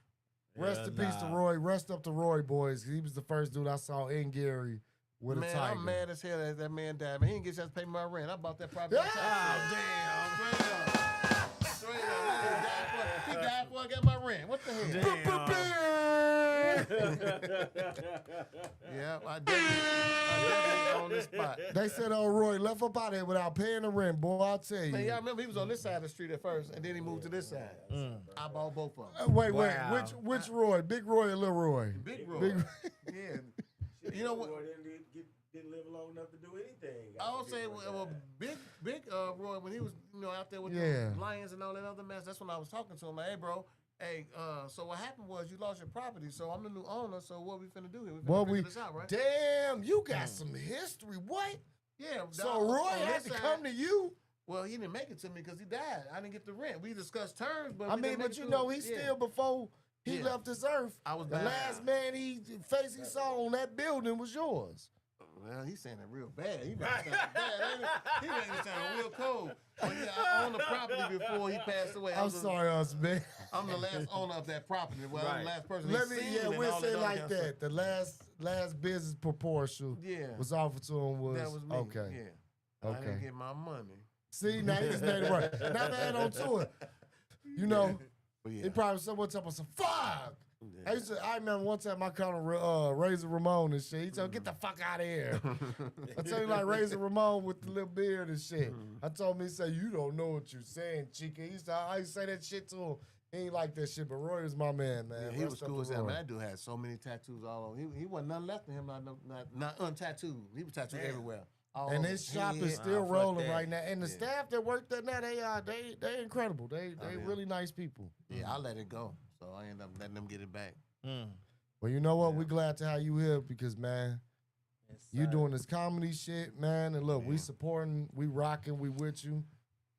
Rest in peace to Roy. Rest up to Roy, boys. He was the first dude I saw in Gary with a Man, tiger. I'm mad as hell that that man died. Man, he didn't get a chance to pay me my rent. I bought that property. Yeah. Straight up. Straight up. He died before I got my rent. What the hell? Yeah, I definitely on this spot. They said, "Oh, Roy left up out there without paying the rent, boy." I'll tell you. Man, y'all remember he was on this side of the street at first, and then he moved to this side. I bought both of them. Wait, Wow. which Roy? Big Roy or Little Roy? Big Roy. Big- Yeah. You know what? Roy didn't live long enough to do anything. I would say, well, big Roy, when he was, out there with Yeah. the Lions and all that other mess, that's when I was talking to him. Like, hey, bro, so what happened was you lost your property, so I'm the new owner, so what we finna do here? We finna Well, figure this out, right? damn, you got some history. What? Yeah. So dog, Roy on had this to side- come to you. Well, he didn't make it to me because he died. I didn't get the rent. We discussed terms, but I we mean, didn't make but it you to know, it. he Yeah. still before he Yeah. left this earth. I was The bad. last man he saw on that building was yours. Well, he's saying it real bad. He made it sound bad. Ain't he? He made it sound real cold. But yeah, I owned the property before he passed away. I'm sorry, us man. I'm the last owner of that property. Well, I'm the last person. Let he me, seen yeah, and we'll all say that like other kind of that. The last business proposal Yeah. was offered to him was, That was me. okay. Yeah. I Okay. didn't get my money. See, now he just made it right. Now man on tour. You know, But yeah. he probably someone tell me some fuck. I remember one time I called him Razor Ramon and shit. He told, "Get the fuck out of here." I tell you like Razor Ramon with the little beard and shit. I told him, he said, "You don't know what you're saying, Chica." I used to say that shit to him. He ain't like that shit, but Roy was my man, man. Yeah, he was Rest up cool to as hell. Roy. Man, that dude had so many tattoos all over. He wasn't nothing left of him, not untattooed. He was tattooed everywhere. All And over. his shop Head. is still fuck rolling that. right now. And the Yeah. staff that work there now, they incredible. They yeah. really nice people. Yeah, I let it go. So I ended up letting them get it back. Well, you know what? We're glad to have you here because, man, you doing this comedy shit, man. And look, we supporting, we rocking, we with you.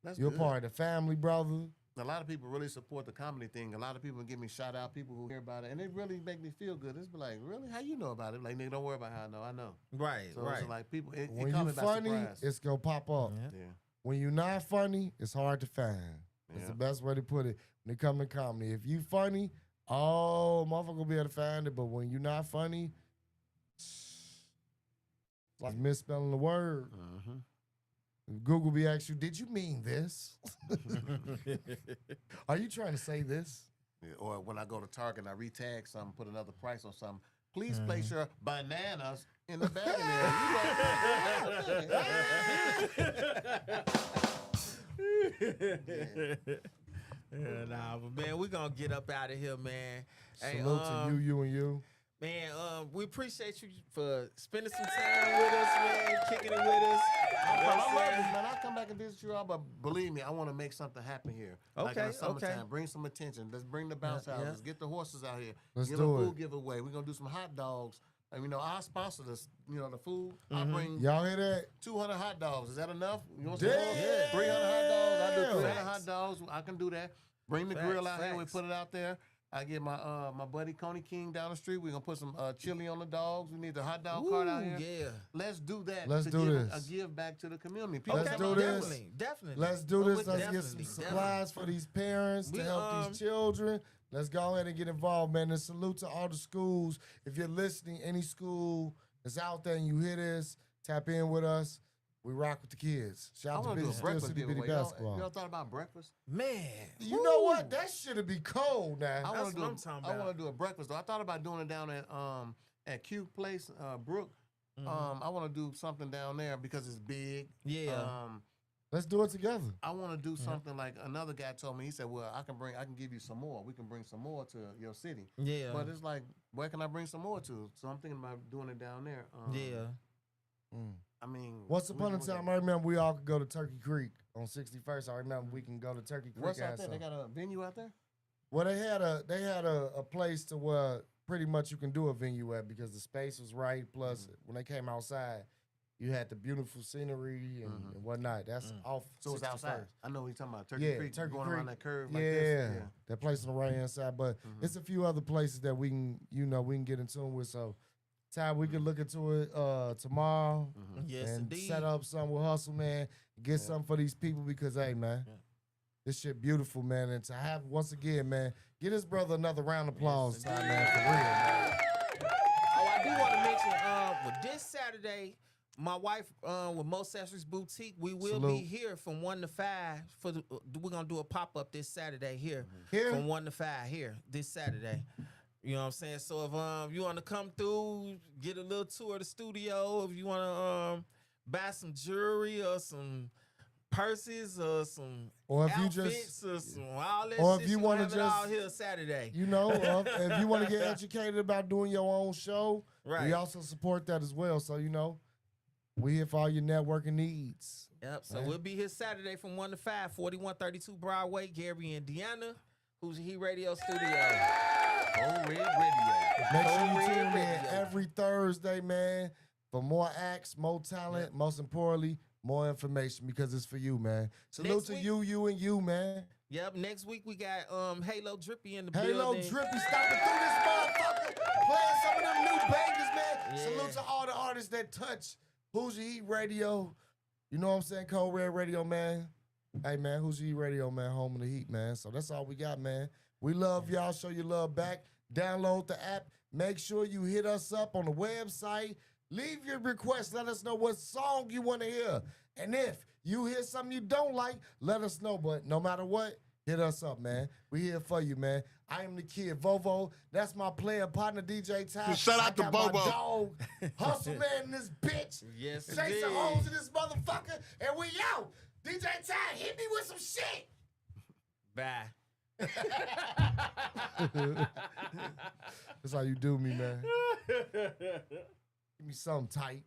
That's You're good. part of the family, brother. A lot of people really support the comedy thing. A lot of people give me shout out, people who hear about it, and it really make me feel good. It's be like, really? How you know about it? Like, nigga, don't worry about how I know. I know. Right, So right. it's like people, it When caught you me by funny, surprise. it's gonna pop up. Yeah. When you're not funny, it's hard to find. That's Yeah. the best way to put it. When it comes to comedy, if you funny, oh, motherfucker will be able to find it. But when you're not funny, it's like misspelling the word. Mm-hmm. Google be asking you, did you mean this? Are you trying to say this? Yeah, or when I go to Target and I retag something, put another price on something, please place your bananas in the bag Yeah, nah, but man, we gonna get up out of here, man. Hey, Salute to you, and you. Man, we appreciate you for spending some time with us, man, kicking it with us. I You know what love I'm this, saying? man. I'll come back and visit you all, but believe me, I want to make something happen here. Like in Okay, the summertime, okay. bring some attention. Let's bring the bounce Yeah, out. yeah. Let's get the horses out here. Let's Give do a it. food giveaway. We're gonna do some hot dogs. And, I'll sponsor this. The food. Mm-hmm. I'll bring Y'all hear that? 200 hot dogs. Is that enough? You want Damn. Yeah. 300 hot dogs? I do 300 Facts. hot dogs. I can do that. Bring the Facts, grill out here. We facts. put it out there. I get my my buddy Coney King down the street. We're gonna put some chili on the dogs. We need the hot dog cart out Ooh, here. yeah. Let's do that. Let's to do give, this. give back to the community. People Let's come do out this. here. Definitely. Let's do I'm this. with Let's that. get some Definitely, supplies for these parents We, to help these children. Let's go ahead and get involved, man. And salute to all the schools. If you're listening, any school that's out there and you hear this, tap in with us. We rock with the kids. I Shout out to want to do Big a Steel breakfast City Bitty giveaway. Basketball. Y'all thought about breakfast? Man. You know what? That should be cold now. I That's want to do. what I'm talking I want about. to do a breakfast though. I thought about doing it down at Q Place, Brook. I want to do something down there because it's big. Yeah. Let's do it together. I want to do something like another guy told me. He said, "Well, I can give you some more. We can bring some more to your city." Yeah. But it's like, where can I bring some more to? So I'm thinking about doing it down there. Yeah. I mean, Once upon a time, I remember we all could go to Turkey Creek on 61st. I remember we can go to Turkey Creek. What's out and there? They some- got a venue out there. Well, they had a place to where pretty much you can do a venue at because the space was right. Plus, when they came outside, you had the beautiful scenery and whatnot. That's off. So it's 61st. outside. I know what you're talking about. Turkey Yeah, Creek, Turkey going Creek. around that curve Yeah, like this. that place on the right hand side. But it's a few other places that we can, we can get in tune with. So, Ty, we can look into it tomorrow Yes, and indeed. set up something with Hustle, man. Get something for these people because, hey, man, this shit beautiful, man. And to have, once again, man, get his brother another round of applause, Ty, man, for real, man. Oh, I do want to mention, with this Saturday, my wife with Mo Accessories Boutique, we will be Salute. here from 1 to 5. We're gonna do a pop up this Saturday here, Here? from 1 to 5 here this Saturday. You know what I'm saying? So if you want to come through, get a little tour of the studio, if you want to buy some jewelry or some purses or some Or if you outfits just, or some all that or if shit, you gonna wanna have it all just- here Saturday. if you want to get educated about doing your own show, Right. we also support that as well. So, we here for all your networking needs. Yep. So Man. we'll be here Saturday from 1 to 5, 4132 Broadway, Gary, Indiana. Who's He Radio Studio. Old Red Radio. Make sure Code you Red tune in Radio. every Thursday, man, for more acts, more talent, most importantly, more information because it's for you, man. Salute Next to week- you, and you, man. Yep. Next week we got Halo Drippy in the Halo building. Drippy stopping through this motherfucker, playing some of them new bangers, man. Yeah. Salute to all the artists that touch Who's Your Heat Radio. You know what I'm saying? Code Red Radio, man. Hey, man, Who's Your Heat Radio, man? Home of the Heat, man. So that's all we got, man. We love y'all. Show your love back. Download the app. Make sure you hit us up on the website. Leave your request. Let us know what song you want to hear. And if you hear something you don't like, let us know. But no matter what, hit us up, man. We here for you, man. I am the kid, Vovo. That's my player partner, DJ Ty. Shout out I to got Bobo. my dog, Hustle Man, in this bitch. Yes, Shake some indeed. hoes in this motherfucker, and we out. DJ Ty, hit me with some shit. Bye. That's how you do me, man. Give me something tight.